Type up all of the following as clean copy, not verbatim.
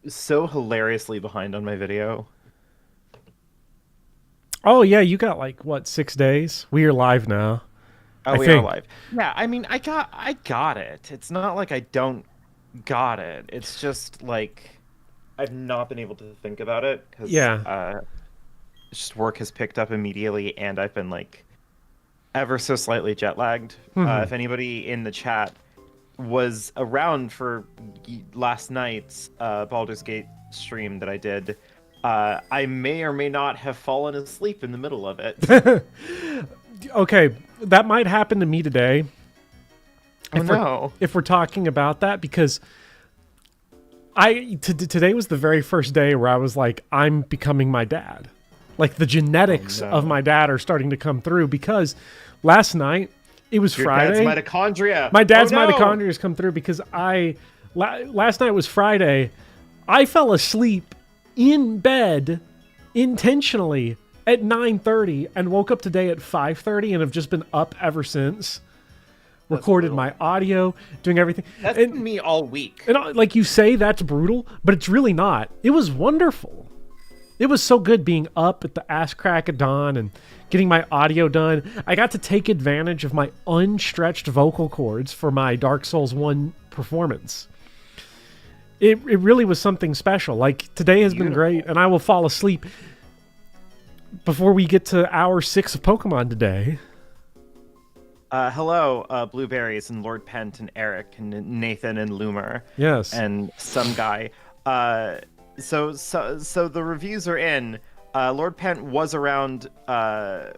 so hilariously behind on my video. Oh yeah, you got like what 6 days? We are live now. Oh, I we are think. live. Yeah, I mean, I got it. It's not like I don't got it. It's just like I've not been able to think about it because Yeah. it's just work has picked up immediately, and I've been like ever so slightly jet lagged. Hmm. If anybody in the chat was around for last night's Baldur's Gate stream that I did, I may or may not have fallen asleep in the middle of it. Okay, that might happen to me today Oh if we're no. if we're talking about that because today was the very first day where I was like, I'm becoming my dad. Like the Oh genetics of my no. dad are starting to come through because last night it was Your dad's Friday. mitochondria. My Oh dad's no. mitochondria has come through because last night was Friday. I fell asleep in bed intentionally at 9:30 and woke up today at 5:30 and have just been up ever since. That's Recorded brutal. my audio, doing everything. That's And been me all week. like you say, that's brutal, but it's really not. It was wonderful. It was so good being up at the ass crack of dawn and getting my audio done. I got to take advantage of my unstretched vocal cords for my Dark Souls 1 performance. It really was something special. Like today has been great, Beautiful. and I will fall asleep before we get to hour 6 of Pokemon today. Hello, Blueberries and Lord Pent and Eric and Nathan and Loomer Yes. and some guy. So the reviews are in. Lord Pent was around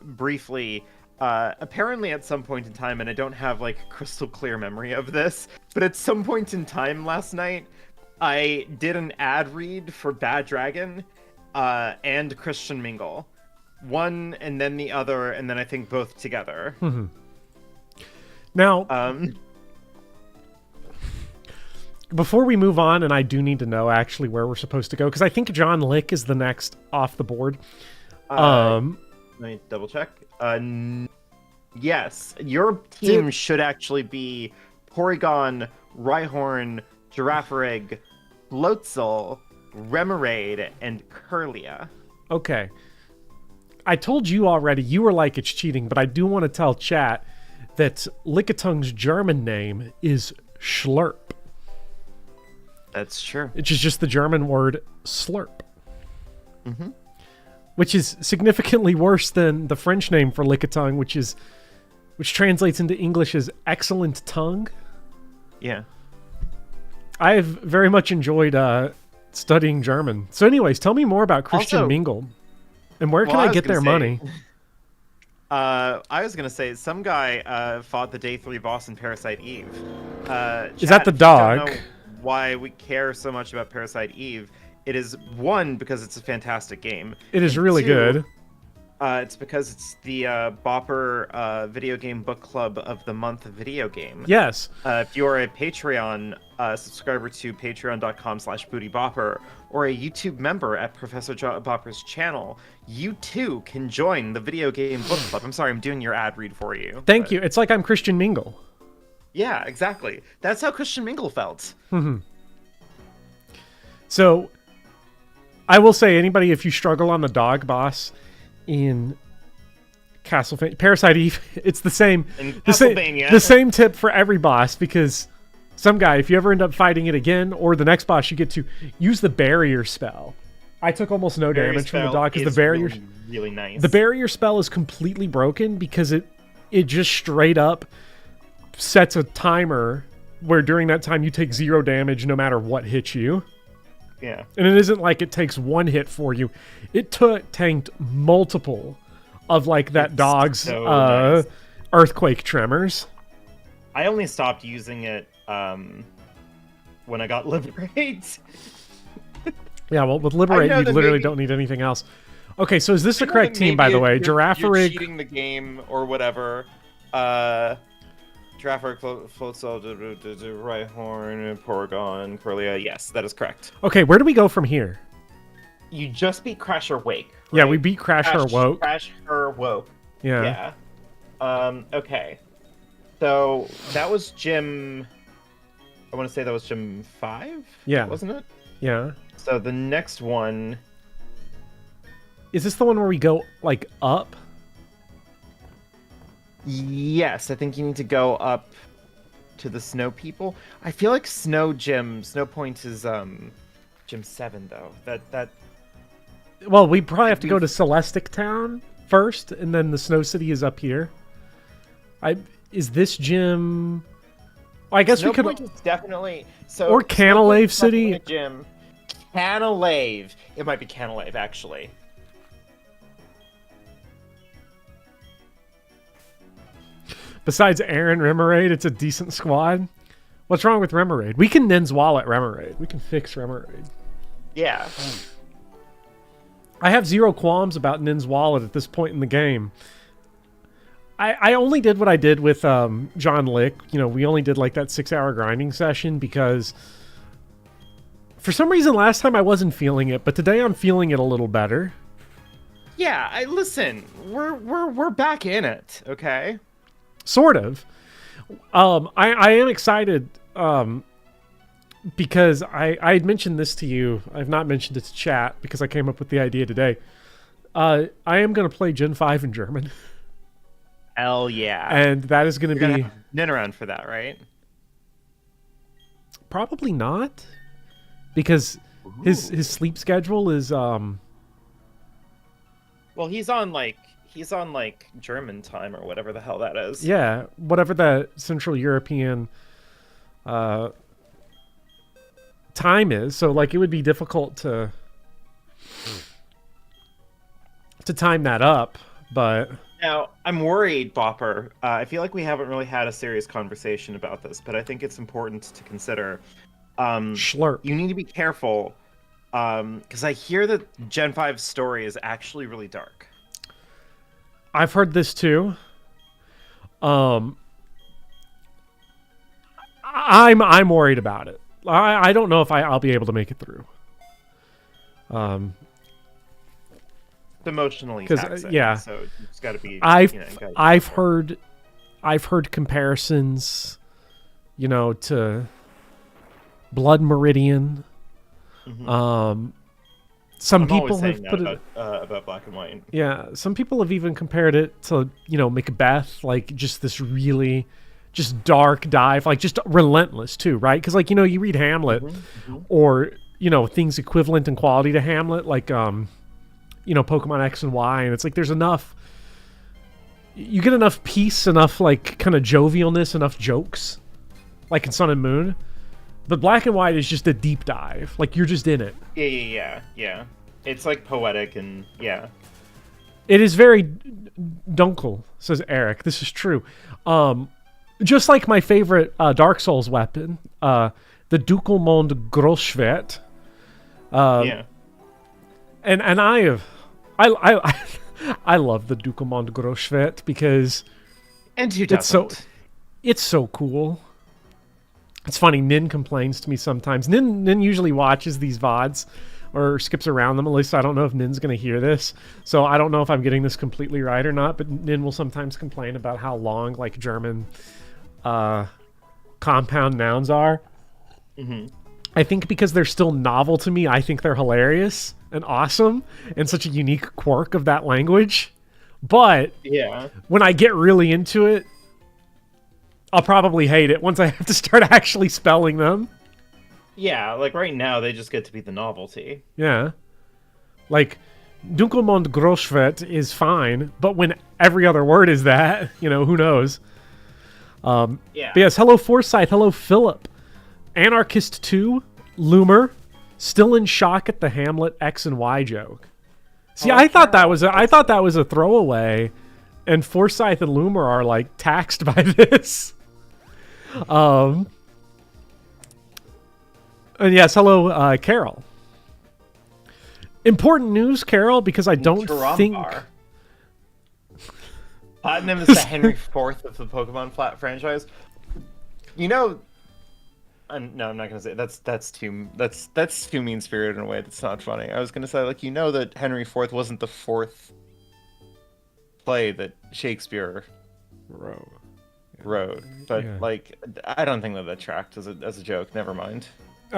briefly, apparently at some point in time, and I don't have like a crystal clear memory of this, but at some point in time last night, I did an ad read for Bad Dragon and Christian Mingle. One and then the other, and then I think both together. Now, Um, before we move on, and I do need to know actually where we're supposed to go, because I think John Lick is the next off the board. let me double check. Yes, your team should actually be Porygon, Rhyhorn, Girafarig, Floatzel, Remoraid, and Curlia. Okay. I told you already, you were like, it's cheating, but I do want to tell chat that Lickitung's German name is Schlurp, That's true. which is just the German word slurp. Which is significantly worse than the French name for Lickitung, which translates into English as excellent tongue. Yeah. I have very much enjoyed studying German. So anyways, tell me more about Christian Also- Mingle. And where can Well, I was get gonna their say- money? I was gonna say some guy fought the day 3 boss in Parasite Eve. Is that the Don't dog? know why we care so much about Parasite Eve. It is one because it's a fantastic game. It is and really two, good. It's because it's the Bopper Video Game Book Club of the Month video game. Yes. If you're a Patreon subscriber to patreon.com/bootybopper or a YouTube member at Professor Bopper's channel, you too can join the Video Game Book Club. I'm sorry, I'm doing your ad read for you. Thank but- you. It's like I'm Christian Mingle. Yeah, exactly. That's how Christian Mingle felt. So, I will say, anybody, if you struggle on the dog boss in Castlevania, Parasite Eve, it's the same. In the same, Castlevania. the same tip for every boss, because some guy, if you ever end up fighting it again, or the next boss, you get to use the barrier spell. I took almost no Barrier damage from the spell dog because is the barrier, really, really nice. the barrier spell is completely broken because it just straight up sets a timer where during that time you take 0 damage no matter what hits you. Yeah. And it isn't like it takes one hit for you. It tanked multiple of like that It's dog's so nice. earthquake tremors. I only stopped using it when I got Liberate. Yeah, well, with Liberate, know you that literally maybe- don't need anything else. Okay, so is this the I know correct that team, by maybe the way? you're Girafarig. cheating the game or whatever. Girafarig, Floatzel, Rhyhorn, Porygon, Corlia. Yes, that is correct. Okay, where do we go from here? You just beat Crash or Wake. Yeah, right? we beat Crash or Woke. Crash or Woke. Yeah. Yeah. Okay. So that was gym. I want to say that was gym 5. Yeah. Wasn't it? Yeah. So the next one... Is this the one where we go, like, up? Yes, I think you need to go up to the snow people. I feel like Snow Point is Gym 7 though. That Well, we probably have to go to Celestic Town first, and then the Snow City is up here. Is this gym? Well, I guess Snow we could. Point is definitely so. Or Canalave City. Gym. Canalave. It might be Canalave actually. Besides Aaron Remoraid, it's a decent squad. What's wrong with Remoraid? We can Nin's wallet Remoraid. We can fix Remoraid. Yeah. I have zero qualms about Nin's wallet at this point in the game. I only did what I did with John Lick. You know, we only did like that 6-hour grinding session because for some reason last time I wasn't feeling it, but today I'm feeling it a little better. Yeah, listen, we're back in it, okay? Sort of. I am excited because I had mentioned this to you. I've not mentioned it to chat because I came up with the idea today. I am going to play Gen 5 in German. Hell yeah. And that is going to be... Nin around for that, right? Probably not. Because his sleep schedule is... Well, he's on like German time or whatever the hell that is. Yeah, whatever the Central European time is. So like it would be difficult to time that up, but now I'm worried, Bopper. I feel like we haven't really had a serious conversation about this, but I think it's important to consider. Schlurp. You need to be careful because I hear that Gen 5's story is actually really dark. I've heard this too. I'm worried about it. I don't know if I'll be able to make it through. Emotionally taxing, yeah. So it's got to be. I've heard comparisons, you know, to Blood Meridian. Mm-hmm. Some people have put it about Black and White. Yeah, some people have even compared it to, you know, Macbeth, like just this really just dark dive, like just relentless too, right? Because like, you know, you read Hamlet or, you know, things equivalent in quality to Hamlet, like you know, Pokemon X and Y, and it's like there's enough, you get enough peace, enough like kind of jovialness, enough jokes, like in Sun and Moon. But Black and White is just a deep dive. Like, you're just in it. Yeah. It's, like, poetic and, yeah. It is very dunkel, says Eric. This is true. Just like my favorite Dark Souls weapon, the Dukelmond Großschwert. Yeah. And I love the Dukelmond Großschwert because... And who doesn't? It's so cool. It's funny, Nin complains to me sometimes. Nin usually watches these VODs or skips around them. At least I don't know if Nin's going to hear this. So I don't know if I'm getting this completely right or not, but Nin will sometimes complain about how long like German compound nouns are. Mm-hmm. I think because they're still novel to me, I think they're hilarious and awesome and such a unique quirk of that language. But yeah, when I get really into it, I'll probably hate it once I have to start actually spelling them. Yeah, like right now they just get to be the novelty. Yeah. Like, Dunkelmond Großschwert is fine, but when every other word is that, you know, who knows? Yeah. But yes, hello Forsyth, hello Philip. Anarchist 2, Loomer, still in shock at the Hamlet X and Y joke. See, I thought that was a throwaway, and Forsyth and Loomer are like taxed by this. And yes, hello, Carol. Important news, Carol, because I don't think... Platinum is the Henry IV of the Pokemon franchise. You know... no, I'm not gonna say it. That's too mean-spirited in a way that's not funny. I was gonna say, like, you know that Henry IV wasn't the fourth play that Shakespeare wrote, but like I don't think that tracked as a joke. Never mind.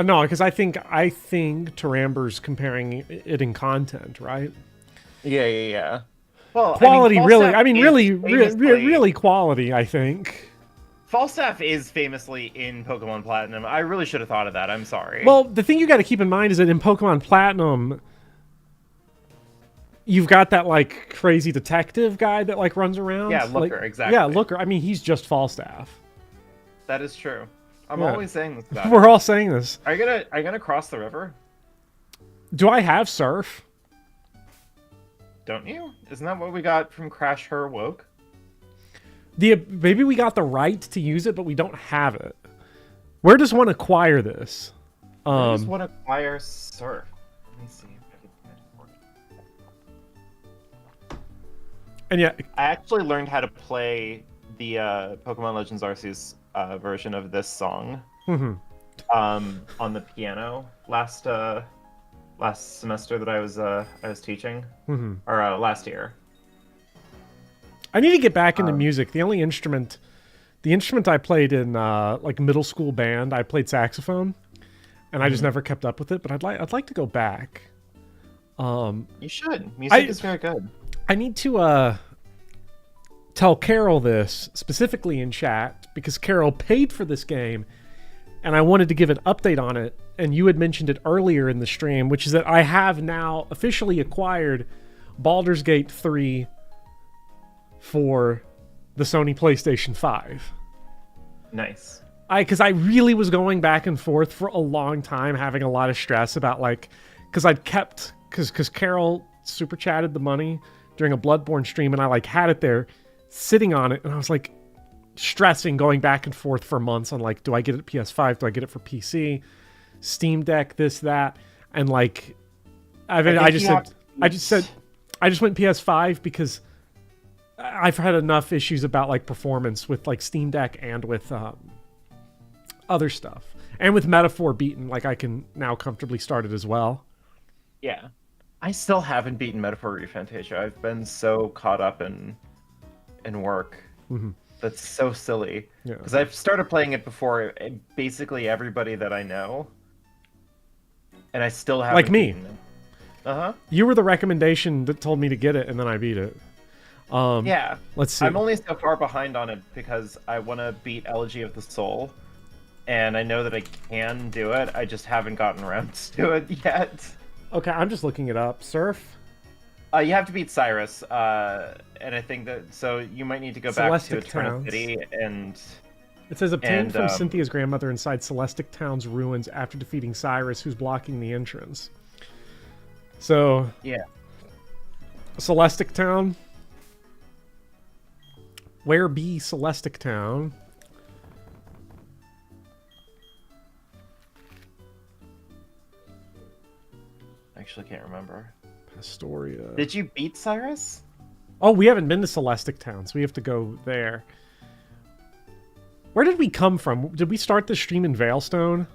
No, because I think Taramber's comparing it in content, right? Yeah. Well, Quality, really. I mean, really, famously, really quality. I think. Falstaff is famously in Pokemon Platinum. I really should have thought of that. I'm sorry. Well, the thing you got to keep in mind is that in Pokemon Platinum, you've got that like crazy detective guy that like runs around. Yeah, Looker, like, exactly. Yeah, Looker. I mean, he's just Falstaff. That is true. I'm Yeah. always saying this about We're all saying this. Are you gonna cross the river? Do I have Surf? Don't you? Isn't that what we got from Crash Her Woke? Maybe we got the right to use it, but we don't have it. Where does one acquire this? I just want to acquire Surf. Let me see if I can find it for you. And yeah, I actually learned how to play the Pokemon Legends Arceus version of this song on the piano last semester that I was teaching, or last year. I need to get back into music. The instrument I played in like middle school band, I played saxophone, and I just never kept up with it. But I'd like to go back. You should. Music is very good. I need to tell Carol this specifically in chat because Carol paid for this game, and I wanted to give an update on it. And you had mentioned it earlier in the stream, which is that I have now officially acquired Baldur's Gate 3 for the Sony PlayStation 5. Nice. Because I really was going back and forth for a long time, having a lot of stress about like, because Carol super chatted the money during a Bloodborne stream, and I like had it there, sitting on it, and I was like stressing, going back and forth for months on like, do I get it PS5? Do I get it for PC? Steam Deck, this, that, and like, I just went PS5 because I've had enough issues about like performance with like Steam Deck and with other stuff, and with Metaphor beaten, like I can now comfortably start it as well. Yeah, I still haven't beaten Metaphor ReFantasia. I've been so caught up in work. That's so silly. Because I've started playing it before basically everybody that I know, and I still haven't. Like me. You were the recommendation that told me to get it, and then I beat it. Yeah. Let's see. I'm only so far behind on it because I want to beat Elegy of the Soul, and I know that I can do it. I just haven't gotten around to it yet. Okay, I'm just looking it up. Surf? You have to beat Cyrus, and I think that so you might need to go back to Eternal City and. It says obtained from Cynthia's grandmother inside Celestic Town's ruins after defeating Cyrus, who's blocking the entrance. So yeah, Celestic Town. Where be Celestic Town? Actually, can't remember. Pastoria. Did you beat Cyrus? Oh, we haven't been to Celestic Town, so we have to go there. Where did we come from? Did we start the stream in Veilstone?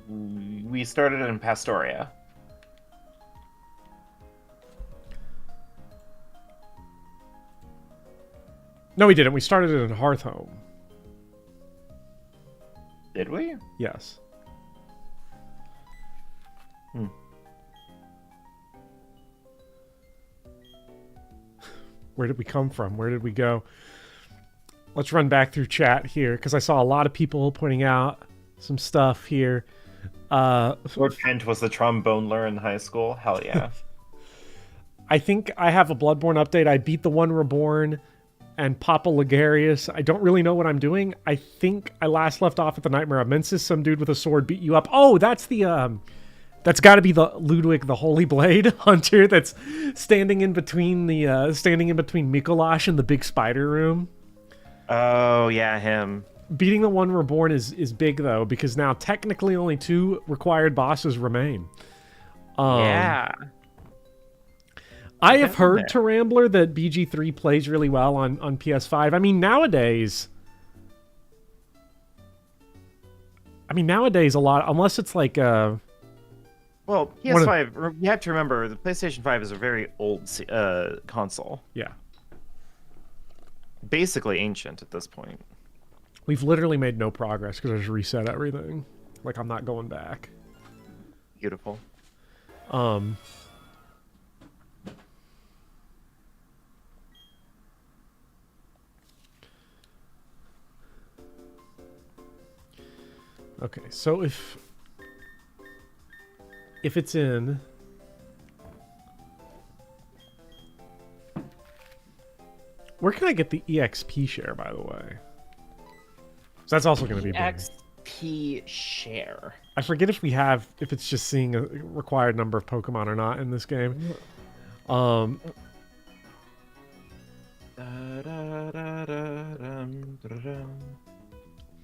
We started in Pastoria. No, we didn't. We started it in Hearthhome. Did we? Yes. Where did we come from? Where did we go? Let's run back through chat here, because I saw a lot of people pointing out some stuff here. Lord Kent was the trombone in high school. Hell yeah. I think I have a Bloodborne update. I beat the one Reborn and Papa Ligarius. I don't really know what I'm doing. I think I last left off at the Nightmare of Mensis. Some dude with a sword beat you up. Oh, that's the that's got to be the Ludwig the Holy Blade hunter that's standing in between Mikolash and the big spider room. Oh yeah, him. Beating the one Reborn is big though, because now technically only 2 required bosses remain. Yeah. I have heard to Rambler that BG3 plays really well on PS5. I mean, nowadays a lot, unless it's like well, PS5, you have to remember, the PlayStation 5 is a very old console. Yeah. Basically ancient at this point. We've literally made no progress because I just reset everything. Like, I'm not going back. Beautiful. Okay, so if it's in... Where can I get the EXP share, by the way? So that's also going to be big. XP share. I forget if it's just seeing a required number of Pokemon or not in this game.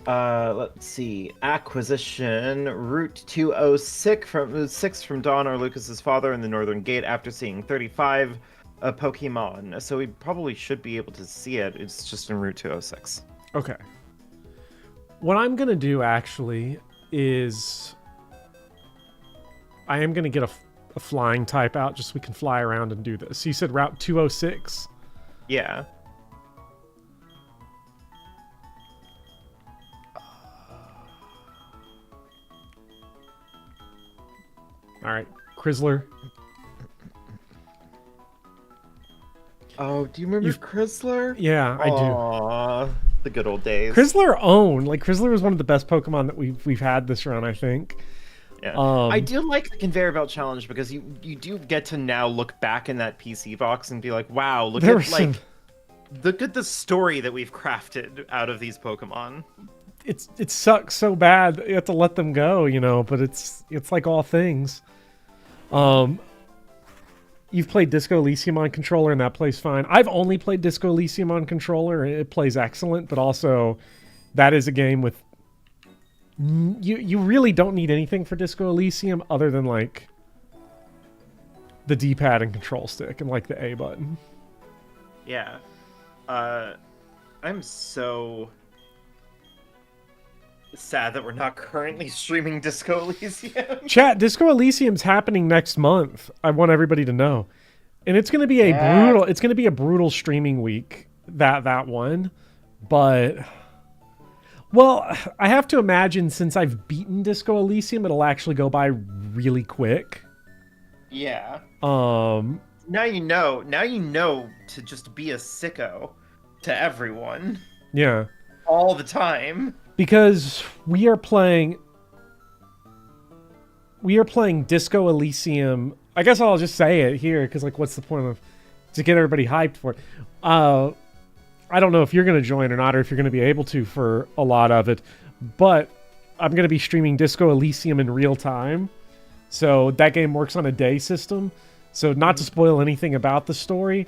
Let's see. Acquisition Route 206 from Don or Lucas's father in the Northern Gate after seeing 35 Pokemon. So we probably should be able to see it. It's just in Route 206. Okay. What I'm going to do, actually, is... I am going to get a flying type out just so we can fly around and do this. You said Route 206? Yeah. Alright, Krizzler. Oh, do you remember Krizzler? Yeah, I do. Aww, the good old days. Krizzler owned. Like, Krizzler was one of the best Pokemon that we've had this run, I think. Yeah. I do like the conveyor belt challenge because you do get to now look back in that PC box and be like, wow, look at the story that we've crafted out of these Pokemon. It sucks so bad that you have to let them go, you know, but it's like all things. You've played Disco Elysium on controller and that plays fine. I've only played Disco Elysium on controller. It plays excellent, but also that is a game with... You really don't need anything for Disco Elysium other than, like, the D-pad and control stick and, like, the A button. Yeah. I'm so sad that we're not currently streaming Disco Elysium. Chat, Disco Elysium's happening next month. I want everybody to know. And it's going to be a brutal streaming week, that one. But... Well, I have to imagine since I've beaten Disco Elysium, it'll actually go by really quick. Yeah. Now you know to just be a sicko to everyone. Yeah. All the time. Because we are playing Disco Elysium. I guess I'll just say it here because, like, what's the point of to get everybody hyped for it? I don't know if you're going to join or not, or if you're going to be able to for a lot of it, but I'm going to be streaming Disco Elysium in real time. So that game works on a day system. So not to spoil anything about the story,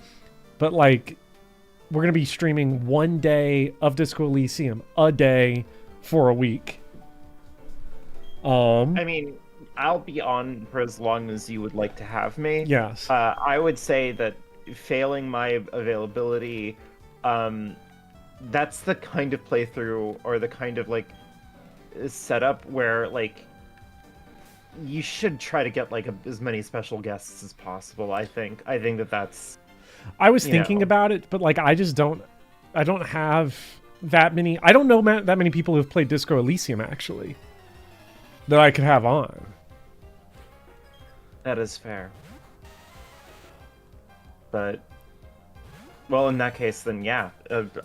but, like, we're going to be streaming 1 day of Disco Elysium a day for a week. I mean, I'll be on for as long as you would like to have me. Yes. I would say that failing my availability... that's the kind of playthrough or the kind of, like, setup where, like, you should try to get, like, as many special guests as possible. I think that's... I was thinking about it, but, like, I don't have that many... I don't know that many people who've played Disco Elysium, actually, that I could have on. That is fair. But... Well, in that case, then yeah,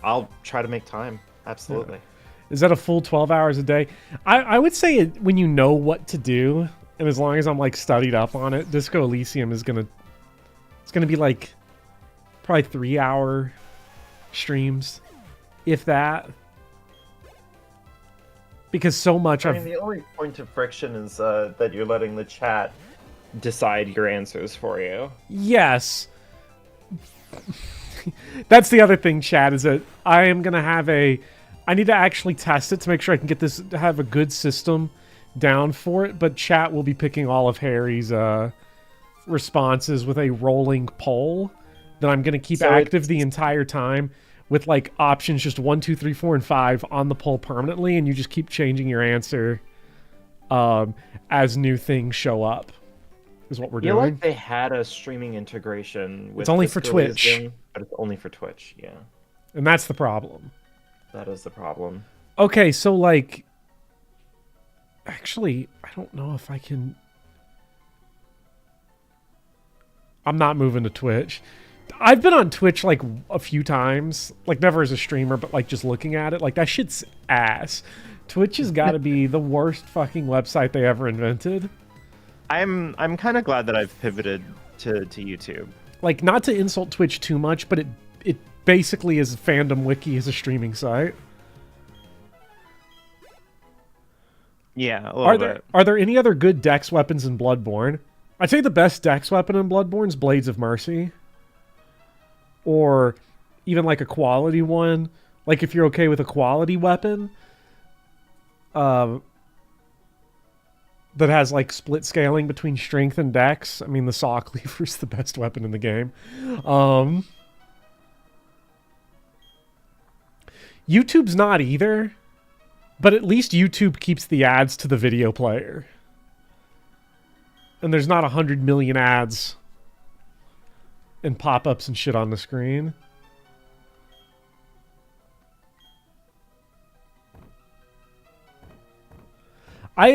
I'll try to make time. Absolutely. Yeah. Is that a full 12 hours a day? I would say when you know what to do, and as long as I'm, like, studied up on it, Disco Elysium is gonna be, like, probably 3-hour streams, if that. Because so much I mean, the only point of friction is that you're letting the chat decide your answers for you. Yes. That's the other thing, chat, is that I am going to have I need to actually test it to make sure I can get this, to have a good system down for it, but chat will be picking all of Harry's responses with a rolling poll that I'm going to keep active the entire time with, like, options just 1, 2, 3, 4, and 5 on the poll permanently, and you just keep changing your answer as new things show up. Is what we're doing. Like they had a streaming integration with... It's only for Twitch. But it's only for Twitch, yeah. And that's the problem. That is the problem. Okay, so, like... Actually, I don't know if I can. I'm not moving to Twitch. I've been on Twitch like a few times, like never as a streamer, but like just looking at it, like that shit's ass. Twitch has got to be the worst fucking website they ever invented. I'm kind of glad that I've pivoted to YouTube. Like, not to insult Twitch too much, but it basically is a fandom wiki as a streaming site. Yeah, a little bit. Are there any other good dex weapons in Bloodborne? I'd say the best dex weapon in Bloodborne is Blades of Mercy. Or even like a quality one. Like if you're okay with a quality weapon that has like split scaling between strength and dex. I mean, the saw cleaver is the best weapon in the game. YouTube's not either, but at least YouTube keeps the ads to the video player. And there's not 100 million ads and pop-ups and shit on the screen. I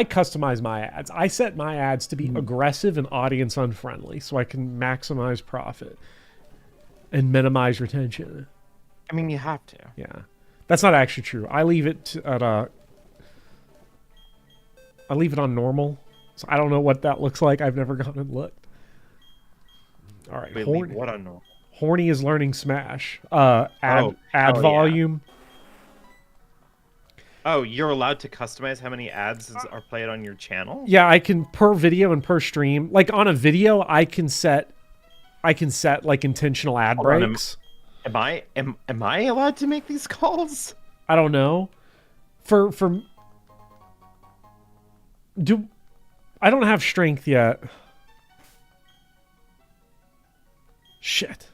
customize my ads. I set my ads to be aggressive and audience unfriendly so I can maximize profit and minimize retention. I mean, you have to. Yeah. That's not actually true. I leave it at I leave it on normal. So I don't know what that looks like. I've never gone and looked. All right. Wait, what on normal? Horny is learning Smash. Ad volume. Yeah. Oh, you're allowed to customize how many ads are played on your channel? Yeah, I can per video and per stream. Like on a video, I can set like intentional ad breaks. Am I allowed to make these calls? I don't know. I don't have strength yet. Shit.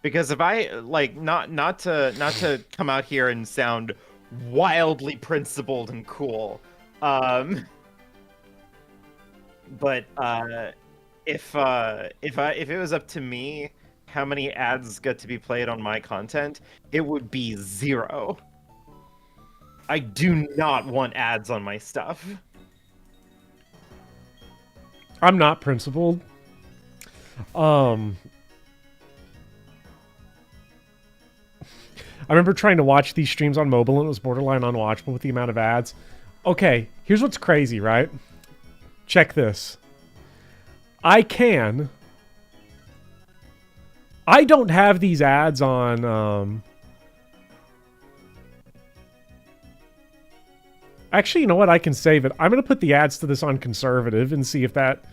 Because if I like not to come out here and sound wildly principled and cool, but if it was up to me, how many ads get to be played on my content, it would be 0. I do not want ads on my stuff. I'm not principled. I remember trying to watch these streams on mobile and it was borderline unwatchable with the amount of ads. Okay, here's what's crazy, right? Check this. I don't have these ads on... Actually, you know what? I can save it. I'm going to put the ads to this on conservative and see if that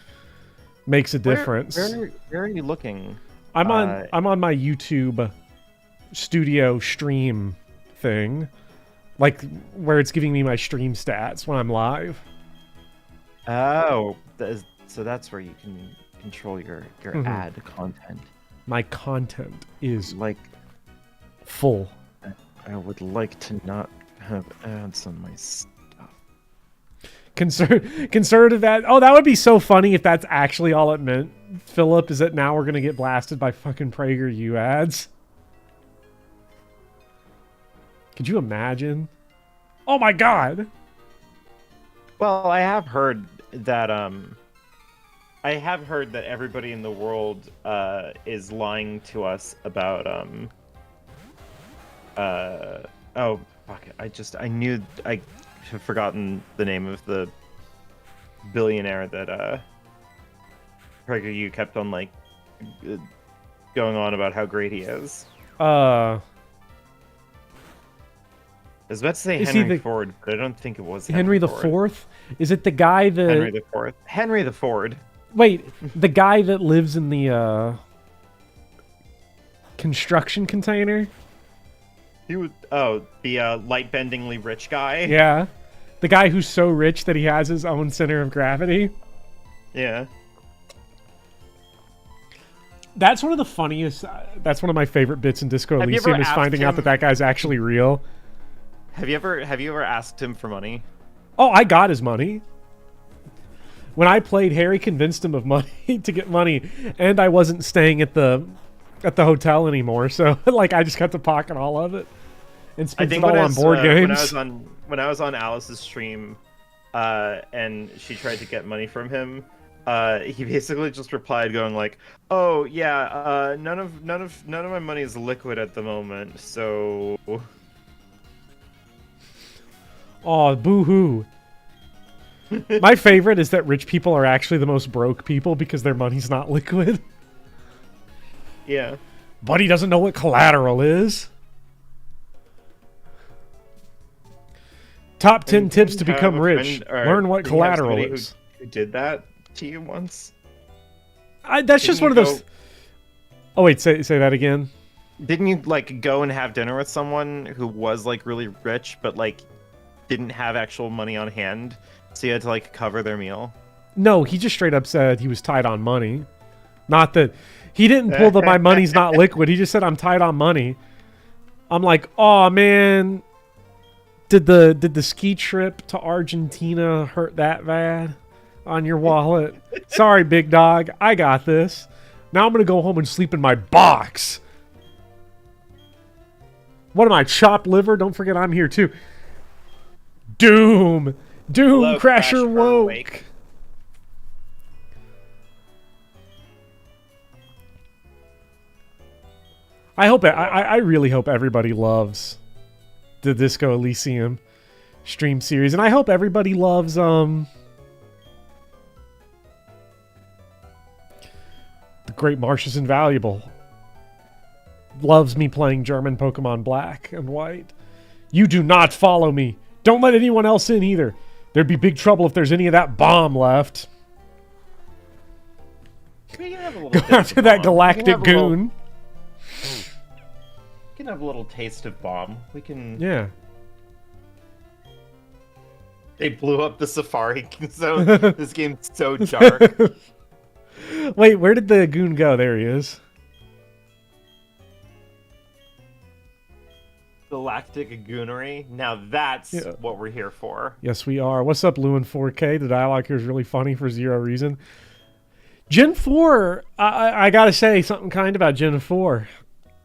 makes a difference. Where are you looking? I'm on my YouTube studio stream thing, like where it's giving me my stream stats when I'm live. Oh, so that's where you can control your ad content. My content is like full. I would like to not have ads on my stuff. Conservative ad. Oh, that would be so funny if that's actually all it meant, Philip, is that now we're gonna get blasted by fucking PragerU ads. Could you imagine? Oh my god. Well, I have heard that everybody in the world is lying to us about oh fuck it. I knew I have forgotten the name of the billionaire that PragerU kept on like going on about how great he is. I was about to say Henry Ford, but I don't think it was Henry the Fourth. Is it the guy that Henry the Fourth? Henry the Ford. Wait, the guy that lives in the construction container? He was the light-bendingly rich guy. Yeah, the guy who's so rich that he has his own center of gravity. Yeah. That's one of the funniest. That's one of my favorite bits in Disco Elysium is finding out that guy's actually real. Have you ever asked him for money? Oh, I got his money. When I played, Harry convinced him of money to get money, and I wasn't staying at the hotel anymore, so like I just got to pocket all of it. and I spends it think all on board games. when I was on Alice's stream, and she tried to get money from him, he basically just replied going like, "Oh yeah, none of my money is liquid at the moment, so." Oh, boo-hoo. My favorite is that rich people are actually the most broke people because their money's not liquid. Yeah. Buddy doesn't know what collateral is. Top 10 tips to become rich. Learn what collateral is. Who did that to you once? That's just one of those... Oh, wait, say that again. Didn't you, like, go and have dinner with someone who was, like, really rich, but, like, didn't have actual money on hand, so you had to, like, cover their meal? No, he just straight up said he was tight on money. Not that... He didn't pull the my money's not liquid. He just said, I'm tight on money. I'm like, oh, man... Did the ski trip to Argentina hurt that bad on your wallet? Sorry, big dog. I got this. Now I'm going to go home and sleep in my box. What am I, chopped liver? Don't forget I'm here too. Doom. Doom Hello, Crasher woke. I really hope everybody loves the Disco Elysium stream series, and I hope everybody loves The Great Marsh is Invaluable. Loves me playing German Pokemon Black and White. You do not follow me. Don't let anyone else in either. There'd be big trouble if there's any of that bomb left. Go after that galactic goon. We can have a little taste of bomb. We can... Yeah. They blew up the Safari Zone. This game's so dark. Wait, where did the goon go? There he is. Galactic goonery. Now that's what we're here for. Yes, we are. What's up, Lewin 4K? The dialogue here is really funny for zero reason. Gen 4, I gotta say something kind about Gen 4.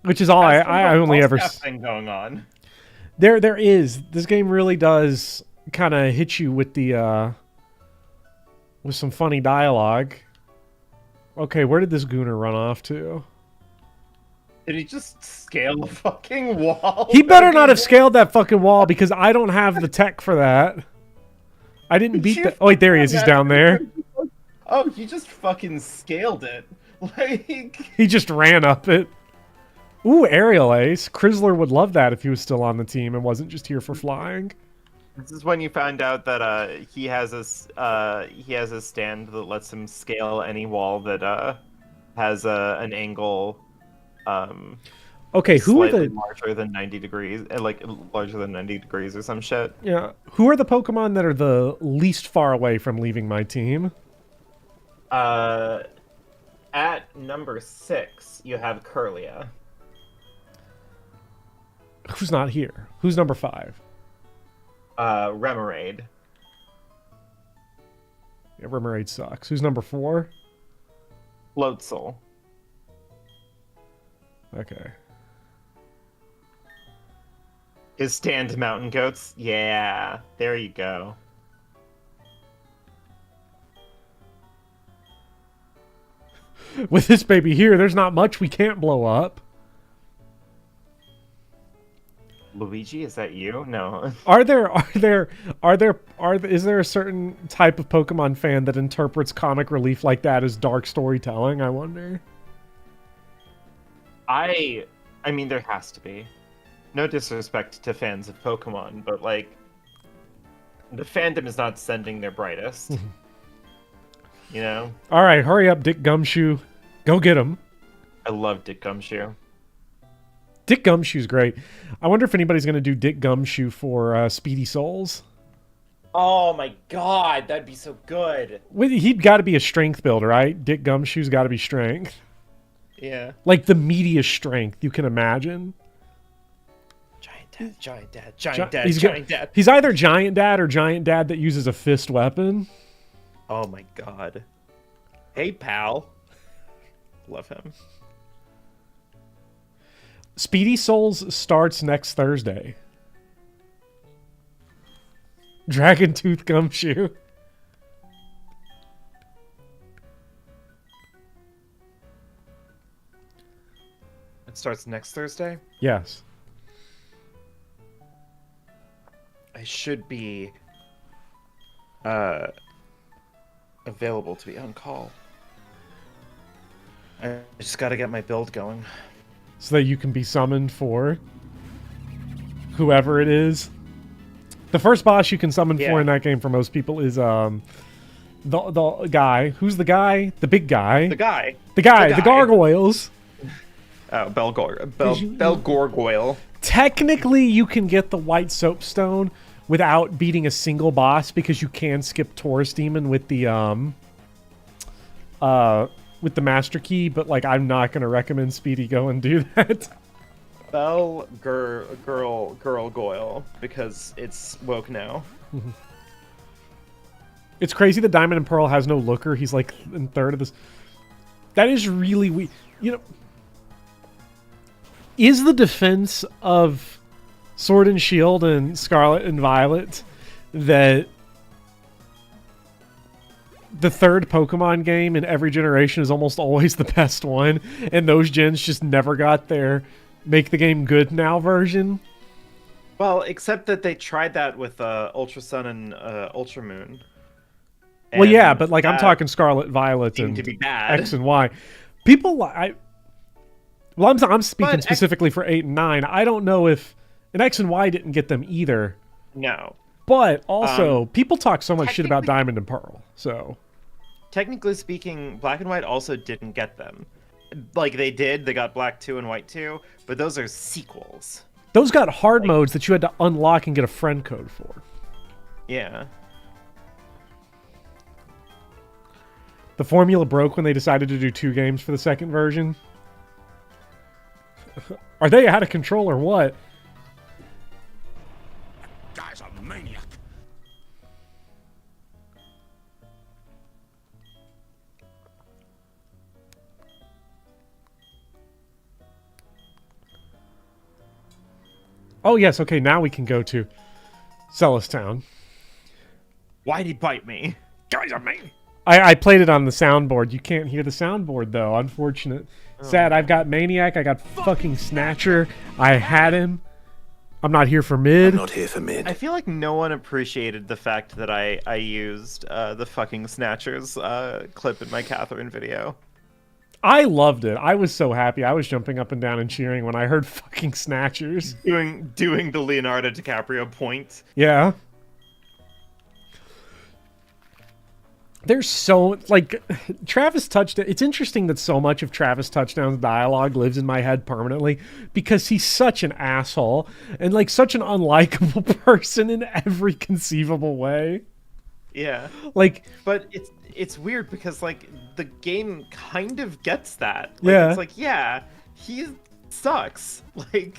Which is all I only ever... thing going on. There is. This game really does kind of hit you with the with some funny dialogue. Okay, where did this gooner run off to? Did he just scale the fucking wall? He better not have scaled that fucking wall because I don't have the tech for that. I didn't beat that. Oh wait, there he is. He's down there. Oh, he just fucking scaled it. Like he just ran up it. Ooh, aerial ace. Chrysler would love that if he was still on the team and wasn't just here for flying. This is when you found out that he has a stand that lets him scale any wall that has an angle okay, who are the larger than 90 degrees, like larger than 90 degrees or some shit. Yeah, who are the Pokemon that are the least far away from leaving my team? At number 6, you have Curlia. Who's not here? Who's number 5? Remoraid. Yeah, Remoraid sucks. Who's number 4? Floatzel. Okay. His stand mountain goats? Yeah, there you go. With this baby here, there's not much we can't blow up. Luigi, is that you? No. Is there a certain type of Pokemon fan that interprets comic relief like that as dark storytelling, I wonder? I mean, there has to be. No disrespect to fans of Pokemon, but, like, the fandom is not sending their brightest. You know? Alright, hurry up, Dick Gumshoe. Go get him. I love Dick Gumshoe. Dick Gumshoe's great. I wonder if anybody's going to do Dick Gumshoe for Speedy Souls. Oh my god, that'd be so good. He'd got to be a strength builder, right? Dick Gumshoe's got to be strength. Yeah. Like the meatiest strength you can imagine. Giant dad. He's either Giant Dad or Giant Dad that uses a fist weapon. Oh my god. Hey, pal. Love him. Speedy Souls starts next Thursday. Dragon Tooth Gumshoe. It starts next Thursday? Yes. I should be available to be on call. I just gotta get my build going. So that you can be summoned for whoever it is. The first boss you can summon for in that game for most people is the guy. Who's the guy? The big guy. The guy. The gargoyles. Oh, Belgorgoyle. Technically, you can get the white soapstone without beating a single boss because you can skip Taurus Demon with the Master Key, but like I'm not gonna recommend Speedy go and do that. Belgorgoyle because it's woke now. It's crazy that Diamond and Pearl has no looker. He's like in third of this. That is really weird. You know, is the defense of Sword and Shield and Scarlet and Violet that the third Pokemon game in every generation is almost always the best one, and those gens just never got their make the game good now version? Well, except that they tried that with Ultra Sun and Ultra Moon. Well, yeah, but like I'm talking Scarlet, Violet, and to be bad. X and Y. People, I'm speaking specifically for 8 and 9. I don't know if... And X and Y didn't get them either. No. But also, people talk so much shit about Diamond and Pearl, so... Technically speaking, Black and White also didn't get them. Like, they did. They got Black 2 and White 2, but those are sequels. Those got hard modes that you had to unlock and get a friend code for. Yeah. The formula broke when they decided to do 2 games for the second version. Are they out of control or what? Guy's a maniac. Oh, yes. Okay, now we can go to Celis Town. Why'd he bite me? Guy's a maniac. I played it on the soundboard. You can't hear the soundboard, though. Unfortunate. Sad. I've got Maniac. I got fucking Snatcher. I had him. I'm not here for mid. I'm not here for mid. I feel like no one appreciated the fact that I used the fucking Snatchers clip in my Catherine video. I loved it. I was so happy. I was jumping up and down and cheering when I heard fucking Snatchers. Doing the Leonardo DiCaprio point. Yeah. There's so, like, Travis Touchdown. It's interesting that so much of Travis Touchdown's dialogue lives in my head permanently because he's such an asshole and, like, such an unlikable person in every conceivable way. Yeah. Like, but it's weird because, like, the game kind of gets that. Like, yeah. It's like, yeah, he sucks. Like...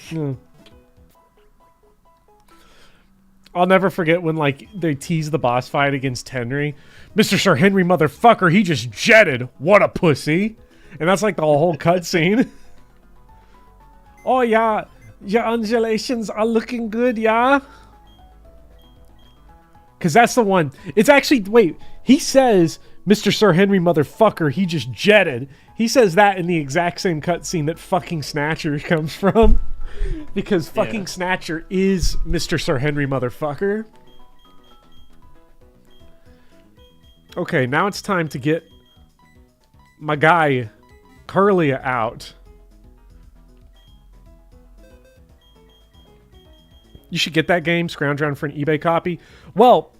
I'll never forget when, like, they tease the boss fight against Henry. Mr. Sir Henry, motherfucker, he just jetted. What a pussy. And that's, like, the whole cutscene. Oh, yeah. Your undulations are looking good, yeah? Because that's the one. It's actually... Wait. He says, Mr. Sir Henry, motherfucker, he just jetted. He says that in the exact same cutscene that fucking Snatcher comes from. Because fucking Snatcher is Mr. Sir Henry, motherfucker. Okay, now it's time to get my guy Curlia out. You should get that game, scrounge around for an eBay copy. Well,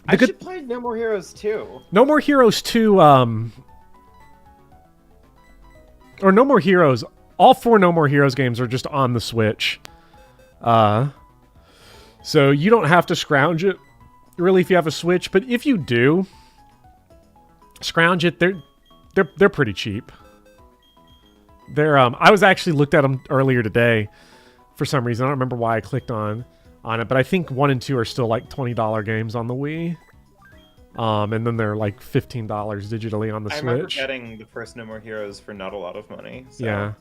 I should play No More Heroes 2. No More Heroes 2, or No More Heroes. All 4 No More Heroes games are just on the Switch. So you don't have to scrounge it, really, if you have a Switch. But if you do scrounge it, they're pretty cheap. I was actually looked at them earlier today for some reason. I don't remember why I clicked on it, but I think 1 and 2 are still like $20 games on the Wii. And then they're like $15 digitally on the Switch. I remember getting the first No More Heroes for not a lot of money. So. Yeah.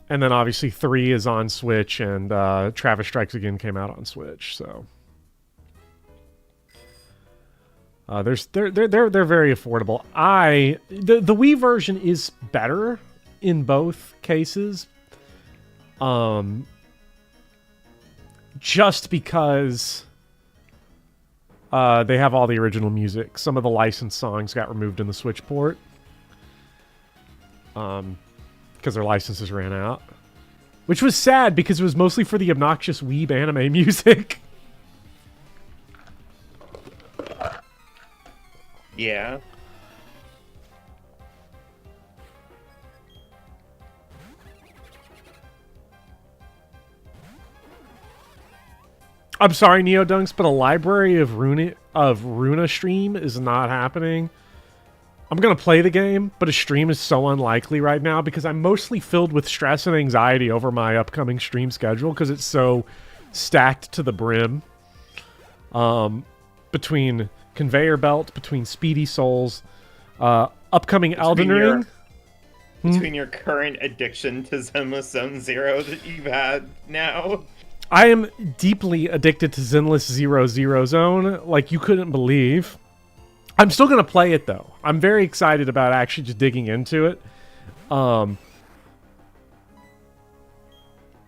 And then obviously 3 is on Switch, and Travis Strikes Again came out on Switch. So they're very affordable. The Wii version is better in both cases, just because they have all the original music. Some of the licensed songs got removed in the Switch port. Because their licenses ran out. Which was sad because it was mostly for the obnoxious weeb anime music. Yeah. I'm sorry, Neodunks, but a library of Runa stream is not happening. I'm going to play the game, but a stream is so unlikely right now because I'm mostly filled with stress and anxiety over my upcoming stream schedule because it's so stacked to the brim. Between Conveyor Belt, between Speedy Souls, upcoming Elden Ring. Between your current addiction to Zenless Zone Zero that you've had now. I am deeply addicted to Zenless 0 Zone, like you couldn't believe. I'm still going to play it, though. I'm very excited about actually just digging into it.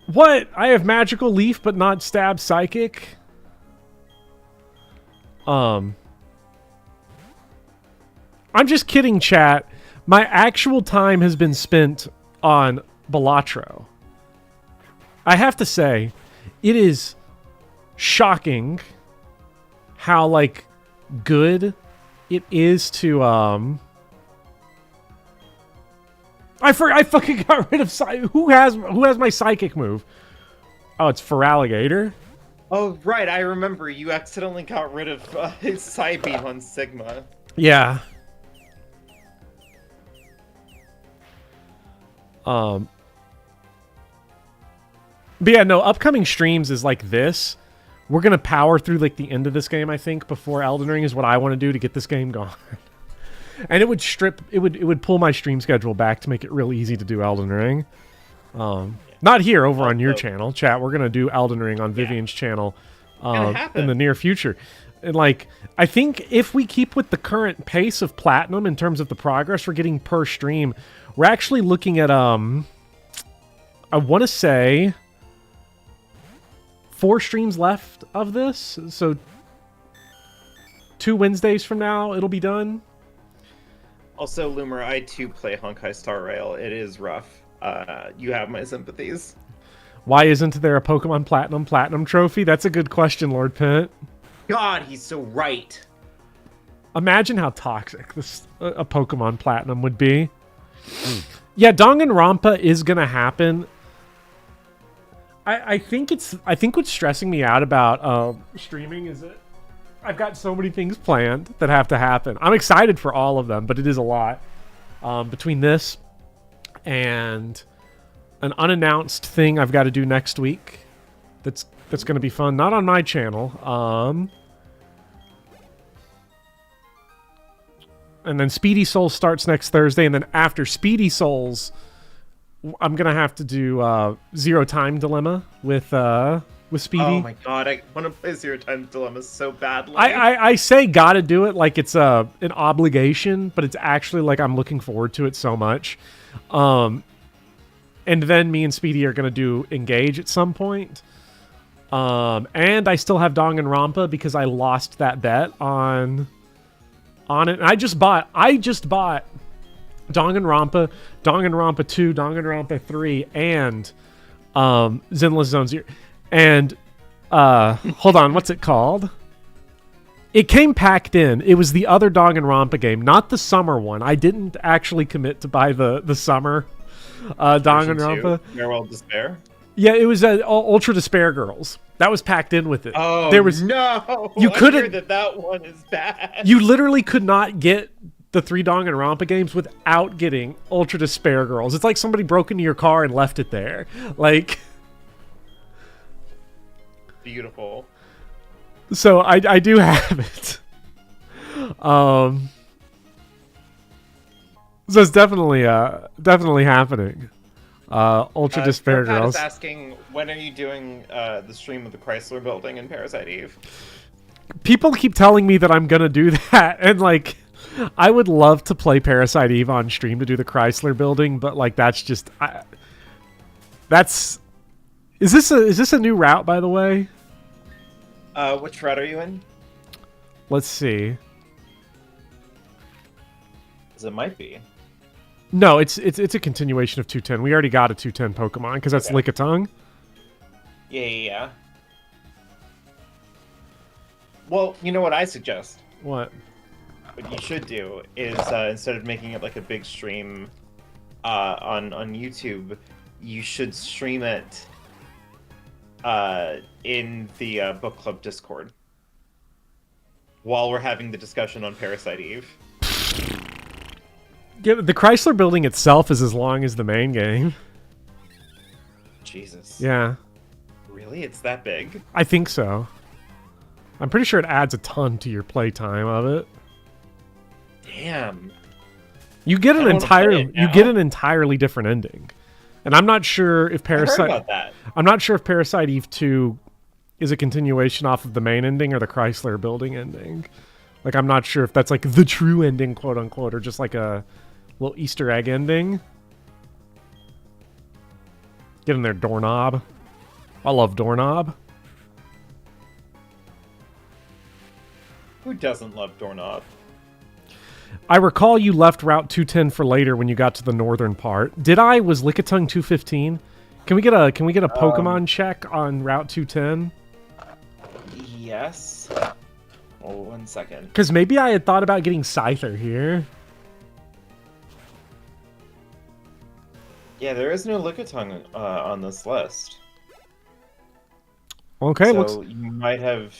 What? I have Magical Leaf, but not Stab Psychic? I'm just kidding, chat. My actual time has been spent on Balatro. I have to say, it is shocking how, like, good it is to, I fucking got rid of who has my psychic move? Oh, it's for Alligator. Oh, right, I remember. You accidentally got rid of his Psybeam on Sigma. Yeah. But yeah, no, upcoming streams is like this. We're going to power through like the end of this game, I think, before Elden Ring is what I want to do to get this game gone. And it would pull my stream schedule back to make it real easy to do Elden Ring. Not here, over on your channel, chat. We're going to do Elden Ring on Vivian's channel in the near future. And like, I think if we keep with the current pace of Platinum in terms of the progress we're getting per stream, we're actually looking at, I want to say 4 streams left of this, so 2 Wednesdays from now it'll be done. Also, Loomer, I too play Honkai Star Rail. It is rough. You have my sympathies. Why isn't there a Pokemon Platinum trophy? That's a good question, Lord Pent. God, he's so right. Imagine how toxic a Pokemon Platinum would be. Yeah, Danganronpa is gonna happen. I think what's stressing me out about streaming is that I've got so many things planned that have to happen. I'm excited for all of them, but it is a lot. Between this and an unannounced thing I've got to do next week that's going to be fun. Not on my channel. And then Speedy Souls starts next Thursday, and then after Speedy Souls, I'm gonna have to do Zero Time Dilemma with Speedy. Oh my god, I want to play Zero Time Dilemma so badly. I say gotta do it like it's an obligation, but it's actually like I'm looking forward to it so much. And then me and Speedy are gonna do Engage at some point. And I still have Danganronpa because I lost that bet on it. And I just bought Danganronpa, Danganronpa 2, Danganronpa 3, and Zenless Zone Zero. And hold on, what's it called? It came packed in. It was the other Danganronpa game, not the summer one. I didn't actually commit to buy the summer Danganronpa. Farewell Despair? Yeah, it was Ultra Despair Girls. That was packed in with it. Oh, there was no! You couldn't. That one is bad. You literally could not get the 3 Danganronpa games without getting Ultra Despair Girls. It's like somebody broke into your car and left it there. Like, beautiful. So I do have it. So it's definitely happening. Ultra Despair Pat Girls. is asking, when are you doing the stream of the Chrysler Building in Parasite Eve? People keep telling me that I'm gonna do that, and like, I would love to play Parasite Eve on stream to do the Chrysler Building, but like, that's just that's. Is this a new route, by the way? Which route are you in? Let's see. 'Cause it might be. No, it's a continuation of 210. We already got a 210 Pokemon because that's Okay. Lickitung. Yeah. Well, you know what I suggest? What? What you should do is instead of making it like a big stream on YouTube, you should stream it in the book club Discord while we're having the discussion on Parasite Eve. Yeah, the Chrysler Building itself is as long as the main game. Jesus. Yeah, Really? It's that big? I think so. I'm pretty sure it adds a ton to your playtime of it. Damn. You get I an wanna play it you now. get an entirely different ending, and I'm not sure if I heard Parasite. about that. I'm not sure if Parasite Eve 2 is a continuation off of the main ending or the Chrysler Building ending. Like, I'm not sure if that's like the true ending, quote unquote, or just like a little Easter egg ending. Get in there, Doorknob. I love Doorknob. Who doesn't love Doorknob? I recall you left Route 210 for later when you got to the northern part. Did I? Was Lickitung 215? Can we get a Pokemon check on Route 210? Yes. Oh, 1 second. Because maybe I had thought about getting Scyther here. Yeah, there is no Lickitung on this list. Okay, So you might have.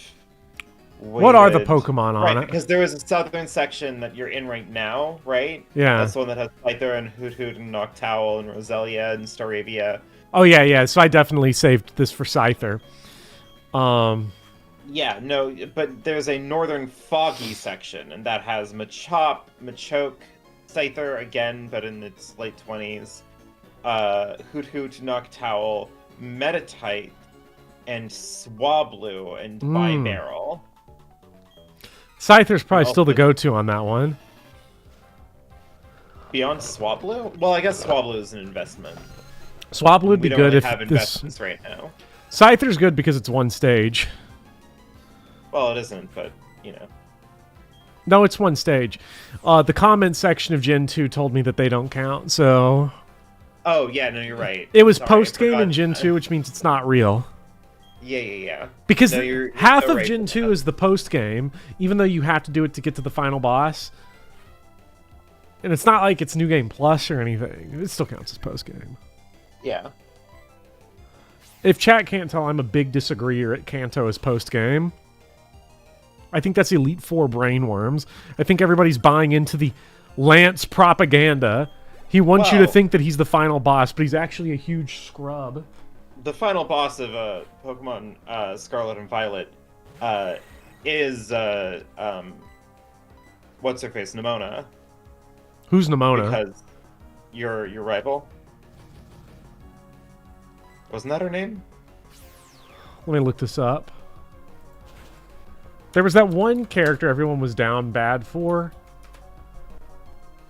what are the waited- Pokemon on Right, it? because there is a southern section that you're in right now, right? Yeah. That's the one that has Scyther and Hoot Hoot and Noctowl and Roselia and Staravia. Oh yeah. So I definitely saved this for Scyther. Yeah, no, but there's a northern foggy section, and that has Machop, Machoke, Scyther again, but in its late 20s, Hoot Hoot, Noctowl, Metatite, and Swablu, and Bibarrel. Scyther's probably Also- still the go-to on that one. Beyond Swablu? Well, I guess Swablu is an investment. Swablu would We be don't good really if have this. investments right now. Scyther's good because it's one stage. Well, it isn't, but, you know. No, it's one stage. The comment section of Gen 2 told me that they don't count, so Oh, yeah, no, you're right. it was Sorry, I post-game in forgot Gen that. 2, which means it's not real. Yeah. Because No, you're half so of right Gen for 2 that. is the post-game, even though you have to do it to get to the final boss. And it's not like it's New Game Plus or anything. It still counts as post-game. Yeah. If chat can't tell, I'm a big disagreeer at Kanto as post-game. I think that's Elite Four brainworms. I think everybody's buying into the Lance propaganda. He wants you to Well- think that he's the final boss, but he's actually a huge scrub. The final boss of Pokemon Scarlet and Violet is what's her face, Nimona, Who's Nimona? because your rival. Wasn't that her name? Let me look this up. There was that one character everyone was down bad for.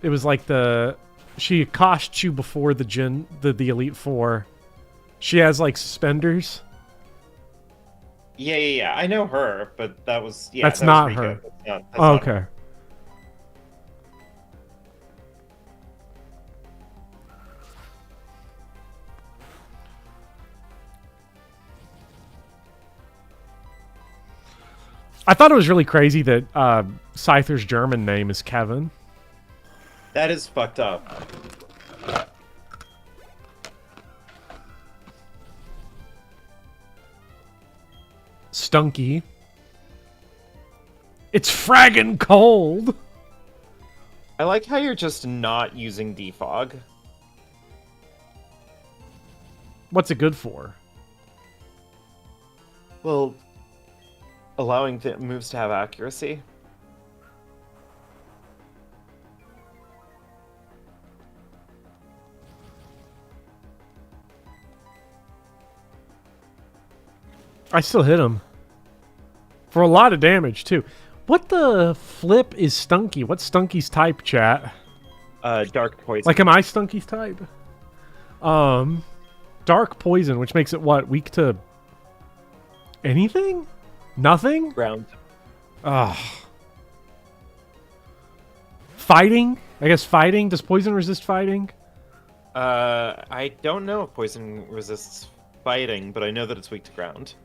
It was like she accosts you before the Elite Four. She has like suspenders. Yeah. I know her, but that was That's that was not Rico. her. That's not Oh, her. okay. I thought it was really crazy that Scyther's German name is Kevin. That is fucked up. Stunky. It's fraggin' cold. I like how you're just not using defog. What's it good for? Well, allowing the moves to have accuracy. I still hit him. For a lot of damage, too. What the flip is Stunky? What's Stunky's type, chat? Dark poison. Like, am I Stunky's type? Dark poison, which makes it what? Weak to anything? Nothing? Ground. Ugh. Fighting? I guess fighting? Does poison resist fighting? I don't know if poison resists fighting, but I know that it's weak to ground.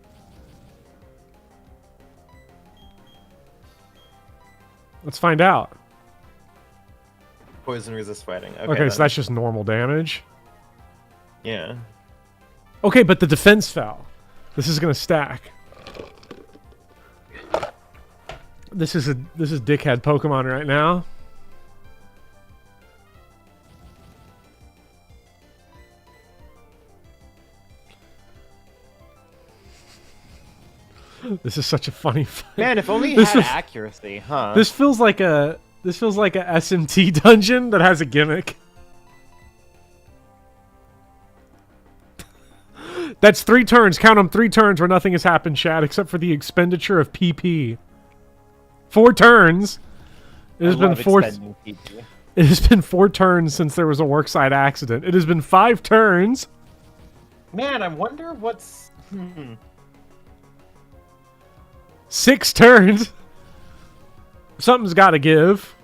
Let's find out. Poison resists fighting. Okay, so that's just normal damage. Yeah. Okay, but the defense fell. This is gonna stack. This is dickhead Pokemon right now. This is such a funny fight. Man, if only it had accuracy, huh? This feels like a SMT dungeon that has a gimmick. That's 3 turns. Count them, 3 turns where nothing has happened, Chad, except for the expenditure of PP. 4 turns. It has been 4. It has been 4 turns since there was a worksite accident. It has been 5 turns. Man, I wonder what's. 6 turns. Something's got to give.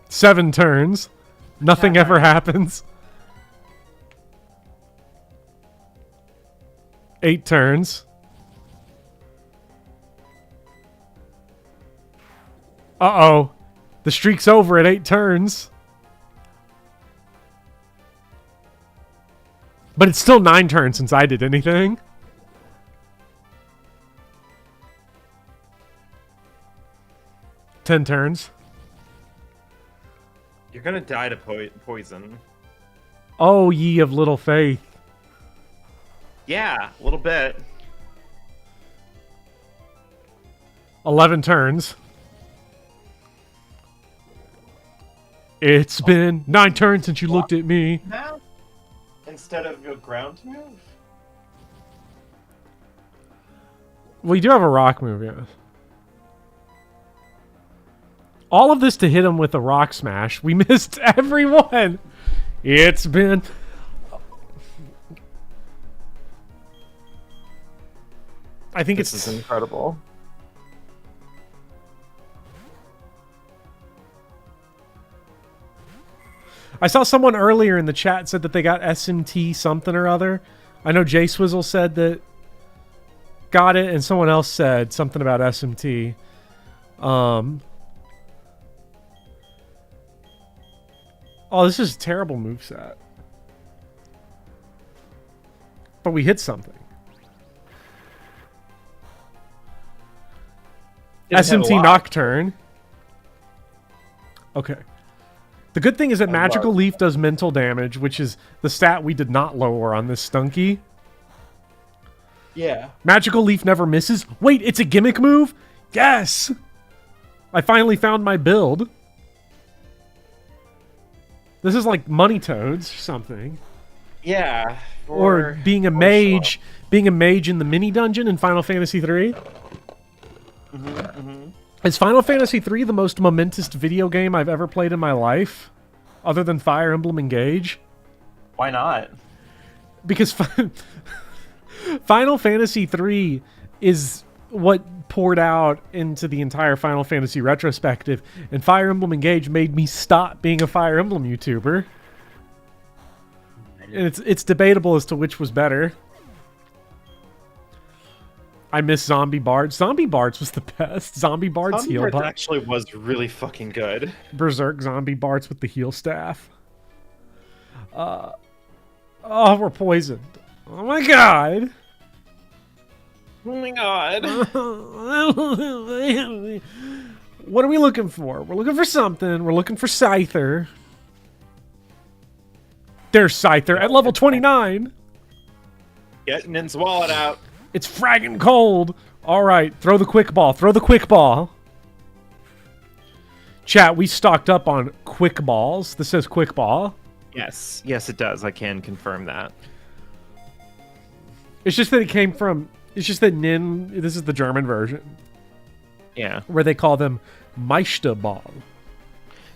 Seven turns. Nothing ever happens. 8 turns. Uh-oh. The streak's over at 8 turns. But it's still 9 turns since I did anything. Ten turns. You're gonna die to poison. Oh, ye of little faith. Yeah, a little bit. 11 turns. It's been 9 turns since you looked at me. Now, instead of your ground move? Well, you do have a rock move, yeah. All of this to hit him with a rock smash. We missed everyone. It's been... I think This is incredible. I saw someone earlier in the chat said that they got SMT something or other. I know Jay Swizzle said that got it, and someone else said something about SMT. Oh, this is a terrible moveset. But we hit something. SMT Nocturne. Okay. The good thing is that Magical Leaf does mental damage, which is the stat we did not lower on this Stunky. Yeah. Magical Leaf never misses. Wait, it's a gimmick move? Yes! I finally found my build. This is like Money Toads or something. Yeah. Or being a mage, being a mage in the mini dungeon in Final Fantasy III. Is Final Fantasy III the most momentous video game I've ever played in my life? Other than Fire Emblem Engage? Why not? Because Final Fantasy III is what poured out into the entire Final Fantasy retrospective, and Fire Emblem Engage made me stop being a Fire Emblem YouTuber. And it's debatable as to which was better. I miss Zombie Bards. Zombie Bards was the best. Zombie Bards heal Bards actually was really fucking good. Berserk Zombie Bards with the heal staff. Oh, we're poisoned. Oh my god. Oh my god. What are we looking for? We're looking for something. We're looking for Scyther. There's Scyther at level 29. Getting his wallet out. It's fragging cold. All right, throw the quick ball. Throw the quick ball. Chat, we stocked up on quick balls. This says quick ball. Yes, it does. I can confirm that. It's just that it came from. It's just that Nin. This is the German version. Yeah. Where they call them Meisterball,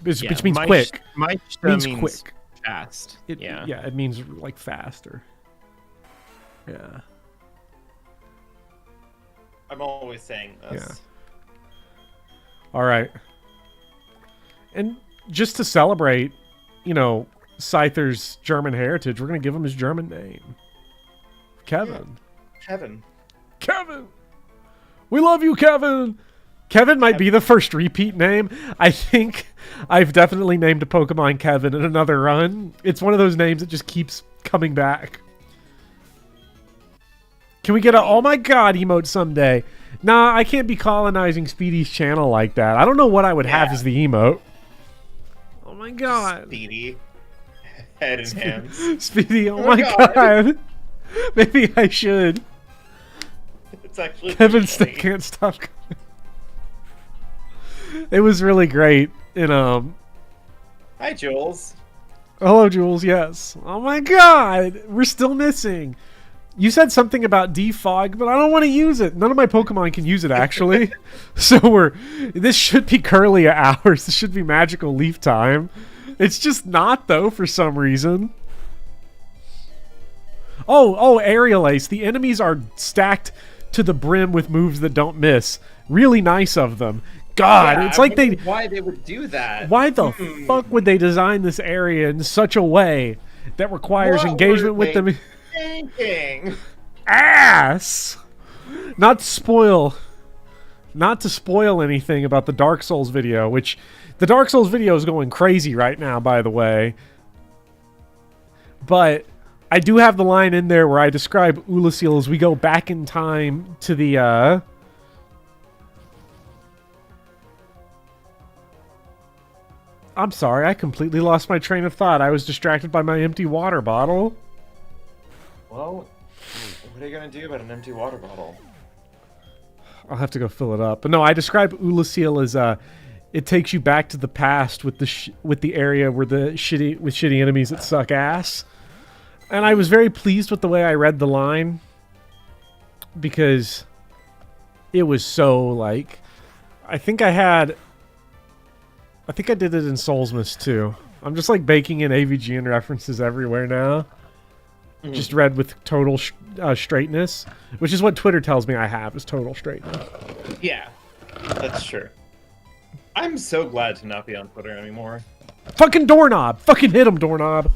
which means quick. Means quick. Fast. Yeah, it means like faster. Yeah. I'm always saying this. Yeah. All right. And just to celebrate, Scyther's German heritage, we're going to give him his German name. Kevin. Kevin. Kevin! We love you, Kevin! Kevin might be the first repeat name. I think I've definitely named a Pokemon Kevin in another run. It's one of those names that just keeps coming back. Can we get a oh my god emote someday? Nah, I can't be colonizing Speedy's channel like that. I don't know what I would have as the emote. Oh my god. Speedy. Head and hands. Speedy, oh my god. Maybe I should. It's actually Kevin still can't stop. It was really great. And Hi, Jules. hello, Jules. Yes. Oh my god, we're still missing. You said something about defog, but I don't want to use it. None of my Pokemon can use it, actually. So this should be Curly hours. This should be Magical Leaf time. It's just not, though, for some reason. Oh, Aerial Ace. The enemies are stacked to the brim with moves that don't miss. Really nice of them. God, it's like why they would do that. Why the fuck would they design this area in such a way that requires engagement with them? Thinking. Ass. Not to spoil anything about the Dark Souls video, which the Dark Souls video is going crazy right now, by the way. But I do have the line in there where I describe Ulasil as we go back in time to the I'm sorry, I completely lost my train of thought. I was distracted by my empty water bottle. Well, what are you gonna do about an empty water bottle? I'll have to go fill it up. But no, I describe Ulasil as it takes you back to the past with the area where the shitty enemies that suck ass. And I was very pleased with the way I read the line because it was so like I think I did it in Soulsmas too. I'm just like baking in AVGN references everywhere now. Just read with total straightness, which is what Twitter tells me I have, is total straightness. Yeah, that's true. I'm so glad to not be on Twitter anymore. Fucking doorknob! Fucking hit him, doorknob!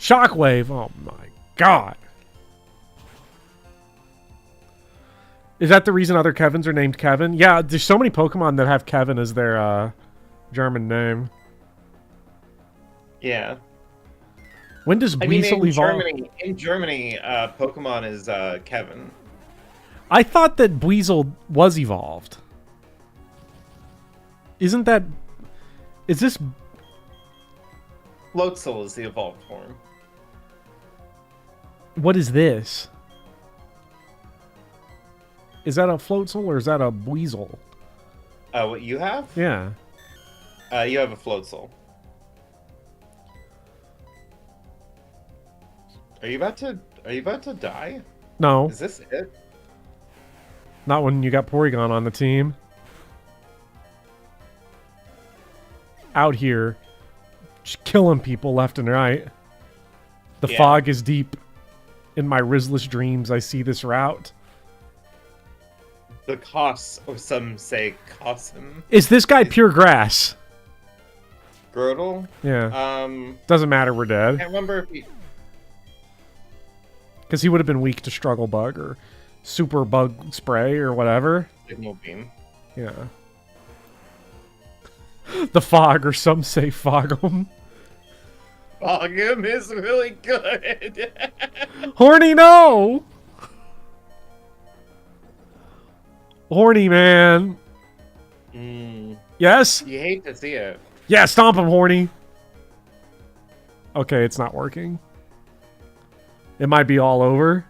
Shockwave! Oh my god! Is that the reason other Kevins are named Kevin? Yeah, there's so many Pokemon that have Kevin as their German name. Yeah. When does Weasel evolve? In Germany, Pokemon is Kevin. I thought that Weasel was evolved. Isn't that... Is this... Floatzel is the evolved form. What is this? Is that a Floatzel or is that a Weasel? What you have? Yeah. You have a Floatzel. Are you about to die? No. Is this it? Not when you got Porygon on the team. Out here, just killing people left and right. The fog is deep. In my Rizless dreams, I see this route. The Cos, or some say Cosm. Is this guy pure grass? Girdle? Yeah. Doesn't matter, we're I dead. can't remember if he... Because he would have been weak to Struggle Bug or Super Bug Spray or whatever. Signal Beam. Yeah. The Fog, or some say Fog'em. Fog'em is really good. Horny, no! Horny, man. Yes? You hate to see it. Yeah, stomp him, Horny. Okay, it's not working. It might be all over.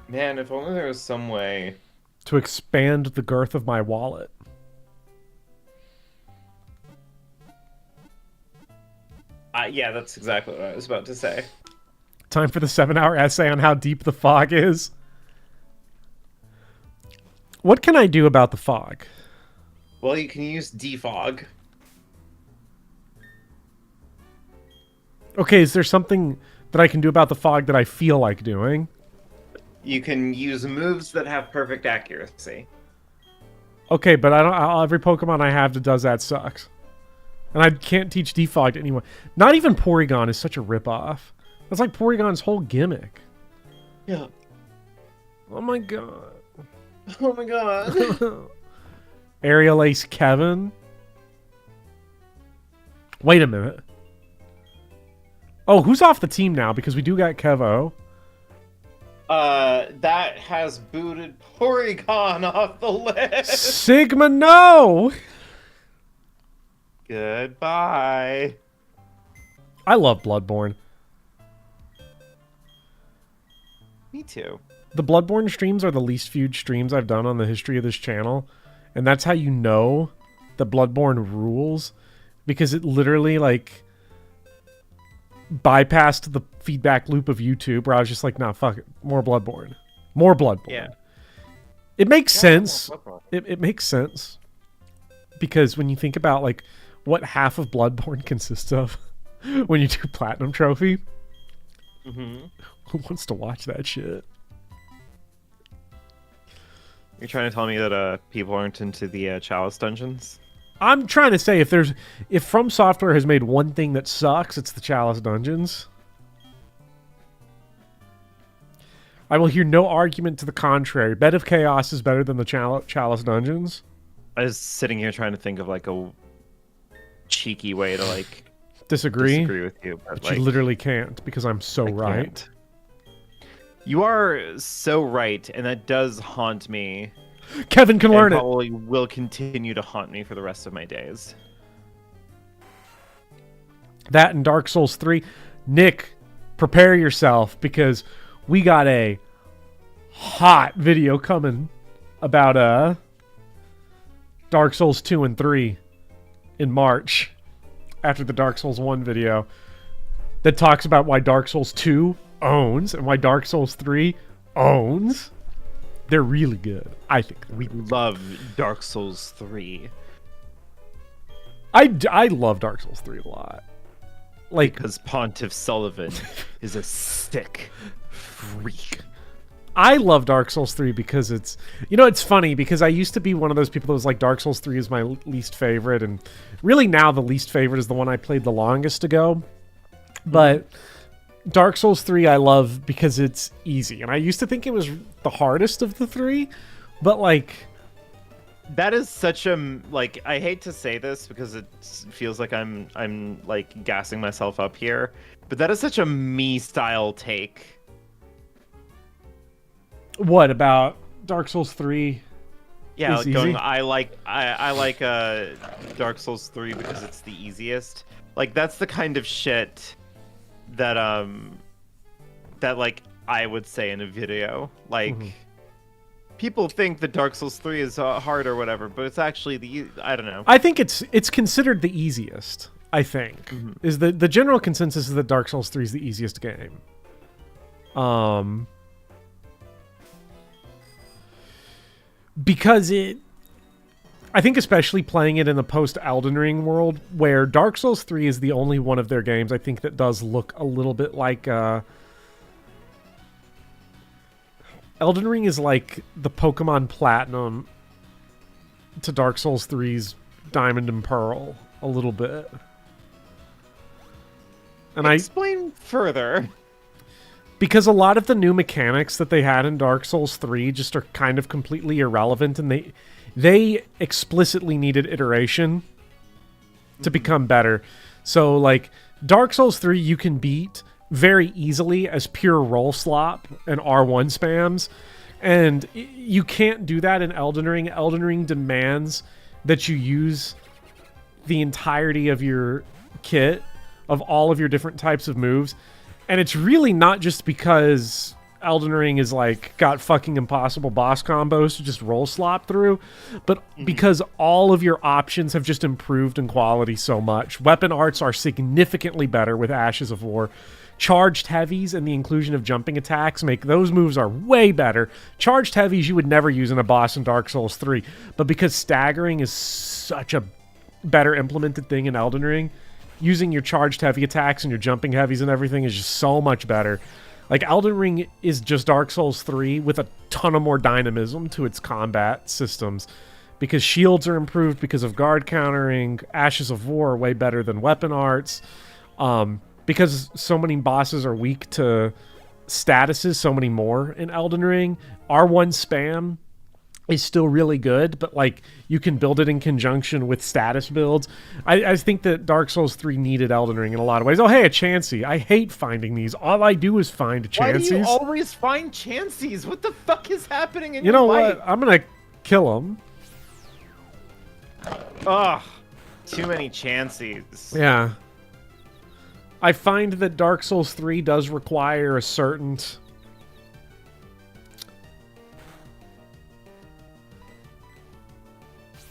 Man, if only there was some way. To expand the girth of my wallet. Yeah, that's exactly what I was about to say. Time for the 7-hour essay on how deep the fog is. What can I do about the fog? Well, you can use defog. Okay, is there something that I can do about the fog that I feel like doing? You can use moves that have perfect accuracy. Okay, but I don't. Every Pokemon I have that does that sucks, and I can't teach defog to anyone. Not even Porygon is such a ripoff. That's like Porygon's whole gimmick. Yeah. Oh my god. Oh my god. Aerial Ace Kevin. Wait a minute. Oh, who's off the team now? Because we do got Kevo. That has booted Porygon off the list. Sigma, no! Goodbye. I love Bloodborne. Me too. The Bloodborne streams are the least viewed streams I've done on the history of this channel. And that's how you know that Bloodborne rules. Because it literally, like, bypassed the feedback loop of YouTube where I was just like, nah, fuck it. More Bloodborne. More Bloodborne. Yeah. It makes sense. more Bloodborne. It makes sense. Because when you think about, like, what half of Bloodborne consists of when you do Platinum Trophy, who wants to watch that shit? You're trying to tell me that people aren't into the Chalice dungeons? I'm trying to say if From Software has made one thing that sucks, it's the Chalice dungeons. I will hear no argument to the contrary. Bed of Chaos is better than the Chalice dungeons. I was sitting here trying to think of like a cheeky way to like Disagree with you, but but like, you literally can't because I'm so right. can't. You are so right, and that does haunt me. Kevin can learn and it. probably will continue to haunt me for the rest of my days. That and Dark Souls 3. Nick, prepare yourself because we got a hot video coming about Dark Souls 2 and 3 in March after the Dark Souls 1 video that talks about why Dark Souls 2 owns and why Dark Souls 3 owns. They're really good. I think We love Dark Souls 3 I love Dark Souls 3 a lot. Like, because Pontiff Sullivan is a sick freak. I love Dark Souls 3 because it's... You know, it's funny because I used to be one of those people that was like, Dark Souls 3 is my least favorite. And really now the least favorite is the one I played the longest ago. But Dark Souls 3 I love because it's easy. And I used to think it was the hardest of the three. But, like... That is such a like. I hate to say this because it feels like I'm like gassing myself up here, but that is such a me style take. What about Dark Souls 3? Yeah, is like going. easy? I like Dark Souls 3 because it's the easiest. Like that's the kind of shit that that like I would say in a video. Like people think that Dark Souls 3 is hard or whatever, but it's actually I don't know. I think it's considered the easiest. I think is the general consensus is that Dark Souls 3 is the easiest game. Because I think especially playing it in the post Elden Ring world, where Dark Souls 3 is the only one of their games I think that does look a little bit like Elden Ring is like the Pokemon Platinum to Dark Souls 3's Diamond and Pearl a little bit. And Explain further. because a lot of the new mechanics that they had in Dark Souls 3 just are kind of completely irrelevant, and they explicitly needed iteration to become better. So like Dark Souls 3 you can beat very easily as pure roll slop and R1 spams, and you can't do that in Elden Ring. Elden Ring demands that you use the entirety of your kit of all of your different types of moves, and it's really not just because Elden Ring is like got fucking impossible boss combos to just roll slop through, but because all of your options have just improved in quality so much. Weapon arts are significantly better with Ashes of War. Charged heavies and the inclusion of jumping attacks make those moves are way better. Charged heavies you would never use in a boss in Dark Souls 3, but because staggering is such a better implemented thing in Elden Ring, using your charged heavy attacks and your jumping heavies and everything is just so much better. Like, Elden Ring is just Dark Souls 3 with a ton of more dynamism to its combat systems, because shields are improved because of guard countering. Ashes of War are way better than weapon arts. Because so many bosses are weak to statuses, so many more in Elden Ring. R1 spam is still really good, but like you can build it in conjunction with status builds. I think that Dark Souls 3 needed Elden Ring in a lot of ways. Oh, hey, a Chansey. I hate finding these. All I do is find Chanseys. Why do you always find Chanseys? What the fuck is happening in you your know life? what? I'm gonna kill them. Ugh. Too many Chanseys. Yeah. I find that Dark Souls 3 does require a certain...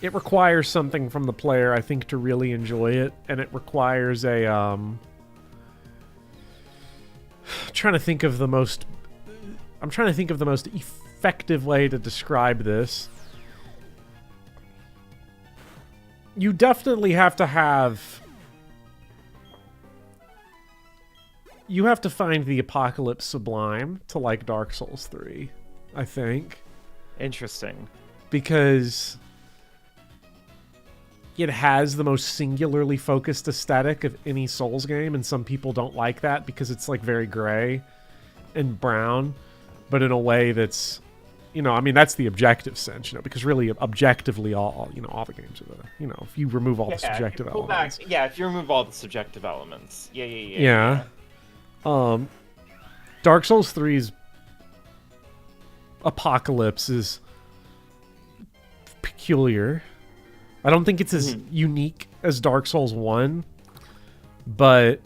It requires something from the player, I think, to really enjoy it, and it requires a, I'm trying to think of the most effective way to describe this. You definitely have to have... You have to find the Apocalypse Sublime to like Dark Souls 3, I think. Interesting. Because it has the most singularly focused aesthetic of any Souls game, and some people don't like that because it's like very gray and brown, but in a way that's, you know, I mean, that's the objective sense, you know, because really objectively all the games are the, you know, if you remove all the subjective elements. If you remove all the subjective elements. Yeah. Dark Souls 3's Apocalypse is peculiar. I don't think it's as unique as Dark Souls 1, but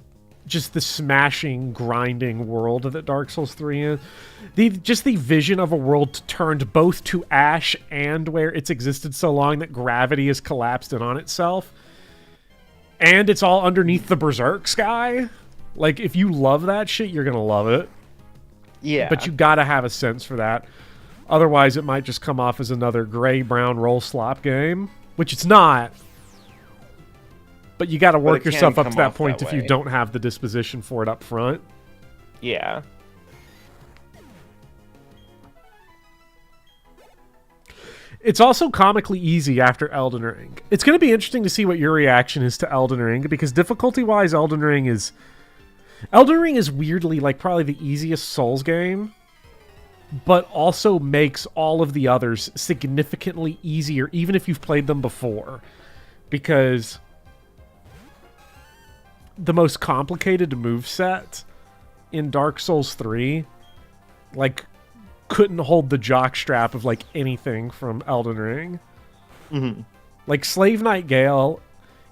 just the smashing, grinding world that Dark Souls 3 is. The vision of a world turned both to ash and where it's existed so long that gravity has collapsed in on itself. And it's all underneath the Berserk sky. Like, if you love that shit, you're gonna love it. Yeah. But you gotta have a sense for that. Otherwise, it might just come off as another gray-brown roll slop game, which it's not. But you gotta work yourself up to that point if you don't have the disposition for it up front. Yeah. It's also comically easy after Elden Ring. It's going to be interesting to see what your reaction is to Elden Ring, because difficulty-wise, Elden Ring is weirdly like probably the easiest Souls game, but also makes all of the others significantly easier, even if you've played them before. Because the most complicated moveset in Dark Souls 3, like, couldn't hold the jockstrap of, like, anything from Elden Ring. Mm-hmm. Like, Slave Knight Gale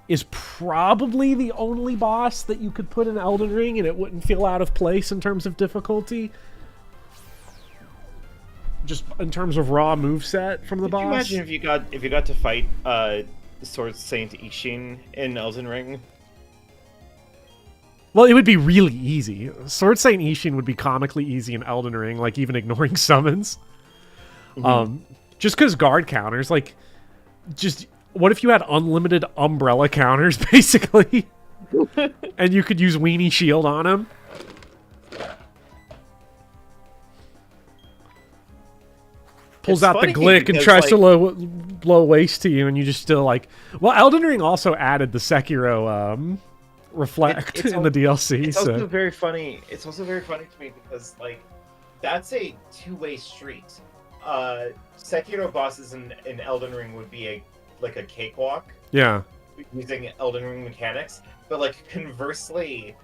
is probably the only boss that you could put in Elden Ring and it wouldn't feel out of place in terms of difficulty. Just in terms of raw moveset from the boss. Could you imagine if you got to fight Sword Saint Ishin in Elden Ring? Well, it would be really easy. Sword Saint Ishin would be comically easy in Elden Ring, like even ignoring summons. Mm-hmm. Just because guard counters, like, just what if you had unlimited umbrella counters, basically, and you could use Weenie Shield on him? Pulls out the Glick and tries to blow waste to you, and you just still like. Well, Elden Ring also added the Sekiro reflect in the DLC. It's also very funny. It's also very funny to me because like that's a two-way street. Sekiro bosses in Elden Ring would be a cakewalk. Yeah. Using Elden Ring mechanics, but like conversely,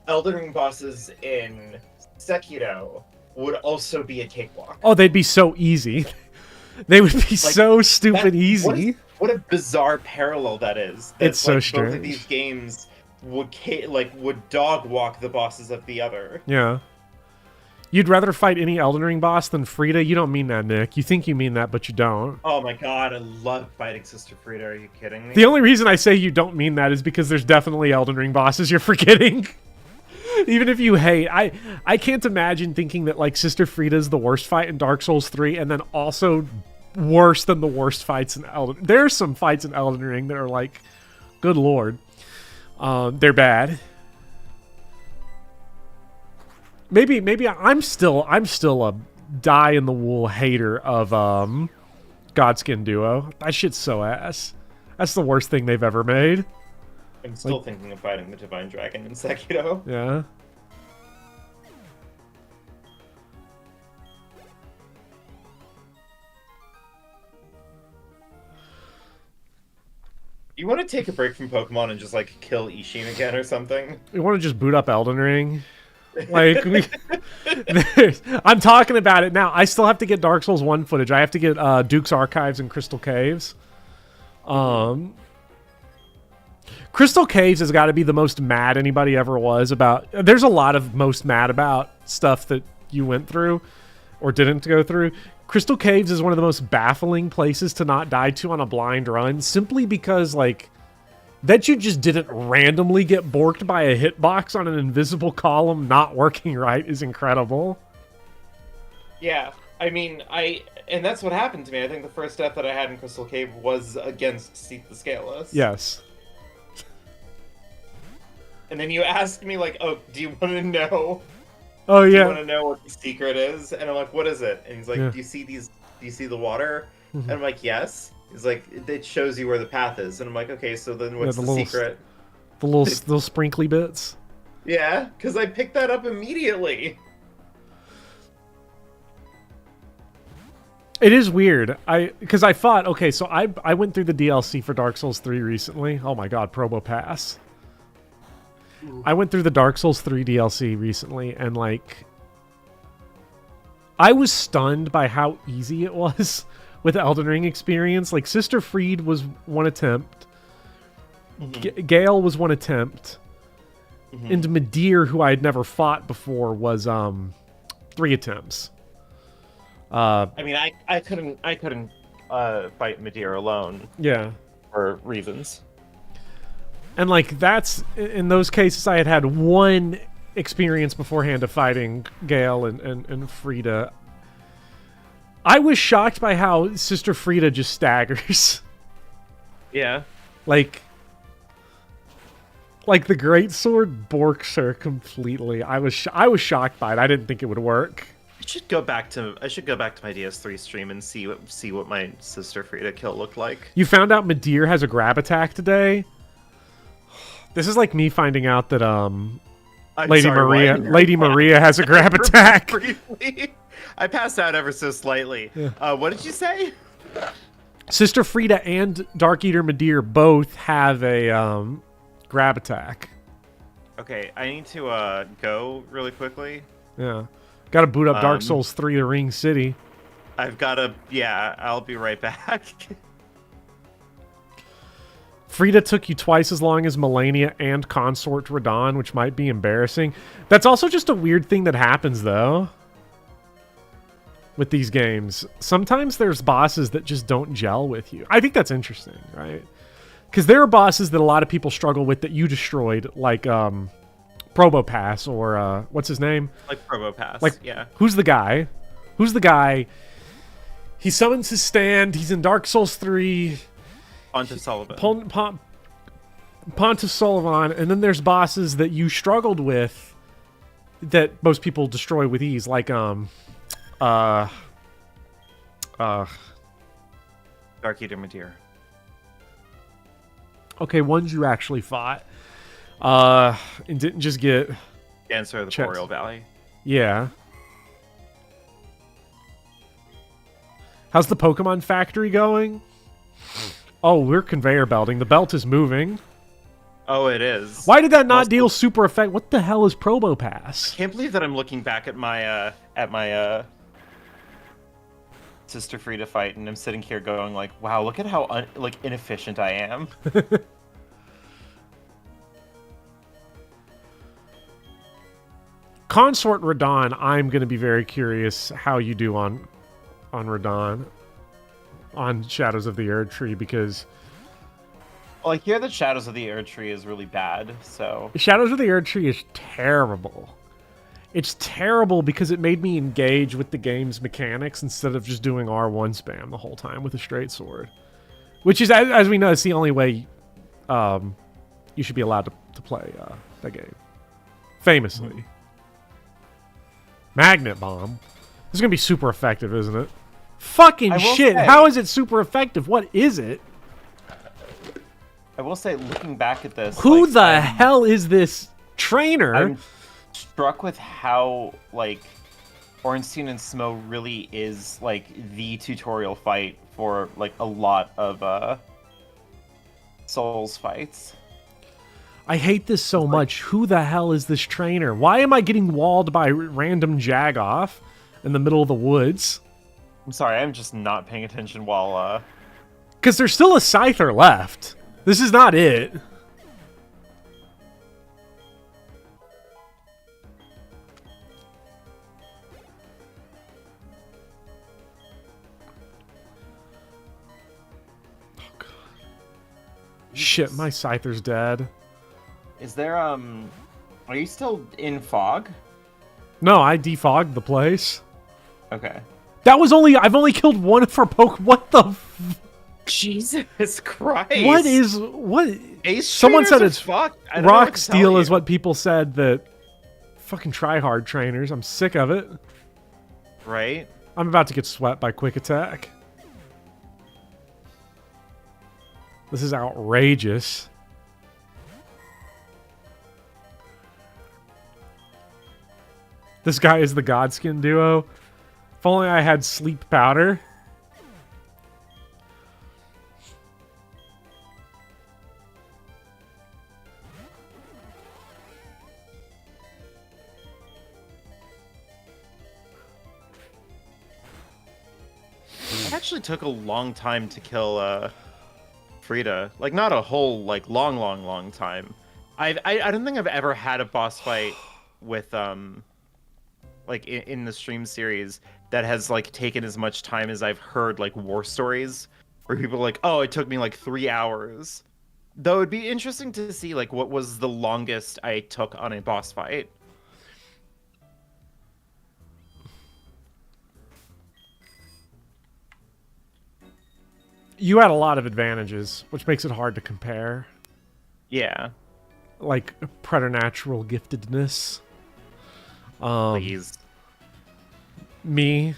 Elden Ring bosses in Sekiro would also be a cakewalk. Oh, they'd be so easy. They would be so stupid easy. What a bizarre parallel that is. It's so strange. Both of these games would dog walk the bosses of the other. Yeah. You'd rather fight any Elden Ring boss than Frida? You don't mean that, Nick. You think you mean that, but you don't. Oh my god, I love fighting Sister Frida. Are you kidding me? The only reason I say you don't mean that is because there's definitely Elden Ring bosses you're forgetting. Even if you hate, I can't imagine thinking that like Sister Frida is the worst fight in Dark Souls 3, and then also worse than the worst fights in Elden. There's some fights in Elden Ring that are like, good lord, they're bad. Maybe I'm still a die in the wool hater of Godskin Duo. That shit's so ass. That's the worst thing they've ever made. I'm still thinking of fighting the Divine Dragon in Sekiro. Yeah. You want to take a break from Pokemon and just like kill Ishin again or something? You want to just boot up Elden Ring? Like, I'm talking about it now. I still have to get Dark Souls 1 footage. I have to get Duke's Archives and Crystal Caves. Crystal Caves has got to be the most mad anybody ever was about. There's a lot of most mad about stuff that you went through or didn't go through. Crystal Caves is one of the most baffling places to not die to on a blind run, simply because, like, that you just didn't randomly get borked by a hitbox on an invisible column not working right is incredible. Yeah, I mean, and that's what happened to me. I think the first death that I had in Crystal Cave was against Seath the Scaleless. Yes. And then you asked me, like, oh, do you want to know? Oh, Do yeah. you want to know what the secret is? And I'm like, what is it? And he's like, Yeah. do you see the water? And I'm like, yes. He's like, it shows you where the path is. And I'm like, okay, so then what's the the little secret? The little sprinkly bits. Yeah, because I picked that up immediately. It is weird. Because I thought, okay, so I went through the DLC for Dark Souls 3 recently. Oh my god, Promo Pass. I went through the Dark Souls 3 DLC recently, and like, I was stunned by how easy it was with the Elden Ring experience. Like, Sister Fried was one attempt. Gale was one attempt. And Midir, who I had never fought before, was 3 attempts. I mean, I couldn't fight Midir alone. Yeah. For reasons. And like, that's, in those cases, I had one experience beforehand of fighting Gale and Frida. I was shocked by how Sister Frida just staggers. Yeah. Like the great sword borks her completely. I was shocked by it. I didn't think it would work. I should go back to my DS3 stream and see what my Sister Frida kill looked like. You found out Midir has a grab attack today? This is like me finding out that Lady Maria has a grab attack. Briefly. I passed out ever so slightly. Yeah. What did you say? Sister Frida and Dark Eater Midir both have a grab attack. Okay, I need to go really quickly. Yeah. Got to boot up Dark Souls 3 to Ring City. I've got to... Yeah, I'll be right back. Frida took you twice as long as Melania and Consort Radon, which might be embarrassing. That's also just a weird thing that happens, though, with these games. Sometimes there's bosses that just don't gel with you. I think that's interesting, right? Because there are bosses that a lot of people struggle with that you destroyed, like Probo Pass or what's his name? Like Probo Pass, like, yeah. Who's the guy? He summons his stand. He's in Dark Souls 3. Pontus Sullivan. Pontus Sullivan, and then there's bosses that you struggled with that most people destroy with ease, like Dark Eater Midir. Okay, ones you actually fought, and didn't just get Dancer of the Boreal Valley. Yeah. How's the Pokemon factory going? Oh, we're conveyor belting. The belt is moving. Oh, it is. Why did that not deal super effect? What the hell is Probo Pass? I can't believe that I'm looking back at my Sister Frida fight, and I'm sitting here going like, "Wow, look at how inefficient I am." Consort Radon, I'm going to be very curious how you do on Radon, on Shadows of the Erd Tree, because Well, I hear that Shadows of the Erd Tree is really bad, so... Shadows of the Erd Tree is terrible. It's terrible because it made me engage with the game's mechanics instead of just doing R1 spam the whole time with a straight sword. Which is, as we know, it's the only way you should be allowed to play that game. Famously. Magnet Bomb. This is going to be super effective, isn't it? Fucking shit. Say, how is it super effective? What is it? I will say, looking back at this... Who the hell is this trainer? I'm struck with how, like, Ornstein and Smo really is, like, the tutorial fight for, like, a lot of Souls fights. I hate this so much. Who the hell is this trainer? Why am I getting walled by random Jagoff in the middle of the woods? I'm sorry, I'm just not paying attention while, Because there's still a Scyther left. This is not it. Oh, God. Shit, my Scyther's dead. Is there, are you still in Fog? No, I defogged the place. Okay. That was I've only killed one of our What the Jesus Christ! What? Ace Someone said trainers it's are fucked. I don't know what rock to steel tell is you. what people said that fucking tryhard trainers. I'm sick of it. Right? I'm about to get swept by quick attack. This is outrageous. This guy is the Godskin duo. If only I had sleep powder. It actually took a long time to kill Frida. Like, not a whole, like, long time. I don't think I've ever had a boss fight with like in the stream series that has like taken as much time as I've heard like war stories where people are like, oh, it took me like 3 hours. Though it'd be interesting to see like what was the longest I took on a boss fight. You had a lot of advantages, which makes it hard to compare. Yeah. Like preternatural giftedness. Please. Me.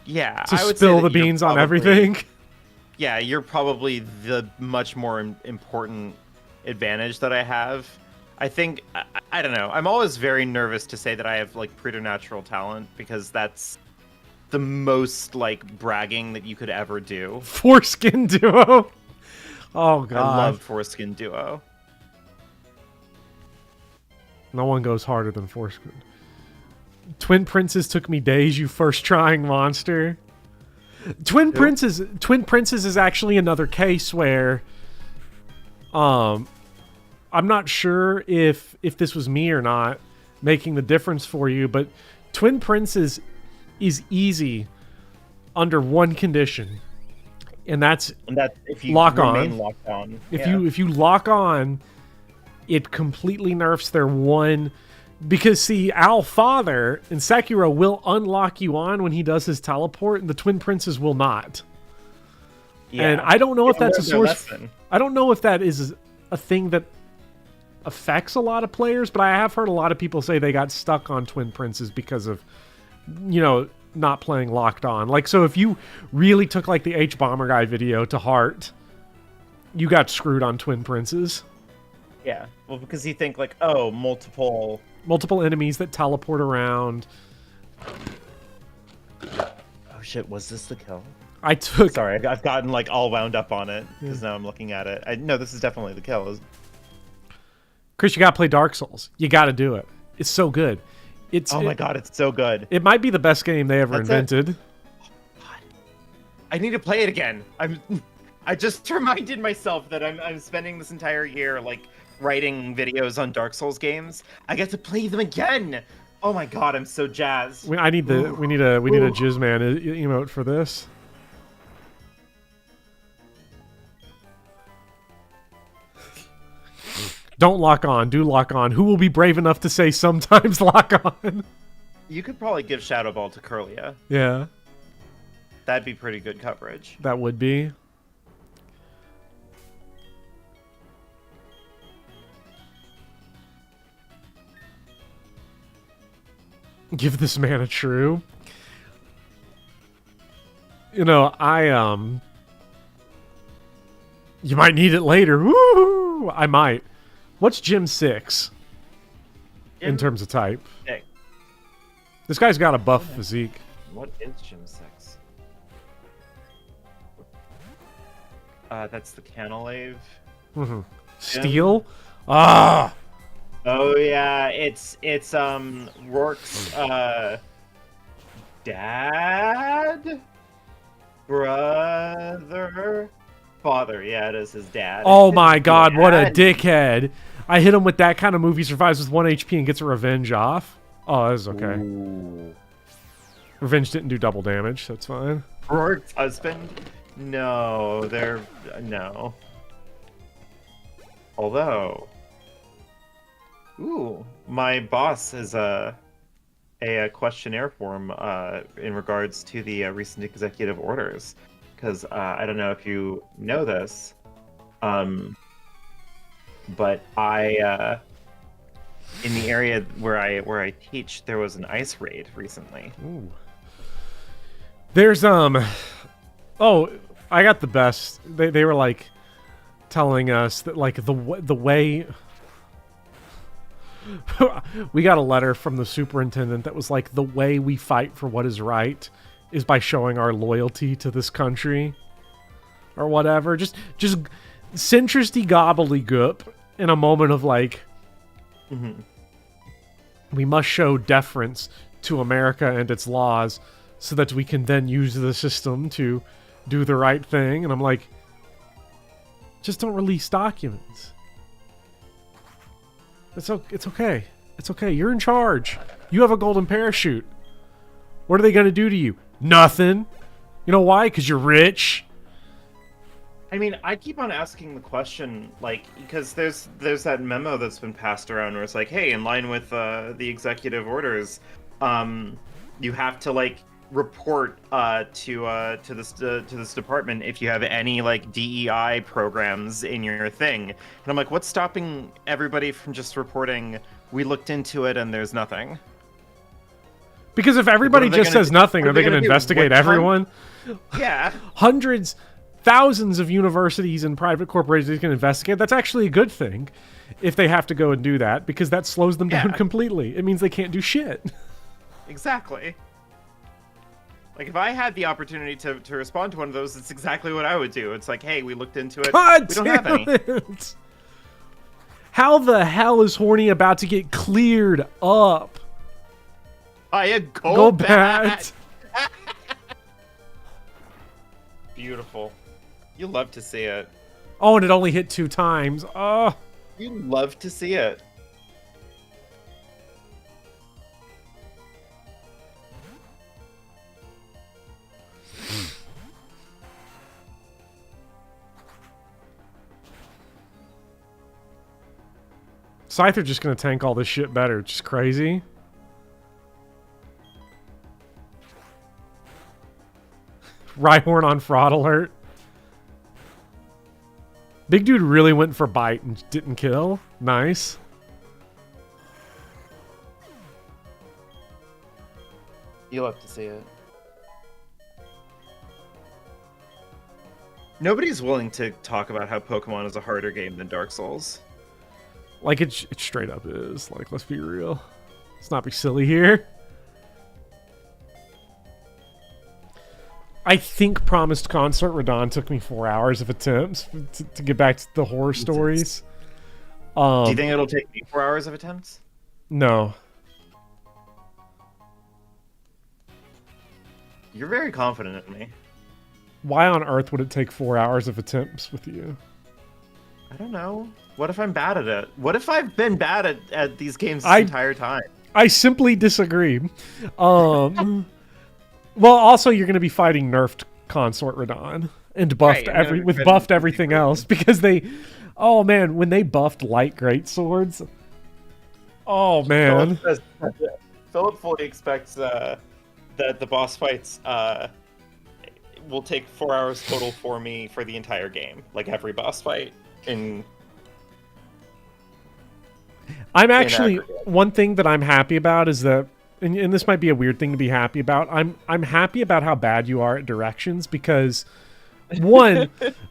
Yeah. To I would say spill that the you're beans on probably- everything. Yeah, you're probably the much more important advantage that I have. I think, I don't know. I'm always very nervous to say that I have like preternatural talent because that's the most like bragging that you could ever do. Foreskin duo. Oh god. I love Foreskin Duo. No one goes harder than Foreskin. Twin Princes took me days, you first trying monster. Twin Princes is actually another case where I'm not sure if this was me or not making the difference for you, but Twin Princes is easy under one condition. And that's if you lock remain on. locked on. If you lock on, it completely nerfs their one. Because see, Owl Father in Sekiro will unlock you on when he does his teleport, and the Twin Princes will not. Yeah. And I don't know if that's a source. Lesson. I don't know if that is a thing that affects a lot of players, but I have heard a lot of people say they got stuck on Twin Princes because of, not playing locked on. Like, so if you really took like the H Bomber Guy video to heart, you got screwed on Twin Princes. Yeah. Well, because you think like, oh, multiple Enemies that teleport around. Oh shit, was this the kill? I took... Sorry, I've gotten like all wound up on it because now I'm looking at it. No, this is definitely the kill. Chris, you gotta play Dark Souls. You gotta do it. It's so good. Oh my god, it's so good. It might be the best game they ever invented. I need to play it again. I just reminded myself that I'm spending this entire year like writing videos on Dark Souls games. I get to play them again. Oh my god, I'm so jazzed. We need a Jizzman emote for this. Don't lock on. Do lock on. Who will be brave enough to say sometimes lock on? You could probably give Shadow Ball to Curlia. Yeah. That'd be pretty good coverage. That would be. Give this man a true. You know, you might need it later. Woo! I might. What's Gym 6? In terms of type. Hey. This guy's got a buff physique. What is Gym 6? That's the Canalave. Mm-hmm. Steel? Ah! Oh yeah, it's Rourke's dad, brother, father. Yeah, it is his dad. Oh my god, what a dickhead! I hit him with that kind of move. He survives with 1 HP and gets a revenge off. Oh, that's okay. Ooh. Revenge didn't do double damage. That's fine. Rourke's husband? No, no. Although. Ooh, my boss has a questionnaire form in regards to the recent executive orders, because I don't know if you know this, but I in the area where I teach, there was an ice raid recently. Ooh. There's oh, I got the best. They were like telling us that like the way. We got a letter from the superintendent that was like, the way we fight for what is right is by showing our loyalty to this country or whatever. Just centristy gobbledygook in a moment of like, we must show deference to America and its laws so that we can then use the system to do the right thing. And I'm like, just don't release documents. It's okay. It's okay. You're in charge. You have a golden parachute. What are they going to do to you? Nothing. You know why? Because you're rich. I mean, I keep on asking the question, like, because there's that memo that's been passed around where it's like, hey, in line with the executive orders, you have to like report to this department if you have any like DEI programs in your thing. And I'm like, what's stopping everybody from just reporting? We looked into it and there's nothing. Because if everybody just says nothing, are they going to investigate everyone? Yeah. Hundreds, thousands of universities and private corporations can investigate. That's actually a good thing if they have to go and do that, because that slows them down completely. It means they can't do shit. Exactly. Like, if I had the opportunity to respond to one of those, it's exactly what I would do. It's like, hey, we looked into it. God we don't have any. It. How the hell is Horny about to get cleared up? By a Golbat. Beautiful. You love to see it. Oh, and it only hit 2 times. Oh. You love to see it. Scyther just gonna tank all this shit better. It's just crazy. Rhyhorn on fraud alert. Big dude really went for bite and didn't kill. Nice. You love to see it. Nobody's willing to talk about how Pokemon is a harder game than Dark Souls. Like, it straight up is. Like, let's be real. Let's not be silly here. I think Promised Consort Radon took me 4 hours of attempts to get back to the horror stories. Do you think it'll take me 4 hours of attempts? No. You're very confident in me. Why on earth would it take 4 hours of attempts with you? I don't know. What if I'm bad at it? What if I've been bad at these games this entire time? I simply disagree. Well, also you're going to be fighting nerfed Consort Radon and buffed Right, buffed everything else because they, oh man, when they buffed light great swords, oh man. Philip fully expects that the boss fights will take 4 hours total for me for the entire game, like every boss fight. I'm actually, one thing that I'm happy about is that, and this might be a weird thing to be happy about, I'm happy about how bad you are at directions because, one,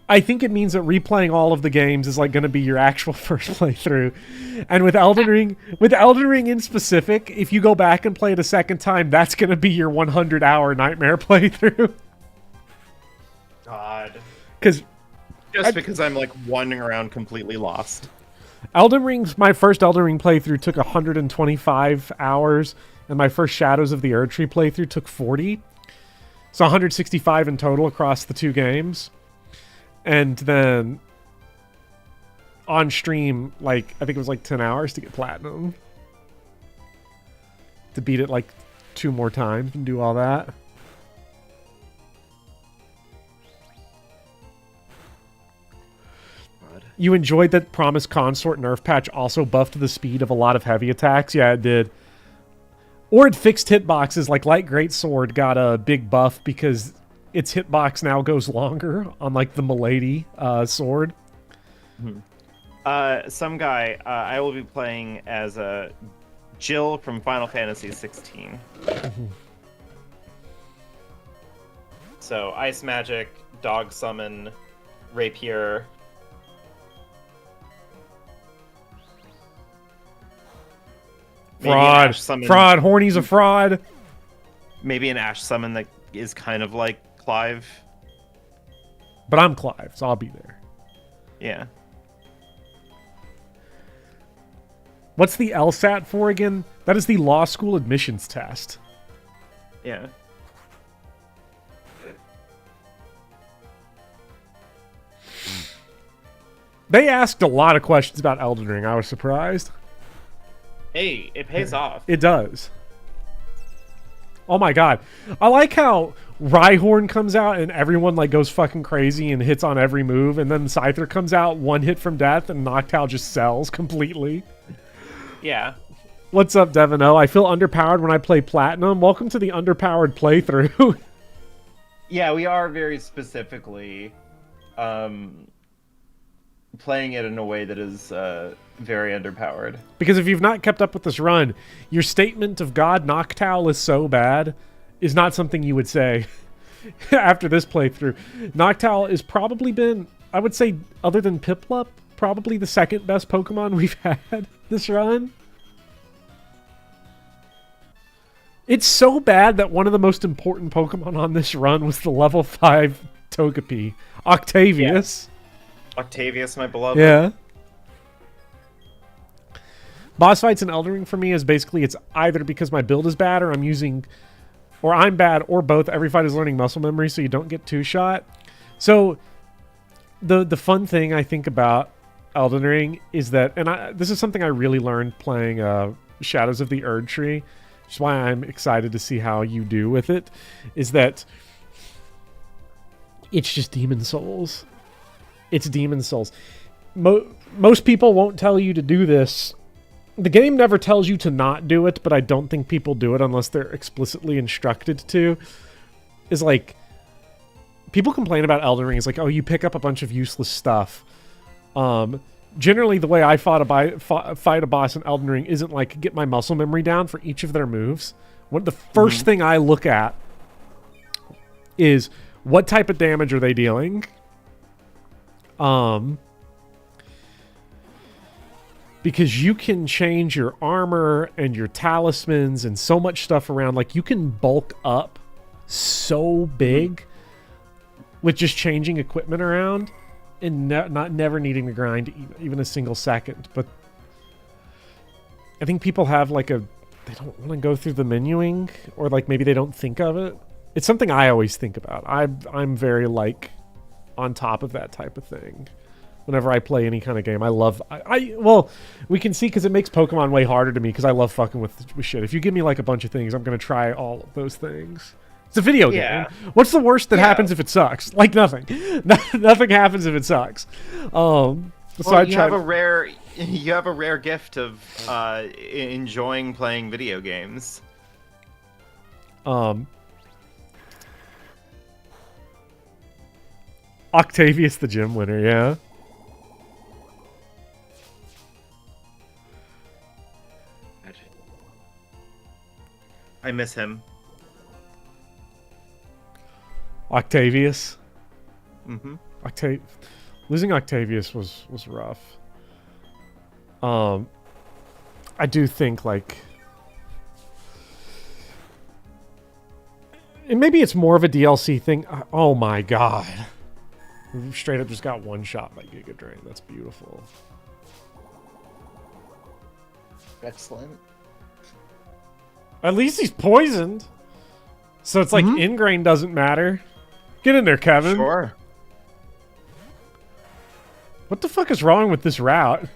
I think it means that replaying all of the games is like going to be your actual first playthrough. And with Elden Ring in specific, if you go back and play it a second time, that's going to be your 100-hour nightmare playthrough. God. Because I'm like wandering around completely lost. My first Elden Ring playthrough took 125 hours, and my first Shadows of the Erdtree playthrough took 40. So 165 in total across the two games. And then on stream, like, I think it was like 10 hours to get platinum. To beat it like 2 more times and do all that. You enjoyed that Promised Consort nerf patch also buffed the speed of a lot of heavy attacks? Yeah, it did. Or it fixed hitboxes, like Light Greatsword got a big buff because its hitbox now goes longer on like the Milady sword. Some guy, I will be playing as Jill from Final Fantasy 16. So Ice Magic, Dog Summon, Rapier. Fraud. Fraud. Horny's a fraud. Maybe an Ash summon that is kind of like Clive. But I'm Clive, so I'll be there. Yeah. What's the LSAT for again? That is the law school admissions test. Yeah. They asked a lot of questions about Elden Ring. I was surprised. Hey, it pays off. It does. Oh my god. I like how Rhyhorn comes out and everyone like goes fucking crazy and hits on every move, and then Scyther comes out, one hit from death, and Noctowl just sells completely. Yeah. What's up, Devino? I feel underpowered when I play Platinum. Welcome to the underpowered playthrough. Yeah, we are very specifically playing it in a way that is very underpowered. Because if you've not kept up with this run, your statement of God Noctowl is so bad is not something you would say after this playthrough. Noctowl has probably been, I would say, other than Piplup, probably the second best Pokemon we've had this run. It's so bad that one of the most important Pokemon on this run was the level 5 Togepi, Octavius. Yeah. Octavius, my beloved. Yeah. Boss fights in Elden Ring for me is basically it's either because my build is bad or I'm bad, or both. Every fight is learning muscle memory so you don't get two-shot. So the fun thing I think about Elden Ring is that, and this is something I really learned playing Shadows of the Erdtree, which is why I'm excited to see how you do with it, is that it's just Demon Souls. It's Demon Souls. Most people won't tell you to do this. The game never tells you to not do it, but I don't think people do it unless they're explicitly instructed to. Is like, people complain about Elden Ring is like, oh, you pick up a bunch of useless stuff. Generally, the way I fight a boss in Elden Ring isn't like get my muscle memory down for each of their moves. The first thing I look at is what type of damage are they dealing? Because you can change your armor and your talismans and so much stuff around. Like, you can bulk up so big with just changing equipment around and never needing to grind even a single second. But I think people have like they don't want to go through the menuing, or like maybe they don't think of it. It's something I always think about. I'm very like on top of that type of thing. whenever I play any kind of game. I love... well, we can see because it makes Pokemon way harder to me because I love fucking with shit. If you give me like a bunch of things, I'm going to try all of those things. It's a video game. What's the worst that happens if it sucks? Like nothing. Nothing happens if it sucks. So I you have a rare gift of enjoying playing video games. Octavius the gym winner, yeah. I miss him. Octavius. Mm-hmm. Losing Octavius was rough. I do think like, and maybe it's more of a DLC thing. Oh my god! Straight up just got one shot by Giga Drain. That's beautiful. Excellent. At least he's poisoned, so it's like ingrain doesn't matter. Get in there, Kevin. Sure. What the fuck is wrong with this route?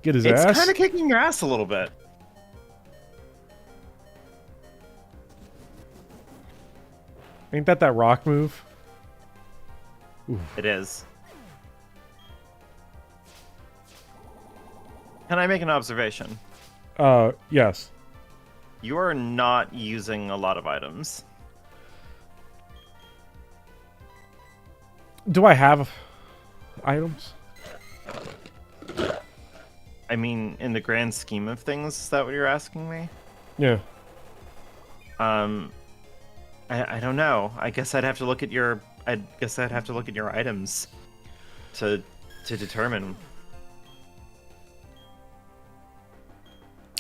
Get his ass. It's kind of kicking your ass a little bit. Ain't that rock move? Oof. It is. Can I make an observation? Yes. You are not using a lot of items. Do I have items? I mean, in the grand scheme of things, is that what you're asking me? Yeah. I don't know. I guess I'd have to look at your items to determine.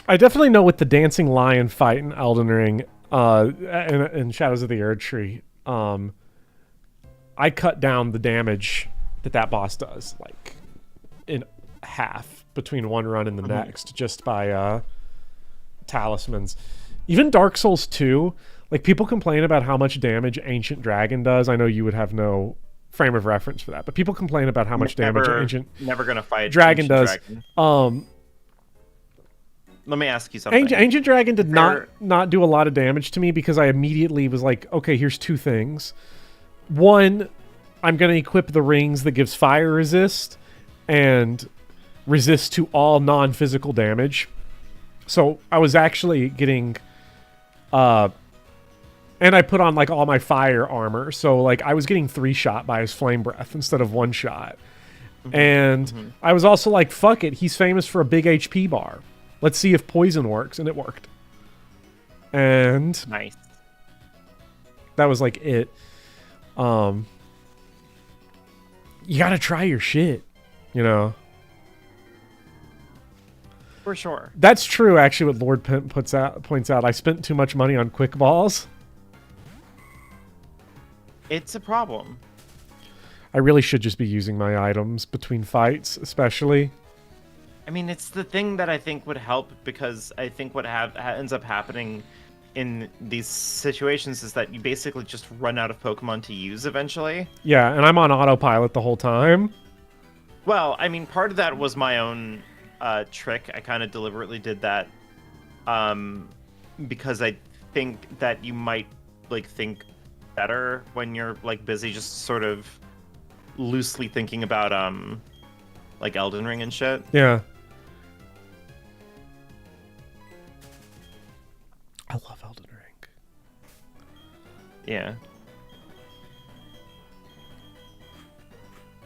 I definitely know with the dancing lion fight in Elden Ring, in Shadows of the Erdtree, I cut down the damage that boss does, like, in half between one run and the next, just by talismans. Even Dark Souls 2, like, people complain about how much damage Ancient Dragon does. I know you would have no frame of reference for that, but people complain about how much damage Never gonna fight Dragon does. Dragon. Let me ask you something. Ancient Dragon did not do a lot of damage to me because I immediately was like, okay, here's two things. One, I'm going to equip the rings that gives fire resist and resist to all non-physical damage. So I was actually getting... and I put on like all my fire armor. So like I was getting 3-shot by his flame breath instead of 1 shot. And I was also like, fuck it. He's famous for a big HP bar. Let's see if poison works. And it worked. And... Nice. That was like it. You gotta try your shit, you know. For sure. That's true, actually. What Lord Pent points out. I spent too much money on quick balls. It's a problem. I really should just be using my items between fights, especially. I mean, it's the thing that I think would help, because I think what ends up happening in these situations is that you basically just run out of Pokemon to use eventually. Yeah, and I'm on autopilot the whole time. Well, I mean, part of that was my own trick. I kind of deliberately did that because I think that you might like think better when you're like busy just sort of loosely thinking about like Elden Ring and shit. Yeah. I love Elden Ring. Yeah.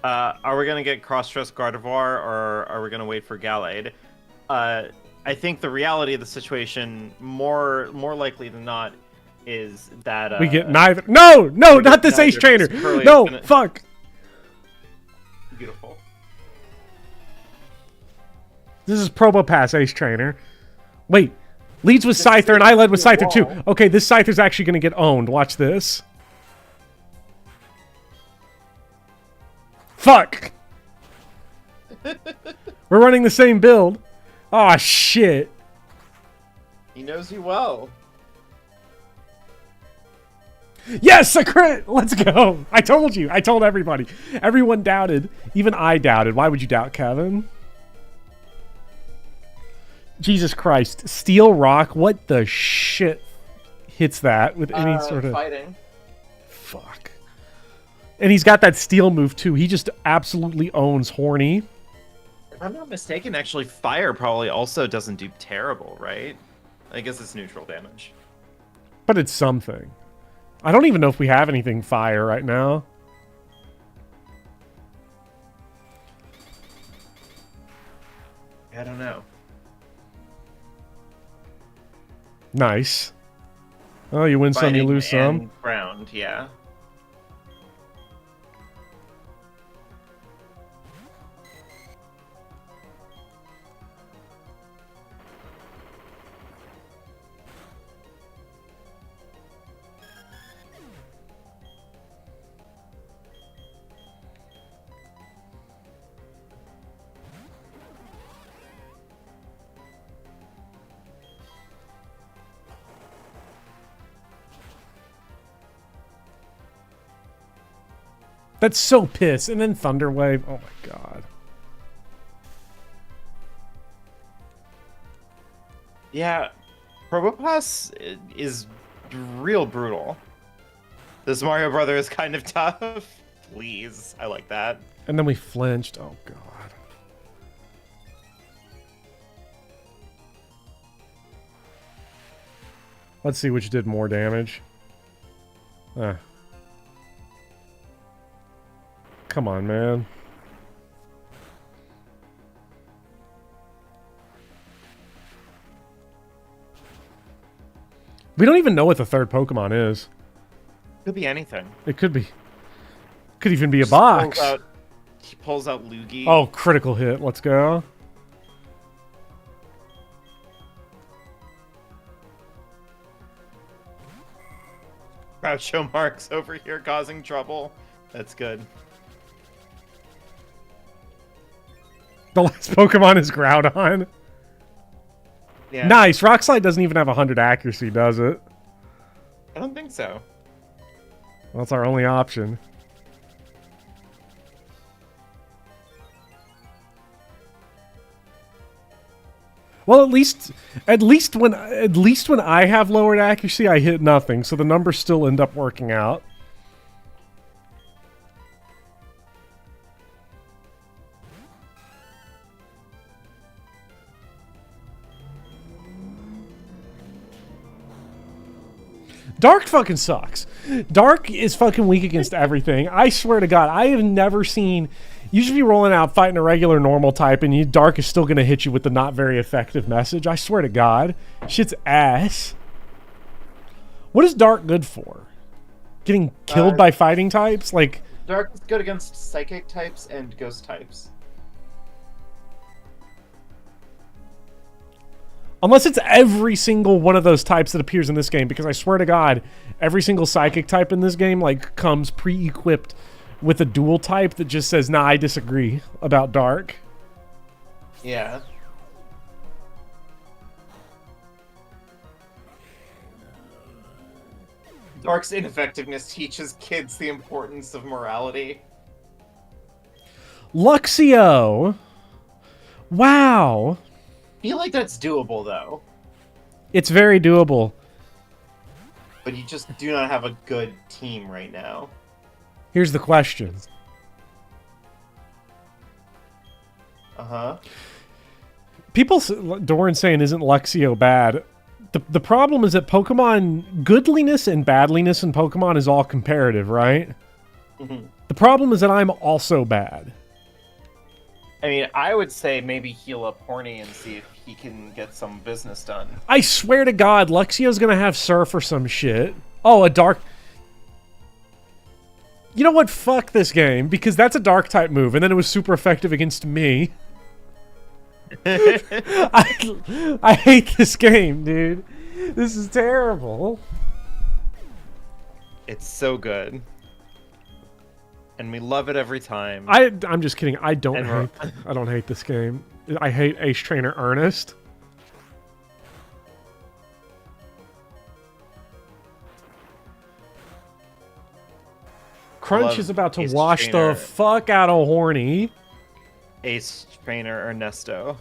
Are we gonna get cross-dress Gardevoir, or are we gonna wait for Gallade? I think the reality of the situation, more likely than not, is that we get neither. No, not this Ace Trainer. No, fuck. Beautiful. This is Probopass Ace Trainer. Wait, leads with Scyther, and I led with Scyther too. Okay, this Scyther's actually gonna get owned. Watch this. Fuck! We're running the same build. Aw, shit. He knows you well. Yes, a crit! Let's go! I told you. I told everybody. Everyone doubted. Even I doubted. Why would you doubt, Kevin? Jesus Christ. Steel Rock? What the shit hits that with any sort of... Fighting. Fuck. And he's got that steel move, too. He just absolutely owns Horny. If I'm not mistaken, actually, fire probably also doesn't do terrible, right? I guess it's neutral damage. But it's something. I don't even know if we have anything fire right now. I don't know. Nice. Oh, you win some, you lose some. And ground, yeah. That's so piss. And then Thunderwave. Oh my god. Yeah, Probopass is real brutal. This Mario Brother is kind of tough. Please, I like that. And then we flinched. Oh god. Let's see which did more damage. Come on, man. We don't even know what the third Pokemon is. Could be anything. It could be. Could even be a Just box. He pulls out Luigi. Oh, critical hit. Let's go. Groucho Marx over here causing trouble. That's good. The last Pokemon is Groudon. Yeah. Nice. Rock Slide doesn't even have 100 accuracy, does it? I don't think so. Well, that's our only option. Well, at least when I have lowered accuracy, I hit nothing, so the numbers still end up working out. Dark fucking sucks. Dark is fucking weak against everything. I swear to God, I have never seen... You should be rolling out fighting a regular normal type, and Dark is still going to hit you with the not very effective message. I swear to God. Shit's ass. What is Dark good for? Getting killed by fighting types? Like... Dark is good against psychic types and ghost types. Unless it's every single one of those types that appears in this game, because I swear to God, every single psychic type in this game like comes pre-equipped with a dual type that just says, nah, I disagree about Dark. Yeah. Dark's ineffectiveness teaches kids the importance of morality. Luxio! Wow! I feel like that's doable, though. It's very doable. But you just do not have a good team right now. Here's the question. Uh-huh. People, Doran's saying, isn't Luxio bad? The problem is that Pokemon, goodliness and badliness in Pokemon is all comparative, right? Mm-hmm. The problem is that I'm also bad. I mean, I would say maybe heal up Horny and see if he can get some business done. I swear to God, Luxio's gonna have Surf or some shit. Oh, a Dark... You know what? Fuck this game, because that's a Dark type move, and then it was super effective against me. I hate this game, dude. This is terrible. It's so good. And we love it every time. I'm just kidding. I don't hate this game. I hate Ace Trainer Ernest. Crunch love is about to Ace wash Trainer. the fuck out of Horny. Ace Trainer Ernesto.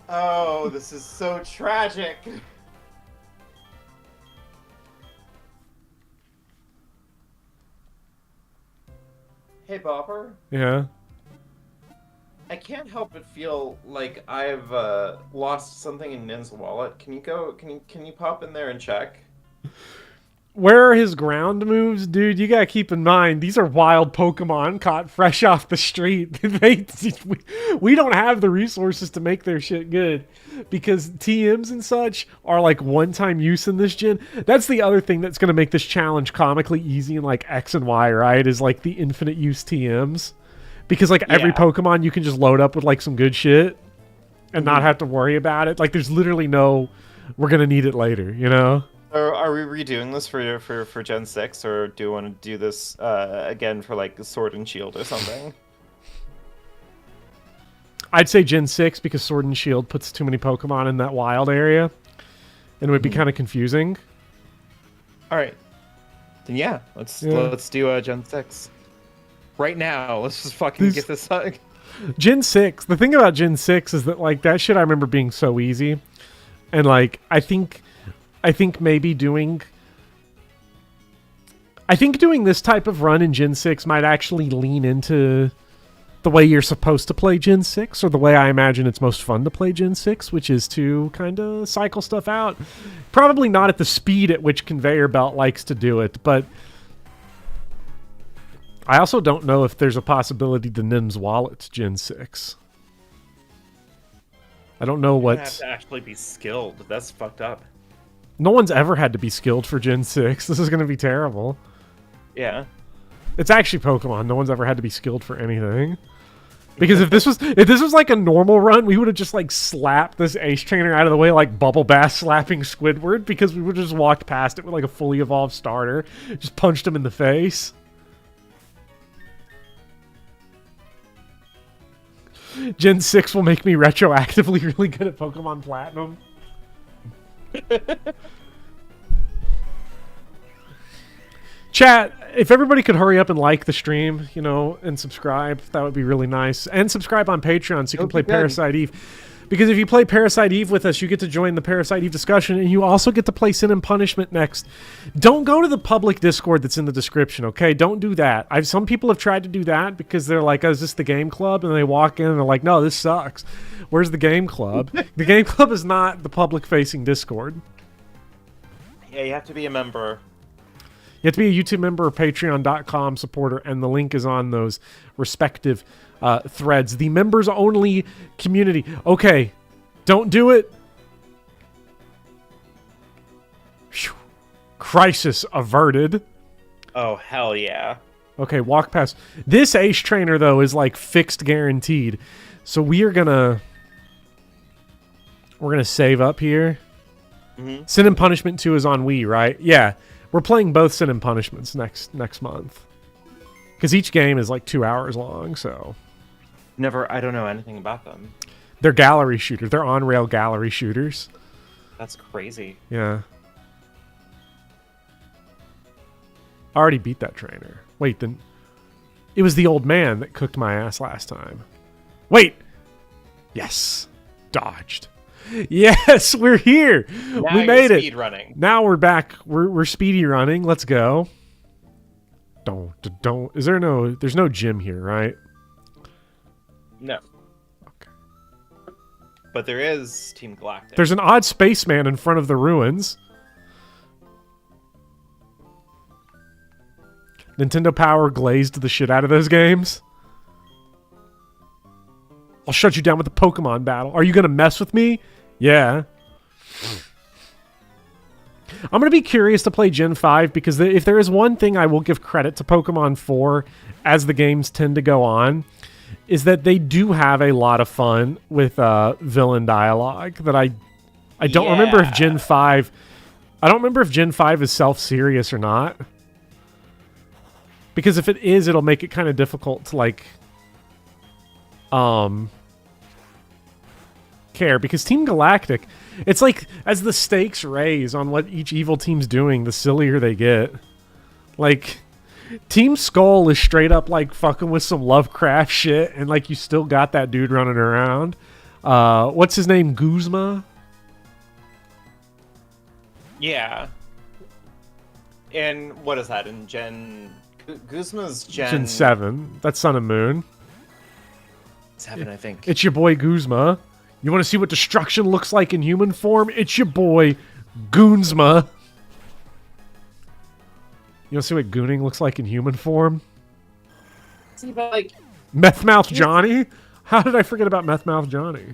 Oh, this is so tragic. Hey, Bopper. Yeah. I can't help but feel like I've lost something in Nin's wallet. Can you go? Can you pop in there and check? Where are his ground moves, dude? You gotta keep in mind these are wild Pokemon caught fresh off the street. we don't have the resources to make their shit good because TMs and such are like one-time use in this gen. That's the other thing that's gonna make this challenge comically easy in like X and Y, right? Is like the infinite use TMs, because like every Yeah. Pokemon you can just load up with like some good shit and not have to worry about it. Like there's literally no, we're gonna need it later, you know? Are we redoing this for Gen 6, or do you want to do this again for like Sword and Shield or something? I'd say Gen 6 because Sword and Shield puts too many Pokemon in that wild area. And it would be kind of confusing. All right. Then yeah, let's do Gen 6. Right now, let's just fucking get this Gen 6, the thing about Gen 6 is that like that shit I remember being so easy. And like I think maybe doing this type of run in Gen 6 might actually lean into the way you're supposed to play Gen 6, or the way I imagine it's most fun to play Gen 6, which is to kind of cycle stuff out. Probably not at the speed at which Conveyor Belt likes to do it, but I also don't know if there's a possibility to Nim's Wallet's Gen 6. I don't know what... have to actually be skilled. That's fucked up. No one's ever had to be skilled for Gen 6. This is going to be terrible. Yeah. It's actually Pokemon. No one's ever had to be skilled for anything. Because if this was like a normal run, we would have just like slapped this Ace Trainer out of the way like Bubble Bass slapping Squidward, because we would have just walked past it with like a fully evolved starter. Just punched him in the face. Gen 6 will make me retroactively really good at Pokemon Platinum. Chat, if everybody could hurry up and like the stream, you know, and subscribe, that would be really nice. And subscribe on Patreon so you can play Parasite Eve. Because if you play Parasite Eve with us, you get to join the Parasite Eve discussion, and you also get to play Sin and Punishment next. Don't go to the public Discord that's in the description, okay? Don't do that. Some people have tried to do that because they're like, oh, is this the game club? And they walk in and they're like, no, this sucks. Where's the game club? The game club is not the public-facing Discord. Yeah, you have to be a member. You have to be a YouTube member or Patreon.com supporter, and the link is on those respective threads. The members-only community. Okay, don't do it. Whew. Crisis averted. Oh, hell yeah. Okay, walk past. This Ace Trainer, though, is like fixed guaranteed. So we're gonna save up here. Mm-hmm. Sin and Punishment 2 is on Wii, right? Yeah. We're playing both Sin and Punishments next month. Because each game is like 2 hours long, so... I don't know anything about them. They're gallery shooters. They're on-rail gallery shooters. That's crazy. Yeah. I already beat that trainer. Wait, then... It was the old man that cooked my ass last time. Wait! Yes! Dodged. Yes, we're here. Now we made it. Speed running. Now we're back. We're speedy running. Let's go. Don't. There's no gym here, right? No. Okay. But there is Team Galactic. There's an odd spaceman in front of the ruins. Nintendo Power glazed the shit out of those games. I'll shut you down with the Pokemon battle. Are you gonna mess with me? Yeah. I'm going to be curious to play Gen 5, because if there is one thing I will give credit to Pokemon 4 as the games tend to go on, is that they do have a lot of fun with villain dialogue that I don't remember if Gen 5 I don't remember if Gen 5 is self-serious or not. Because if it is, it'll make it kind of difficult to, like, care. Because Team Galactic, it's like, as the stakes raise on what each evil team's doing, the sillier they get. Like, Team Skull is straight up, like, fucking with some Lovecraft shit, and, like, you still got that dude running around. What's his name? Guzma? Yeah. And what is that in Guzma's Gen 7. That's Sun and Moon. 7, I think. It's your boy Guzma. You want to see what destruction looks like in human form? It's your boy Goonsma. You want to see what gooning looks like in human form? See, but like, Meth Mouth Johnny? How did I forget about Meth Mouth Johnny?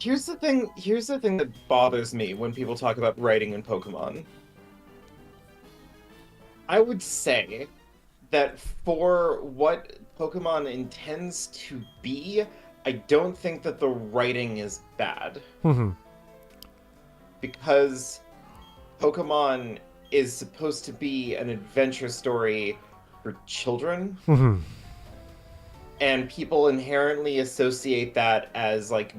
here's the thing that bothers me when people talk about writing in Pokemon. I would say that for what Pokemon intends to be, I don't think that the writing is bad. Mm-hmm. Because Pokemon is supposed to be an adventure story for children. Mm-hmm. And people inherently associate that as like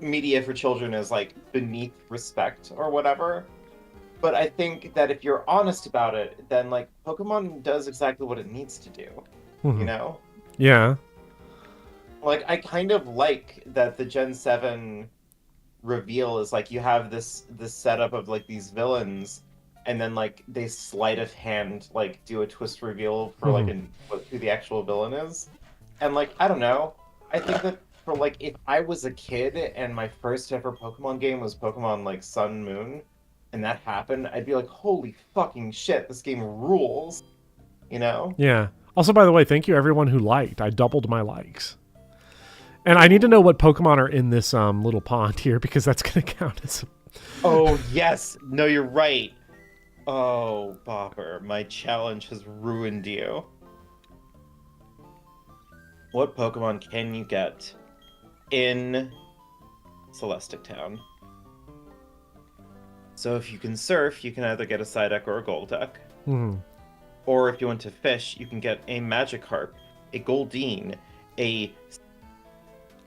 media for children as like beneath respect or whatever. But I think that if you're honest about it, then like Pokemon does exactly what it needs to do. Mm-hmm. You know? Yeah. Like I kind of like that the Gen 7 reveal is like you have this setup of like these villains, and then like they sleight of hand like do a twist reveal for like who the actual villain is. And like I don't know, I think that for like if I was a kid and my first ever Pokemon game was Pokemon like Sun Moon, and that happened, I'd be like, holy fucking shit, this game rules. You know? Yeah. Also, by the way, thank you everyone who liked. I doubled my likes. And I need to know what Pokemon are in this little pond here, because that's going to count as... Oh, yes. No, you're right. Oh, Bopper, my challenge has ruined you. What Pokemon can you get in Celestic Town? So if you can surf, you can either get a Psyduck or a Golduck. Mm-hmm. Or if you want to fish, you can get a Magikarp, a Goldeen, a...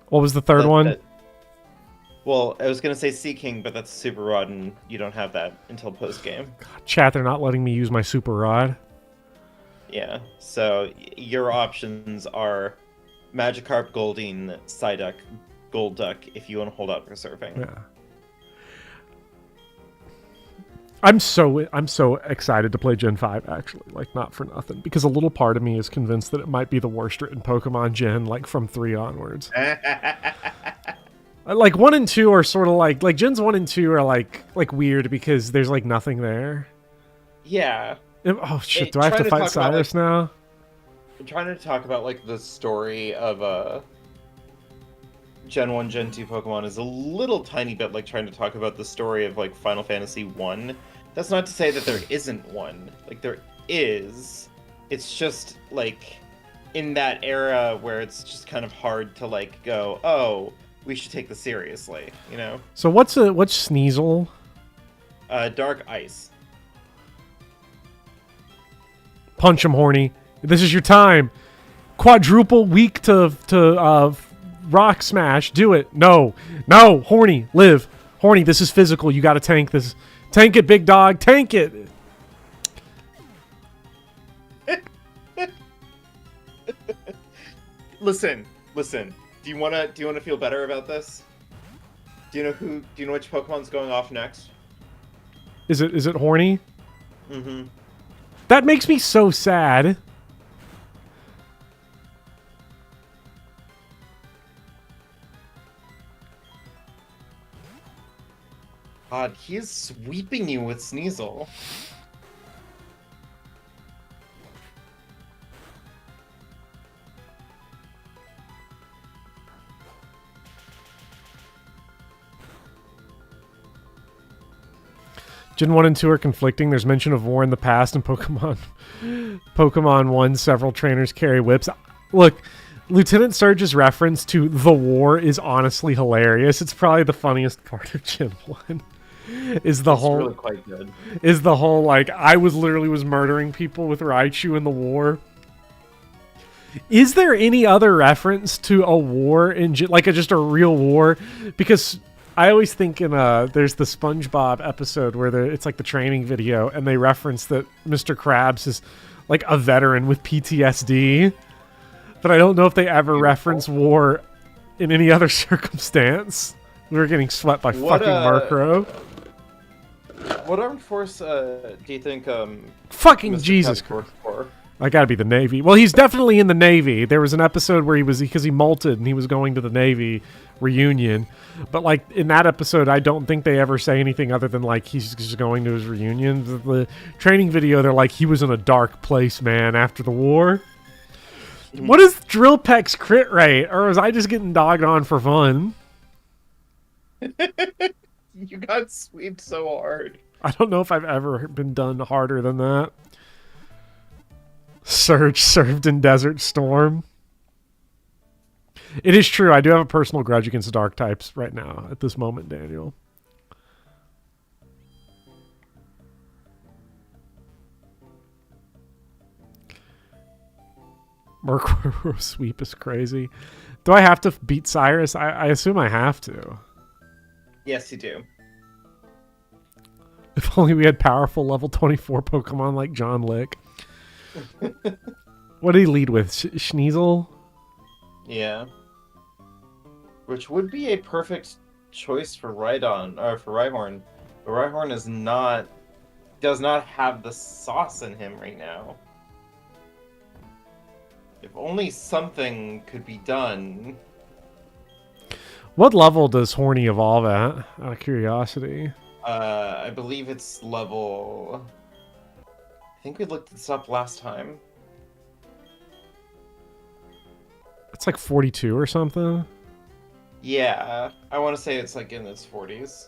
What was the third one? Well, I was going to say Sea King, but that's Super Rod, and you don't have that until post-game. God, chat, they're not letting me use my Super Rod. Yeah, so your options are Magikarp, Goldeen, Psyduck, Golduck, if you want to hold out for surfing. Yeah. I'm so excited to play Gen 5, actually. Like, not for nothing. Because a little part of me is convinced that it might be the worst written Pokemon Gen, like, from 3 onwards. Like, 1 and 2 are sort of like Gens 1 and 2 are, like weird because there's, like, nothing there. Yeah. Oh, shit, do I have to fight Cyrus now? I'm trying to talk about, like, the story of, Gen 1, Gen 2 Pokemon is a little tiny bit like trying to talk about the story of, like, Final Fantasy 1. That's not to say that there isn't one. Like, there is. It's just, like, in that era where it's just kind of hard to, like, go, oh, we should take this seriously, you know? So what's Sneasel? Dark Ice. Punch him, Horny. This is your time. Quadruple weak to Rock Smash. Do it. No. Horny. Live. Horny, this is physical. You got to tank this. Tank it, big dog. Tank it. Listen. Do you wanna feel better about this? Do you know which Pokemon's going off next? Is it Horny? Mm-hmm. That makes me so sad. God, he is sweeping you with Sneasel. Gen 1 and 2 are conflicting. There's mention of war in the past in Pokemon. Pokemon 1, several trainers carry whips. Look, Lieutenant Surge's reference to the war is honestly hilarious. It's probably the funniest part of Gen 1. is the It's whole really quite good. is the whole like I was murdering people with Raichu in the war. Is there any other reference to a war in just a real war? Because I always think in there's the SpongeBob episode where it's like the training video and they reference that Mr. Krabs is like a veteran with PTSD, but I don't know if they ever reference war in any other circumstance. We were getting swept by fucking Murkrow. What armed force do you think Fucking Mr. Jesus Krabs Christ. works for? I gotta be the Navy. Well, he's definitely in the Navy. There was an episode where because he molted and he was going to the Navy reunion. But like in that episode, I don't think they ever say anything other than like he's just going to his reunion. The training video, they're like he was in a dark place, man, after the war. What is Drill Peck's crit rate? Or was I just getting dogged on for fun? You got sweeped so hard. I don't know if I've ever been done harder than that. Surge served in Desert Storm. It is true. I do have a personal grudge against dark types right now at this moment, Daniel. Murkrow sweep is crazy. Do I have to beat Cyrus? I assume I have to. Yes, you do. If only we had powerful level 24 Pokemon like John Lick. What did he lead with? Sneasel? Yeah. Which would be a perfect choice for Rhydon, or for Rhyhorn. But Rhyhorn does not have the sauce in him right now. If only something could be done. What level does Horny evolve at? Out of curiosity. I believe it's level... I think we looked this up last time. It's like 42 or something. Yeah, I want to say it's like in its 40s.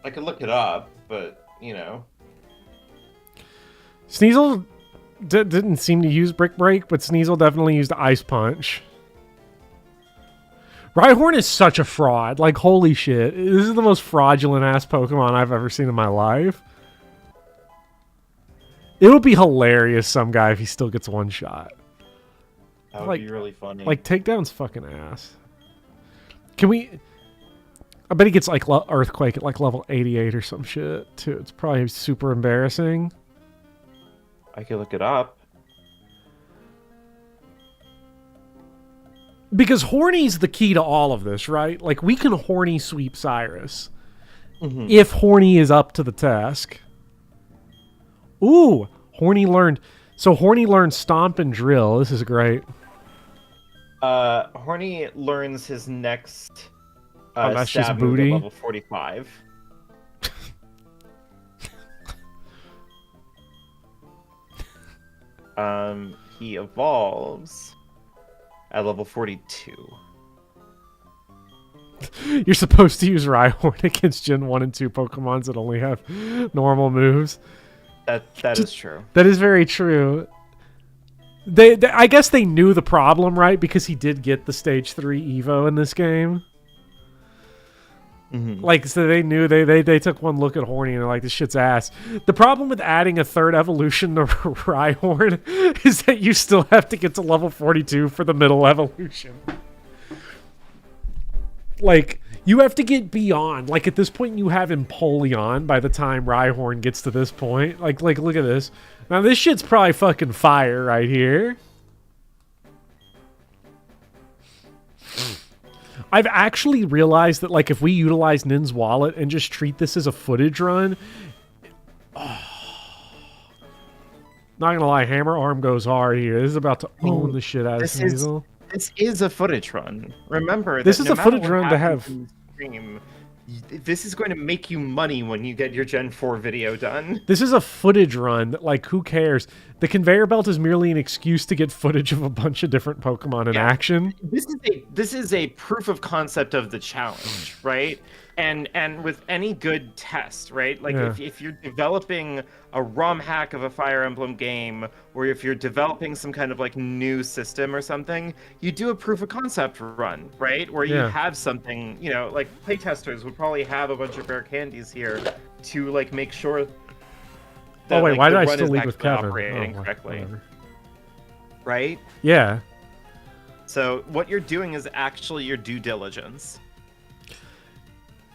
I could look it up, but, you know. Sneasel didn't seem to use Brick Break, but Sneasel definitely used Ice Punch. Rhyhorn is such a fraud. Like, holy shit. This is the most fraudulent-ass Pokemon I've ever seen in my life. It would be hilarious, some guy, if he still gets one shot. That would be really funny. Like, Takedown's fucking ass. Can we... I bet he gets, like, Earthquake at, like, level 88 or some shit, too. It's probably super embarrassing. I could look it up. Because Horny's the key to all of this, right? Like, we can Horny sweep Cyrus. Mm-hmm. If Horny is up to the task. Ooh! Horny learned... So, Horny learned Stomp and Drill. This is great. Horny learns his next that's just stab booty? move at level 45. He evolves at level 42. You're supposed to use Rhyhorn against Gen 1 and 2 Pokemons that only have normal moves. That is true. That is very true. They I guess they knew the problem, right? Because he did get the Stage 3 Evo in this game. Mm-hmm. Like, so they knew, they took one look at Horny and they're like, this shit's ass. The problem with adding a third evolution to Rhyhorn is that you still have to get to level 42 for the middle evolution. Like, you have to get beyond. Like, at this point, you have Empoleon by the time Rhyhorn gets to this point. Like, look at this. Now, this shit's probably fucking fire right here. I've actually realized that, like, if we utilize Nin's wallet and just treat this as a footage run... not gonna lie, Hammer Arm goes hard here. This is about to own the shit out of Sneasel. This is a footage run. Remember, this that is no a footage matter what run to happens have. in the stream, this is going to make you money when you get your Gen 4 video done. This is a footage run that, like, who cares? The conveyor belt is merely an excuse to get footage of a bunch of different Pokemon in action. This is a proof of concept of the challenge, right? And with any good test, right? Like Yeah. if you're developing a ROM hack of a Fire Emblem game, or if you're developing some kind of like new system or something, you do a proof of concept run, right? Where you Yeah. have something, like playtesters would probably have a bunch of rare candies here to like make sure Oh that wait, like why the did I run still is lead with actually Kevin? operating well, correctly, whatever. right? Yeah. So what you're doing is actually your due diligence.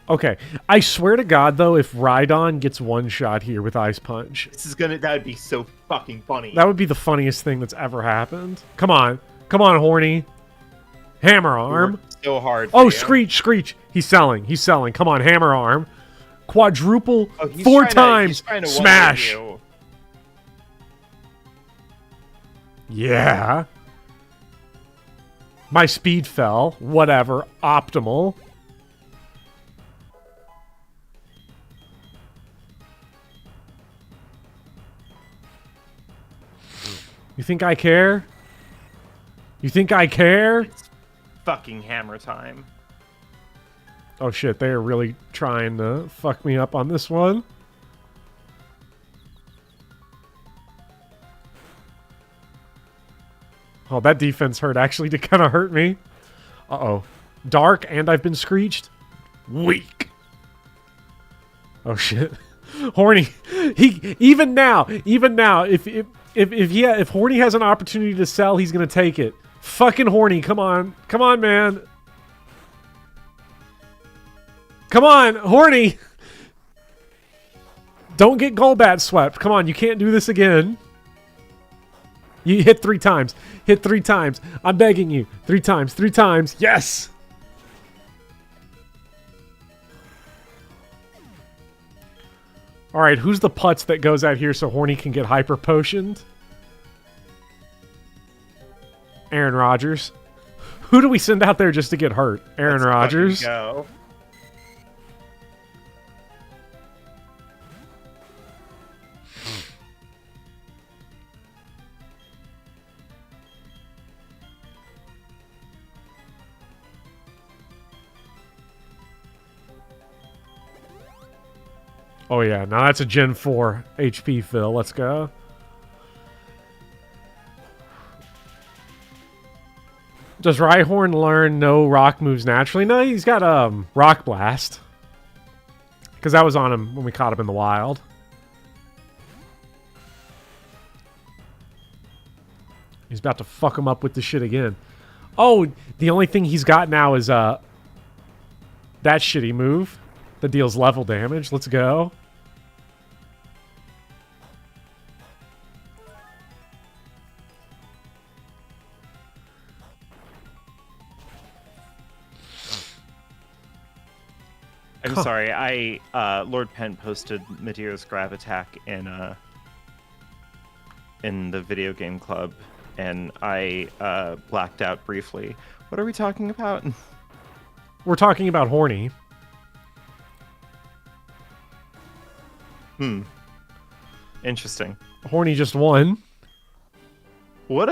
Okay. I swear to God, though, if Rhydon gets one shot here with Ice Punch, That would be so fucking funny. that would be the funniest thing that's ever happened. Come on. Come on, Horny. Hammer Arm. So hard. Oh, for you. Screech. He's selling. Come on, Hammer Arm. Quadruple. Oh, he's 4 trying times. he's trying to Smash. one-hit you. Yeah. My speed fell. Whatever. Optimal. You think I care? You think I care? It's fucking hammer time. Oh shit, they are really trying to fuck me up on this one. Oh, that defense hurt actually to kind of hurt me. Uh-oh. Dark and I've been screeched? Weak. Oh shit. Horny. Even now, if Horny has an opportunity to sell, he's gonna take it. Fucking Horny, come on. Come on, man. Come on, Horny! Don't get Golbat swept. Come on, you can't do this again. You hit 3 times. Hit 3 times. I'm begging you. 3 times. 3 times. Yes! Alright, who's the putz that goes out here so Horny can get hyper potioned? Aaron Rodgers. Who do we send out there just to get hurt? Aaron Rodgers. Go. Oh yeah, now that's a Gen 4 HP fill. Let's go. Does Rhyhorn learn no rock moves naturally? No, he's got Rock Blast. Because that was on him when we caught him in the wild. He's about to fuck him up with the shit again. Oh, the only thing he's got now is that shitty move that deals level damage. Let's go. I'm sorry. Lord Pent posted Meteor's Grav Attack in the video game club, and I blacked out briefly. What are we talking about? We're talking about Horny. Interesting. Horny just won. What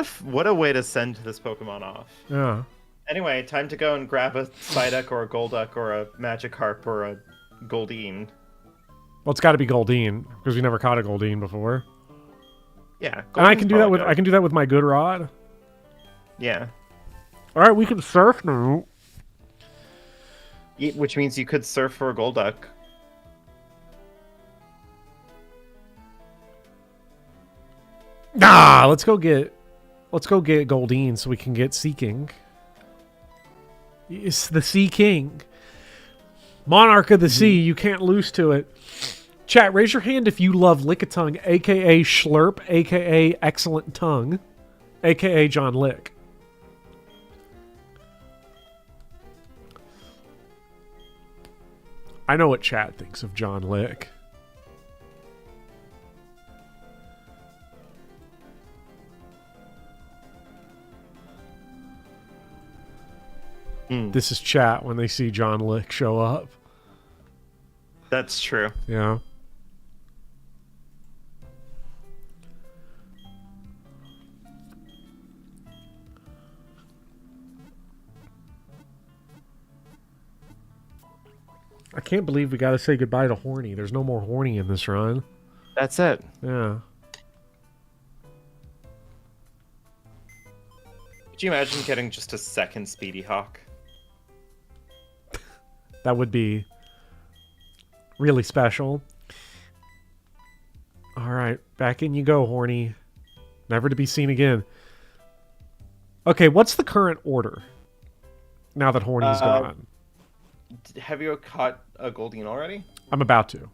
a way to send this Pokemon off. Yeah. Anyway, time to go and grab a Psyduck or a Golduck or a Magikarp or a Goldeen. Well, it's got to be Goldeen because we never caught a Goldeen before. Yeah, And I Goldeen's can do that with probably I can do that with my good rod. good. Yeah, All right, we can surf now. which means you could surf for a Golduck. Nah, let's go get Goldeen so we can get Sea King. It's the Sea King. Monarch of the Sea, you can't lose to it. Chat, raise your hand if you love Lickitung, aka Schlurp, aka Excellent Tongue, aka John Lick. I know what chat thinks of John Lick. This is chat when they see John Lick show up. That's true. Yeah. I can't believe we got to say goodbye to Horny. There's no more Horny in this run. That's it. Yeah. Could you imagine getting just a second Speedy Hawk? That would be really special. All right, back in you go, Horny. Never to be seen again. Okay, what's the current order now that Horny's gone? Have you caught a Goldeen already? I'm about to.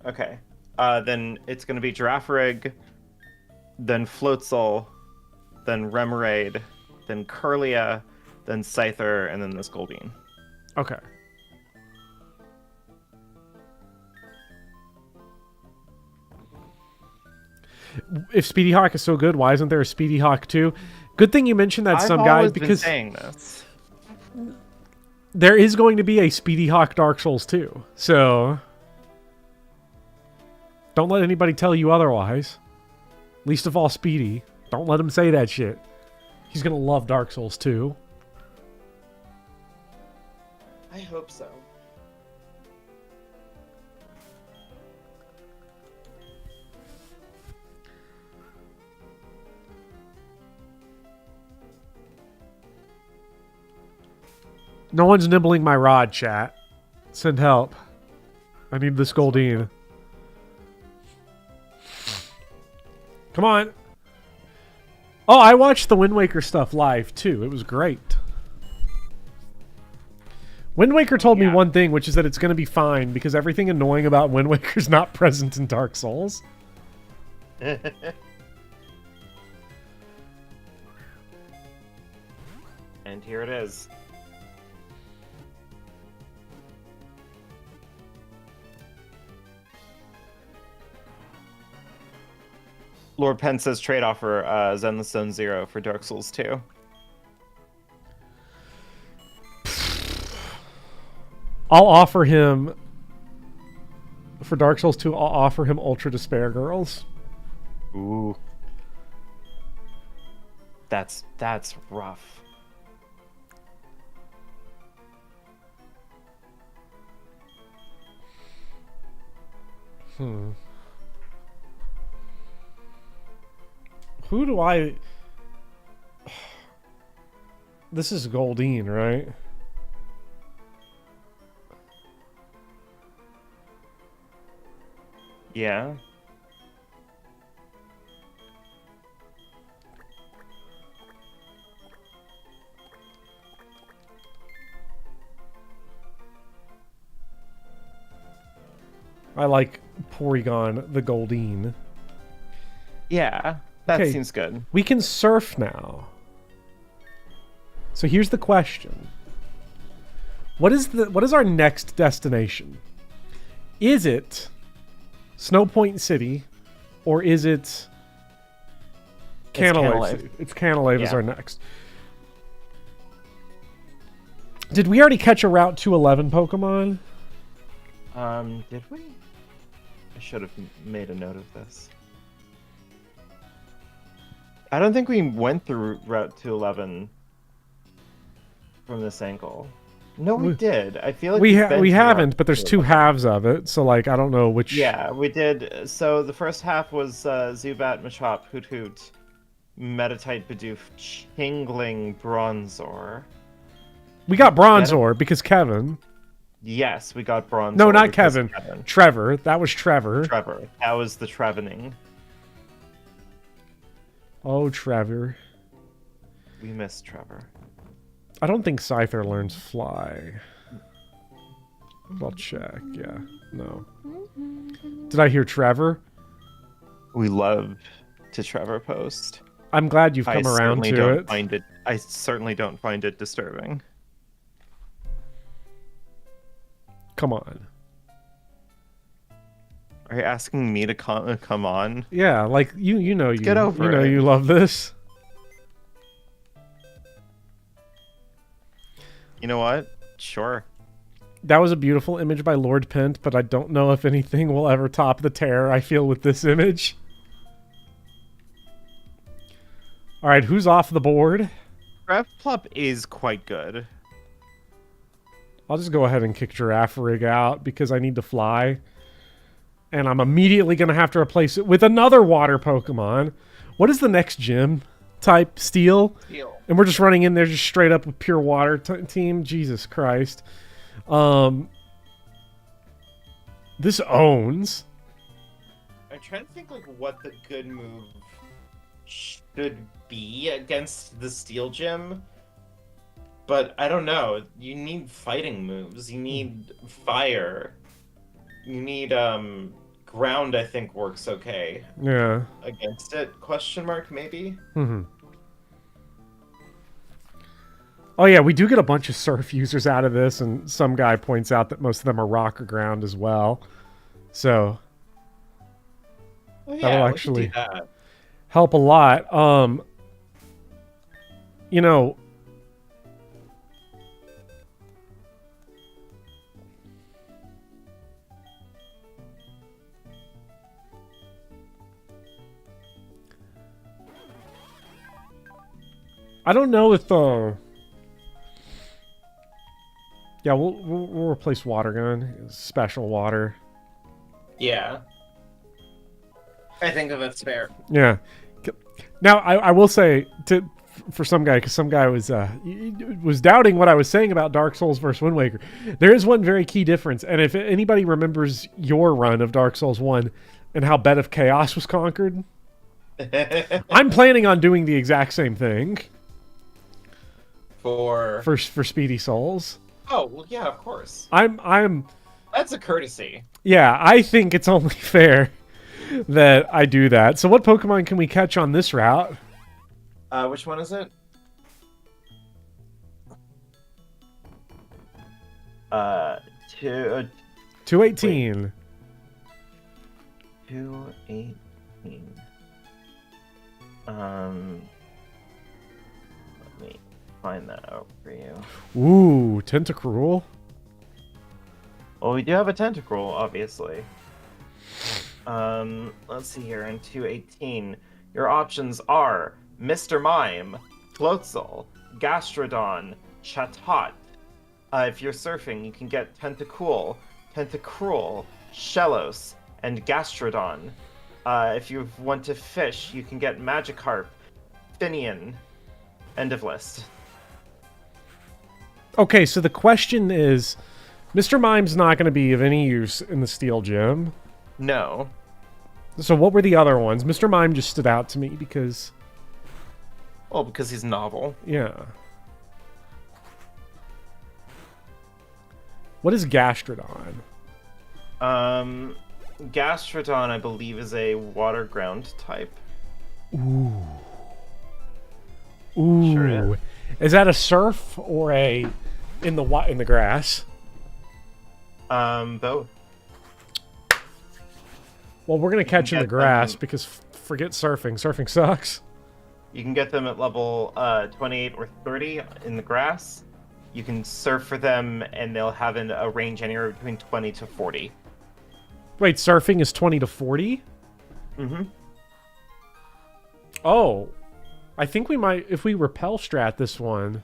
Okay. Then it's going to be Girafarig, then Floatzel, then Remoraid, then Curlia, then Scyther, and then this Goldeen. Okay. If Speedy Hawk is so good, why isn't there a Speedy Hawk 2? Good thing you mentioned that, some guy, because saying this. there is going to be a Speedy Hawk Dark Souls 2. So don't let anybody tell you otherwise. Least of all Speedy. Don't let him say that shit. He's going to love Dark Souls 2. I hope so. No one's nibbling my rod, chat. Send help. I need this Goldeen. Come on. Oh, I watched the Wind Waker stuff live, too. It was great. Wind Waker told me one thing, which is that it's going to be fine, because everything annoying about Wind Waker is not present in Dark Souls. And here it is. Lord Penn says trade offer Zenless Zone 0 for Dark Souls 2. I'll offer him... For Dark Souls 2, I'll offer him Ultra Despair Girls. Ooh. That's rough. Who do I... This is Goldeen, right? Yeah. I like Porygon the Goldeen. Yeah. That Okay. seems good. We can surf now. So here's the question. What is our next destination? Is it Snowpoint City, or is it Canalave Canalave. City? It's Canalave is Yeah. our next. Did we already catch a Route 211 Pokemon? Did we? I should have made a note of this. I don't think we went through Route 211 from this angle. No, we did. I feel like We we've been we to haven't, Route but there's two 211. halves of it, so like I don't know which. Yeah, we did. So the first half was Zubat, Machop, Hoot Hoot, Metatite, Bidoof, Chingling, Bronzor. We got Bronzor because Kevin. Yes, we got Bronzor. No, not because Kevin. Trevor. That was Trevor. Trevor. That was the Trevening. Oh, Trevor. We missed Trevor. I don't think Scyther learns Fly. I'll check. Yeah. No. Did I hear Trevor? We love to Trevor post. I'm glad you've come around to it. I certainly don't find it disturbing. Come on. Are you asking me to come on? Yeah, like you know get over you know it. you love this. You know what? Sure. That was a beautiful image by Lord Pent, but I don't know if anything will ever top the terror I feel with this image. All right, who's off the board? Rev Plop is quite good. I'll just go ahead and kick Girafarig out because I need to fly. And I'm immediately going to have to replace it with another water Pokemon. What is the next gym type? Steel? Steel. And we're just running in there just straight up with pure water team. Jesus Christ. This owns. I'm trying to think like what the good move should be against the Steel Gym. But I don't know. You need fighting moves. You need fire. You need ground. I think works okay. Yeah. Against it? Question mark maybe. Mm-hmm. Oh yeah, we do get a bunch of surf users out of this, and some guy points out that most of them are rock or ground as well. So Oh, yeah, that'll we can actually do that. help a lot. You know, I don't know if yeah, we'll replace water gun, special water. Yeah. I think that's fair. Yeah. Now I will say for some guy, because some guy was doubting what I was saying about Dark Souls versus Wind Waker. There is one very key difference, and if anybody remembers your run of Dark Souls 1 and how Bed of Chaos was conquered, I'm planning on doing the exact same thing For Speedy Souls. Oh, well, yeah, of course. I'm That's a courtesy. Yeah, I think it's only fair that I do that. So what Pokemon can we catch on this route? Which one is it? 218. 218. Let me find that out for you. Ooh, Tentacruel. Well, we do have a Tentacruel, obviously. Let's see here. In 218, your options are Mr. Mime, Floatzel, Gastrodon, Chatot. If you're surfing, you can get Tentacool, Tentacruel, Shellos, and Gastrodon. If you want to fish, you can get Magikarp, Finian. End of list. Okay, so the question is, Mr. Mime's not going to be of any use in the Steel Gym. No. So what were the other ones? Mr. Mime just stood out to me because... Well, because he's novel. Yeah. What is Gastrodon? Gastrodon, I believe, is a water ground type. Ooh. Ooh. Sure is that a surf or a in the grass? Both. Well, we're gonna catch in the get grass them- because forget surfing. Surfing sucks. You can get them at level 28 or 30 in the grass. You can surf for them, and they'll have a range anywhere between 20 to 40. Wait, surfing is 20 to 40? Mm-hmm. Oh, I think we might if we repel strat this one.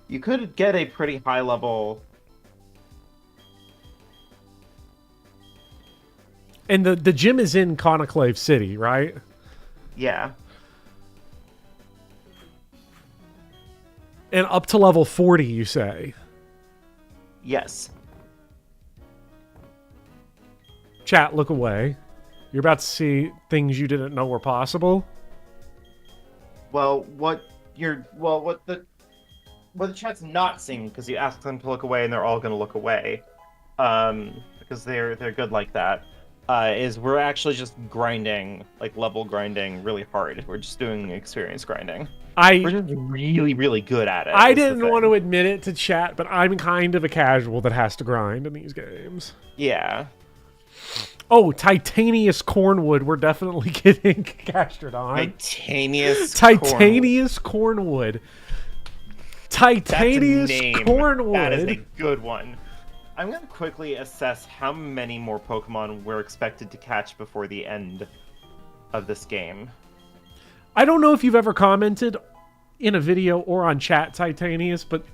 You could get a pretty high level. And the gym is in Conclave City, right? Yeah. And up to level 40, you say? Yes. Chat, look away. You're about to see things you didn't know were possible. Well, what the chat's not seeing, because you ask them to look away and they're all going to look away, because they're good like that, is we're actually just grinding, like level grinding really hard. We're just doing experience grinding. We're just really, really good at it. I is the didn't thing. want to admit it to chat, but I'm kind of a casual that has to grind in these games. Yeah. Oh, Titanius Cornwood. We're definitely getting Gastrodon. Titanius Cornwood. That's a Titanius name. Cornwood. That is a good one. I'm going to quickly assess how many more Pokemon we're expected to catch before the end of this game. I don't know if you've ever commented in a video or on chat, Titanius, but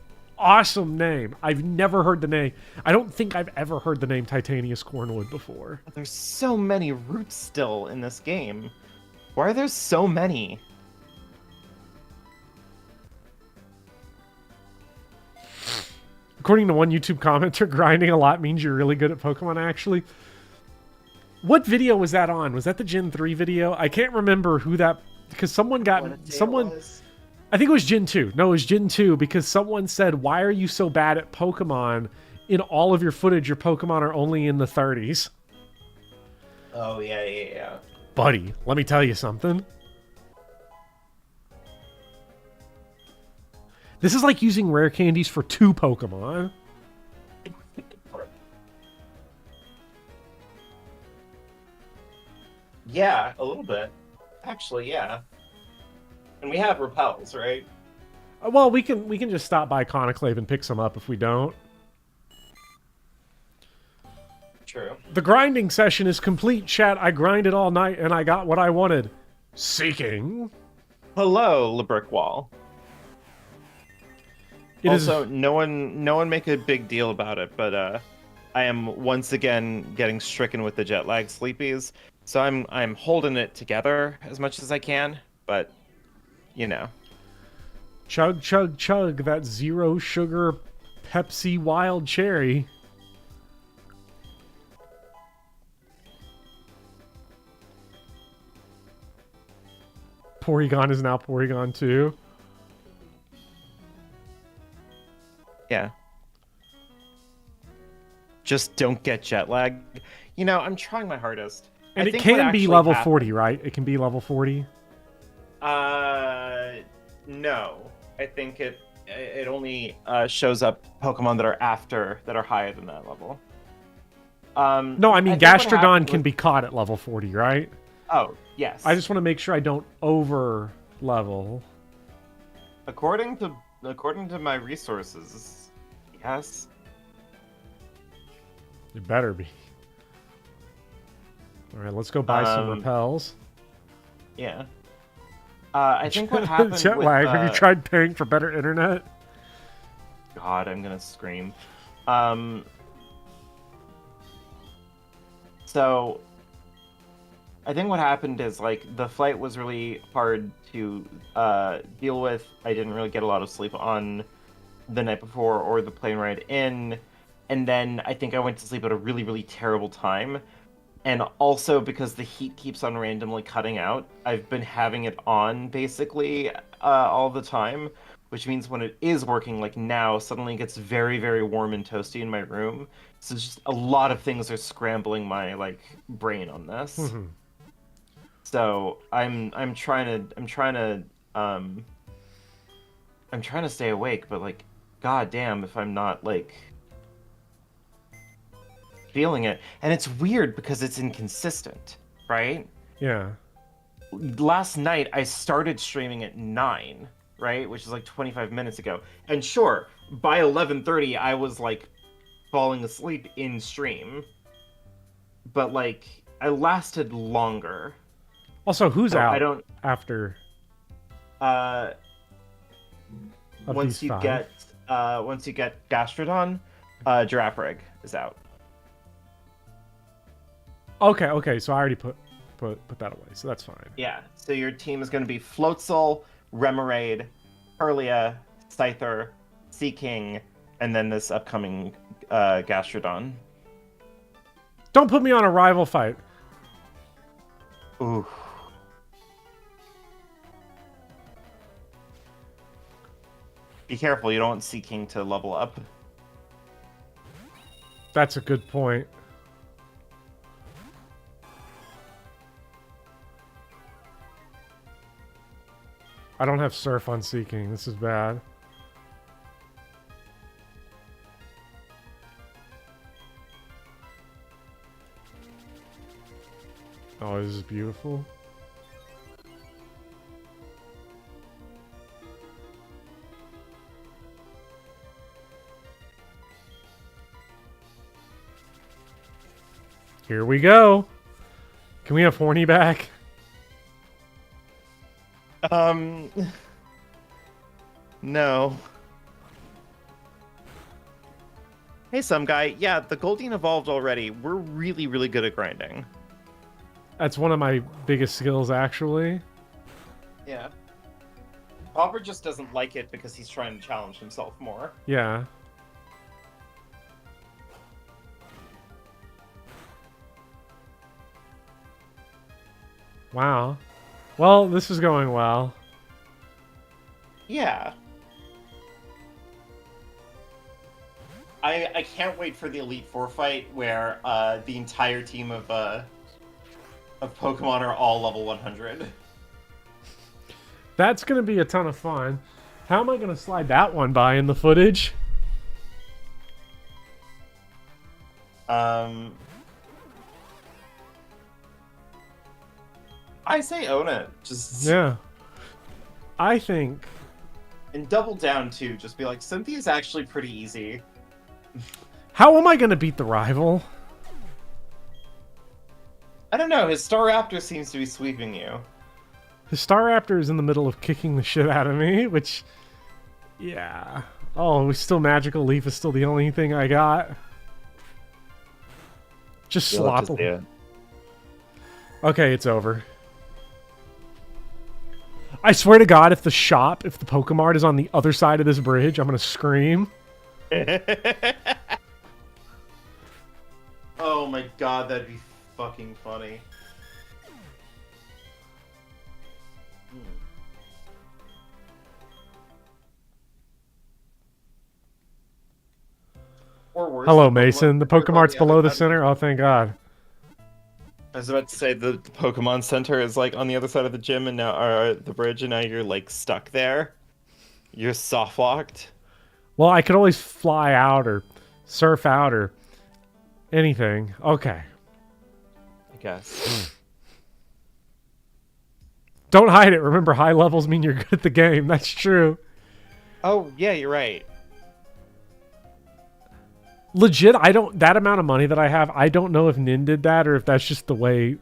awesome name. I've never heard the name. I don't think I've ever heard the name Titanius Cornwood before. There's so many roots still in this game. Why are there so many? According to one YouTube commenter, grinding a lot means you're really good at Pokemon, actually. What video was that on? Was that the Gen 3 video? I can't remember who that... Because someone got... I think it was Gen 2. No, it was Gen 2 because someone said, why are you so bad at Pokemon? In all of your footage, your Pokemon are only in the 30s. Oh, yeah. Buddy, let me tell you something. This is like using rare candies for 2 Pokemon. Yeah, a little bit. Actually, yeah. And we have repels, right? Well, we can just stop by Conclave and pick some up if we don't. True. The grinding session is complete, chat. I grinded all night and I got what I wanted. Seeking. Hello, the brick wall. It also, is... no one make a big deal about it, but I am once again getting stricken with the jet lag sleepies, so I'm holding it together as much as I can, but you know. Chug, chug, chug, that zero sugar Pepsi wild cherry. Porygon is now Porygon 2. Yeah. Just don't get jet lag. You know, I'm trying my hardest. And I it think can what be actually level happened- 40, right? It can be level 40? No. I think it only shows up Pokemon that are higher than that level. No, I mean, think what Gastrodon happened can was- be caught at level 40, right? Oh, yes. I just want to make sure I don't over level. According to my resources, yes. It better be. Alright, let's go buy some repels. Yeah. I think what happened Jet with, lag. Have you tried paying for better internet? God, I'm gonna scream. So I think what happened is, like, the flight was really hard to deal with. I didn't really get a lot of sleep on the night before or the plane ride in. And then I think I went to sleep at a really, really terrible time. And also because the heat keeps on randomly cutting out, I've been having it on, basically, all the time. Which means when it is working, like now, suddenly it gets very, very warm and toasty in my room. So just a lot of things are scrambling my, like, brain on this. Mm-hmm. So I'm trying to stay awake, but, like, goddamn if I'm not, like, feeling it. And it's weird because it's inconsistent, right? Yeah. Last night I started streaming at 9, right, which is like 25 minutes ago. And sure, by 11:30 I was, like, falling asleep in stream. But, like, I lasted longer. Also, who's So out I don't after uh of once these you 5? get Gastrodon, Girafarig is out. Okay, so I already put that away, so that's fine. Yeah, so your team is going to be Floatzel, Remoraid, Herlia, Scyther, Seaking, and then this upcoming Gastrodon. Don't put me on a rival fight. Ooh. Be careful, you don't want Seaking to level up. That's a good point. I don't have Surf on Seeking. This is bad. Oh, this is beautiful. Here we go. Can we have Horny back? No. Hey, some guy. Yeah, the Goldeen evolved already. We're really, really good at grinding. That's one of my biggest skills, actually. Yeah. Hopper just doesn't like it because he's trying to challenge himself more. Yeah. Wow. Well, this is going well. Yeah. I can't wait for the Elite Four fight where the entire team of Pokemon are all level 100. That's going to be a ton of fun. How am I going to slide that one by in the footage? I say own it. Just Yeah. I think... And double down, too. Just be like, Cynthia's actually pretty easy. How am I going to beat the rival? I don't know. His Staraptor seems to be sweeping you. The Staraptor is in the middle of kicking the shit out of me, which... Yeah. Oh, still Magical Leaf is still the only thing I got. Just slop. Okay, it's over. I swear to God, if the Pokemart is on the other side of this bridge, I'm gonna scream. Oh my God, that'd be fucking funny. Or worse, Hello, the Mason. The Center is on Pokemart's below other the side. center? Oh, thank God. I was about to say the Pokemon Center is like on the other side of the gym and now the bridge, and now you're like stuck there. You're soft locked. Well, I could always fly out or surf out or anything. Okay. I guess. Don't hide it. Remember, high levels mean you're good at the game. That's true. Oh yeah, you're right. Legit, that amount of money that I have, I don't know if Nin did that or if that's just the way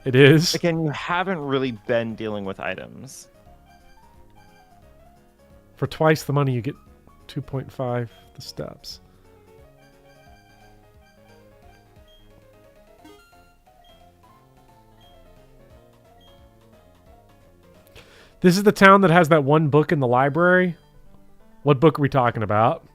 it is. Again, you haven't really been dealing with items. For twice the money, you get 2.5 the steps. This is the town that has that one book in the library. What book are we talking about?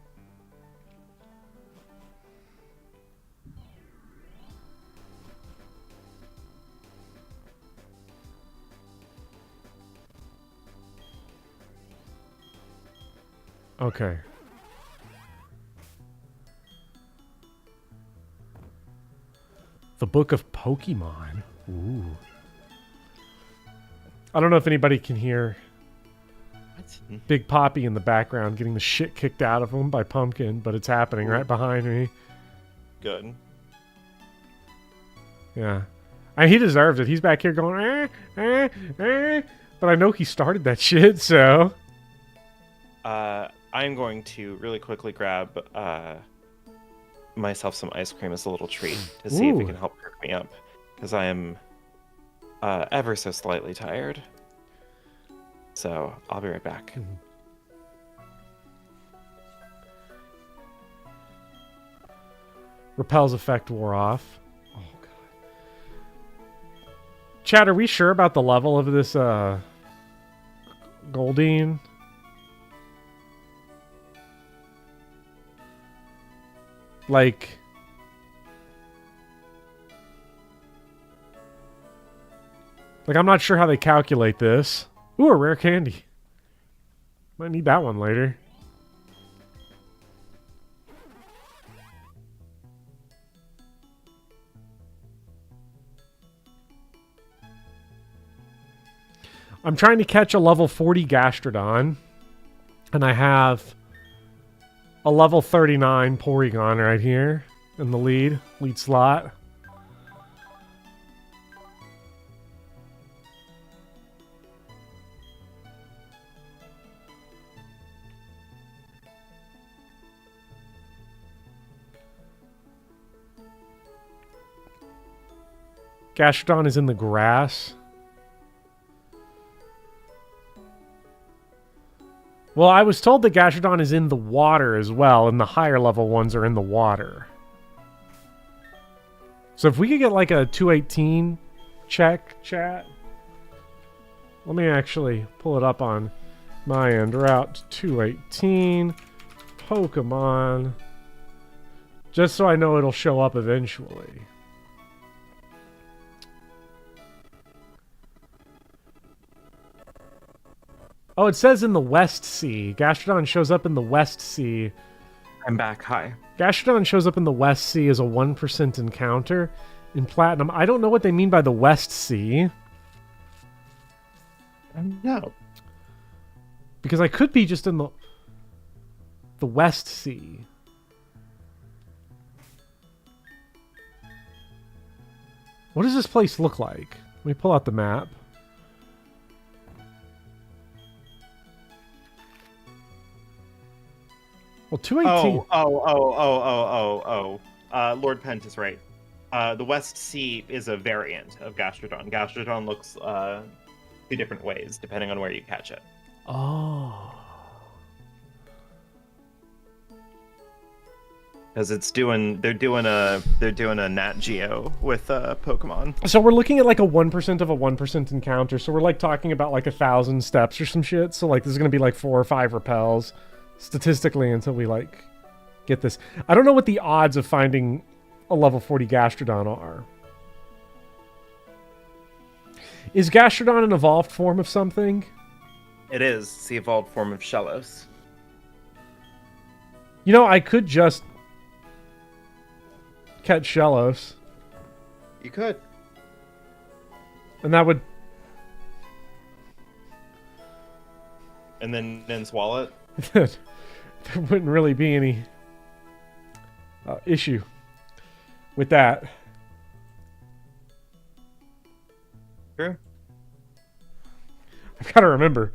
Okay. The Book of Pokemon. Ooh. I don't know if anybody can hear What? Big Poppy in the background getting the shit kicked out of him by Pumpkin, but it's happening right behind me. Good. Yeah. And he deserves it. He's back here going, but I know he started that shit, so... I'm going to really quickly grab myself some ice cream as a little treat to see if Ooh. it can help perk me up, because I am ever so slightly tired. So I'll be right back. Repel's effect wore off. Oh, God. Chad, are we sure about the level of this Goldeen? Like... I'm not sure how they calculate this. Ooh, a rare candy. Might need that one later. I'm trying to catch a level 40 Gastrodon. And I have a level 39 Porygon right here in the lead slot. Gastrodon is in the grass. Well, I was told that Gastrodon is in the water as well, and the higher level ones are in the water. So if we could get like a 218 check, chat. Let me actually pull it up on my end. Route 218, Pokemon. Just so I know it'll show up eventually. Oh, it says in the West Sea. Gastrodon shows up in the West Sea. I'm back. Hi. Gastrodon shows up in the West Sea as a 1% encounter in Platinum. I don't know what they mean by the West Sea. No. Because I could be just in the West Sea. What does this place look like? Let me pull out the map. Well, 218. Lord Pent is right. The West Sea is a variant of Gastrodon. Gastrodon looks two different ways depending on where you catch it. Oh. Because they're doing a Nat Geo with Pokemon. So we're looking at like a 1% of a 1% encounter. So we're like talking about like 1,000 steps or some shit. So like this is gonna be like 4 or 5 repels statistically until we like get this. I don't know what the odds of finding a level 40 Gastrodon are. Is Gastrodon an evolved form of something? It is. It's the evolved form of Shellos. You know, I could just catch Shellos. You could. And that would... And then swallow it? there wouldn't really be any issue with that. True. I've got to remember,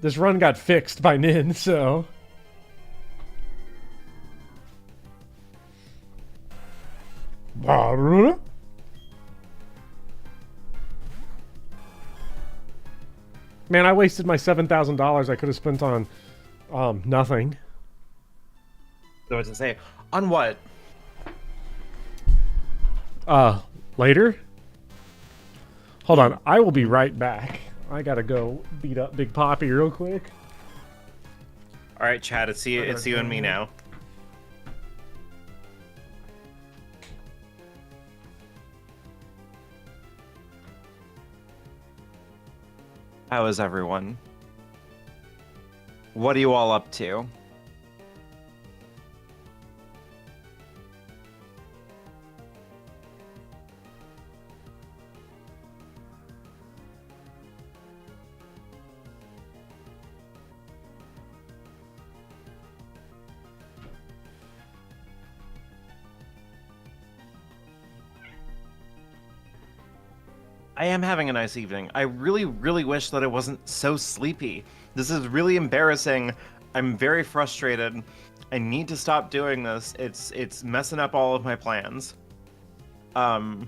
this run got fixed by Nin, so... Man, I wasted my $7,000 I could have spent on nothing. So what to say? On what? Later? Hold on, I will be right back. I gotta go beat up Big Poppy real quick. All right, Chad. It's you and me now. How is everyone? What are you all up to? I am having a nice evening. I really, really wish that I wasn't so sleepy. This is really embarrassing. I'm very frustrated. I need to stop doing this. It's messing up all of my plans. What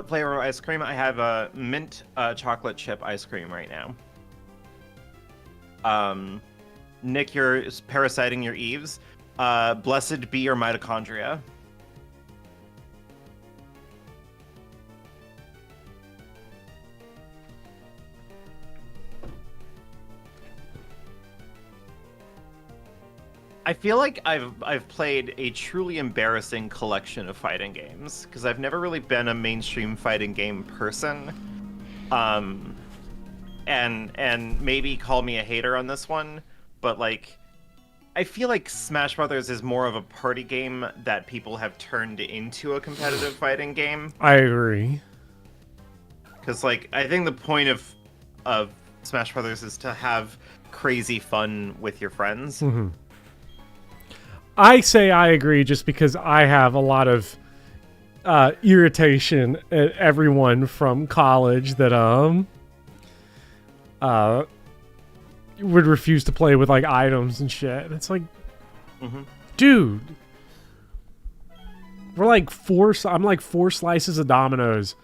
flavor of ice cream? I have a mint chocolate chip ice cream right now. Nick, you're parasiting your Eves. Blessed be your mitochondria. I feel like I've played a truly embarrassing collection of fighting games because I've never really been a mainstream fighting game person. And maybe call me a hater on this one, but like I feel like Smash Brothers is more of a party game that people have turned into a competitive fighting game. I agree. Because like I think the point of Smash Brothers is to have crazy fun with your friends. Mm-hmm. I say I agree just because I have a lot of irritation at everyone from college that would refuse to play with like items and shit. And it's like, dude, I'm like 4 slices of Dominoes,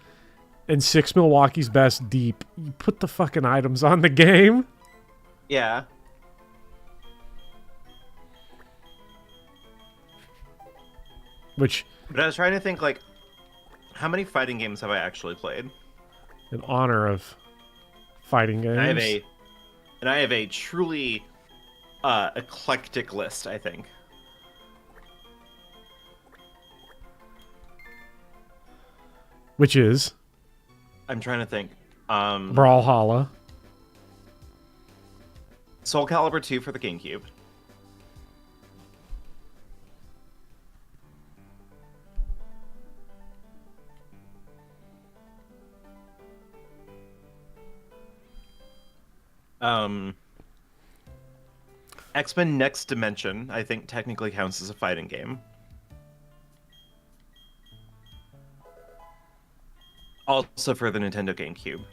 and 6 Milwaukee's Best Deep. You put the fucking items on the game. Yeah. Which, But I was trying to think, like, how many fighting games have I actually played? in honor of fighting games. I have a truly eclectic list, I think. Which is I'm trying to think. Brawlhalla. Soul Calibur 2 for the GameCube. X-Men Next Dimension, I think, technically counts as a fighting game. Also for the Nintendo GameCube.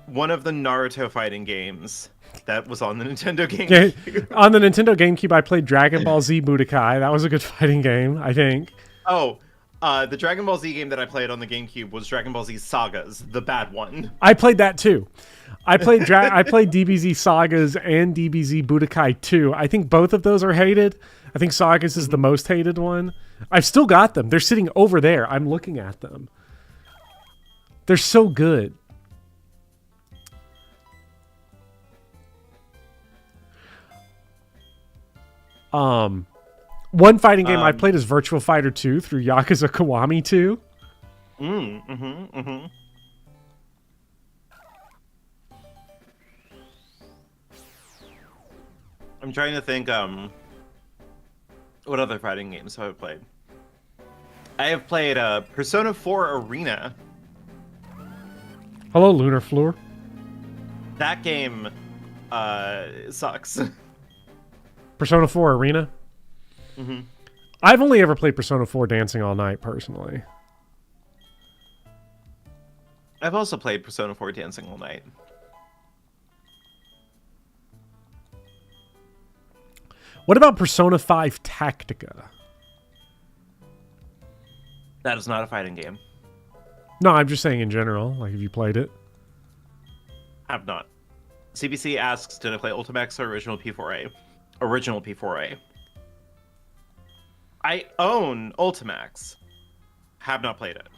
One of the Naruto fighting games that was on the Nintendo GameCube. On the Nintendo GameCube, I played Dragon Ball Z Budokai. That was a good fighting game, I think. Oh, the Dragon Ball Z game that I played on the GameCube was Dragon Ball Z Sagas, the bad one. I played that too. I played DBZ Sagas and DBZ Budokai 2. I think both of those are hated. I think Sagas is the most hated one. I've still got them. They're sitting over there. I'm looking at them. They're so good. One fighting game I played is Virtua Fighter 2 through Yakuza Kiwami 2. I'm trying to think, what other fighting games have I played? I have played Persona 4 Arena. Hello, Lunar Floor. That game sucks. Persona 4 Arena? I've only ever played Persona 4 Dancing All Night, personally. I've also played Persona 4 Dancing All Night. What about Persona 5 Tactica? That is not a fighting game. No, I'm just saying in general. Like, have you played it? Have not. CBC asks, did I play Ultimax or original P4A? Original P4A. I own Ultimax. Have not played it.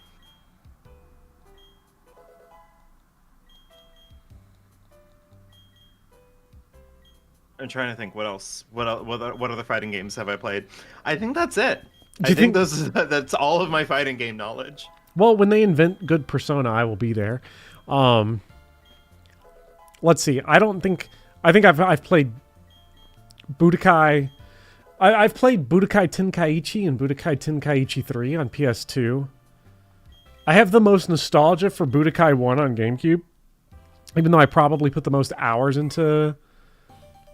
I'm trying to think what else. What other fighting games have I played? I think that's it. I think that's all of my fighting game knowledge. Well, when they invent good Persona, I will be there. Let's see. I think I've played Budokai. I've played Budokai Tenkaichi and Budokai Tenkaichi 3 on PS2. I have the most nostalgia for Budokai 1 on GameCube, even though I probably put the most hours into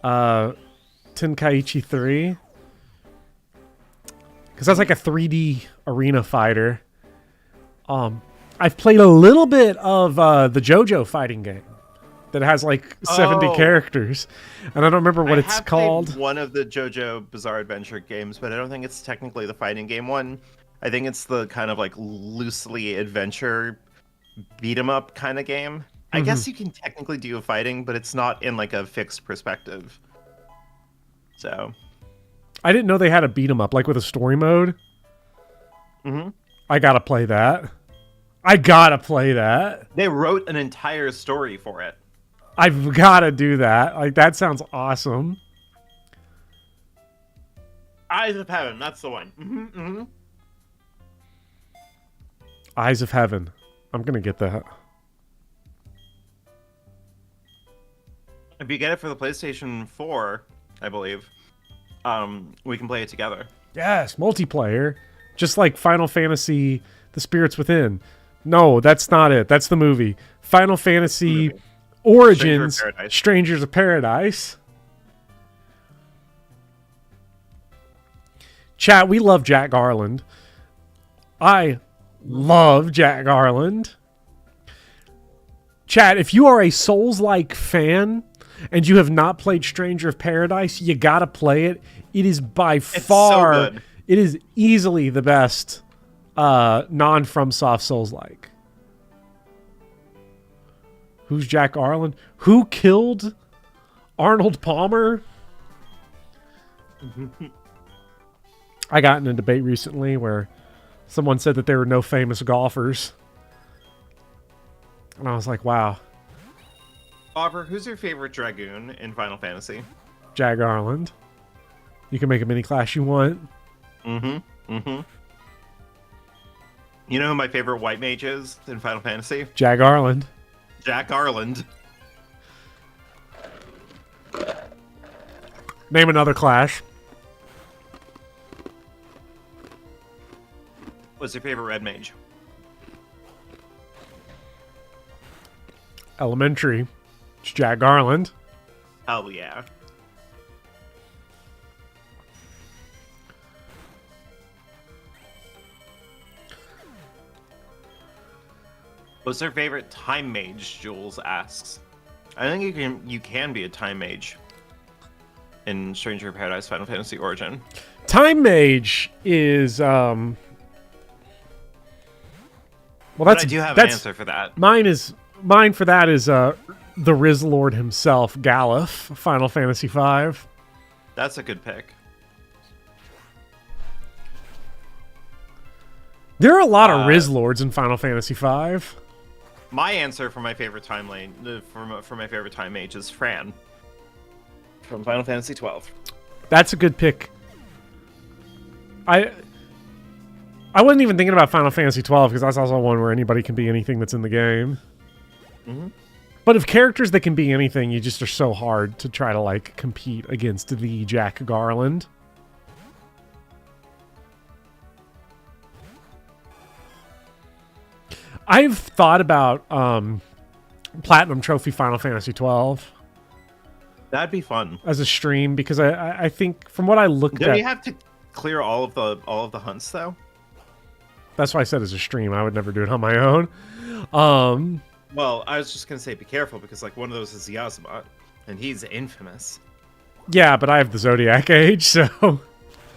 Tenkaichi 3. Because that's like a 3D arena fighter. I've played a little bit of the JoJo fighting game that has like 70 characters, and I don't remember what it's called. Played one of the JoJo Bizarre Adventure games, but I don't think it's technically the fighting game one. I think it's the kind of like loosely adventure beat 'em up kind of game. I guess you can technically do a fighting, but it's not in like a fixed perspective. So I didn't know they had a beat 'em up like with a story mode. I gotta play that. They wrote an entire story for it. I've gotta do that. Like, that sounds awesome. Eyes of Heaven, that's the one. Eyes of Heaven. I'm gonna get that. If you get it for the PlayStation 4, I believe, we can play it together. Yes, multiplayer. Just like Final Fantasy, The Spirits Within. No, that's not it. That's the movie. Final Fantasy Origins, Strangers of Paradise. Chat, we love Jack Garland. I love Jack Garland. Chat, if you are a Souls-like fan and you have not played Stranger of Paradise, you gotta play it. It is by far, so good. It is easily the best non-FromSoft Souls-like. Who's Jack Garland? Who killed Arnold Palmer? I got in a debate recently where someone said that there were no famous golfers. And I was like, wow. Bobber, who's your favorite Dragoon in Final Fantasy? Jack Garland. You can make a mini class you want. You know who my favorite white mage is in Final Fantasy? Jack Garland. Jack Garland. Name another clash. What's your favorite red mage? Elementary. It's Jack Garland. Hell yeah. What's their favorite time mage? Jules asks. I think you can be a time mage in Stranger of Paradise Final Fantasy Origin. Time Mage is well, But I do have an answer for that. Mine for that is the Riz Lord himself, Galuf, Final Fantasy V. That's a good pick. There are a lot of Riz Lords in Final Fantasy V. My answer for my favorite time lane for my favorite time mage is Fran from Final Fantasy 12. That's a good pick. I wasn't even thinking about Final Fantasy 12 because that's also one where anybody can be anything that's in the game. But of characters that can be anything, you just are so hard to try to like compete against the Jack Garland. I've thought about Platinum Trophy Final Fantasy 12 That'd be fun. as a stream because I think from what I looked Don't at, you have to clear all of the hunts though? that's why I said as a stream. I would never do it on my own. Well, I was just gonna say be careful because like one of those is Yasmat, and he's infamous. Yeah, but I have the Zodiac Age, so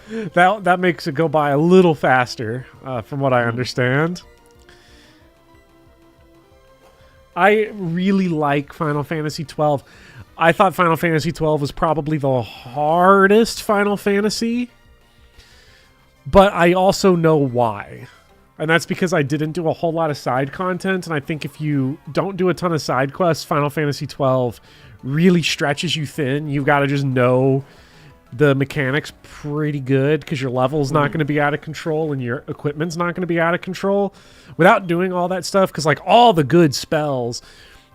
that makes it go by a little faster, from what I understand. I really like Final Fantasy 12. I thought Final Fantasy 12 was probably the hardest Final Fantasy, but I also know why. And that's because I didn't do a whole lot of side content, and I think if you don't do a ton of side quests, Final Fantasy 12 really stretches you thin. You've got to just know the mechanics pretty good because your level's not going to be out of control and your equipment's not going to be out of control without doing all that stuff, because like all the good spells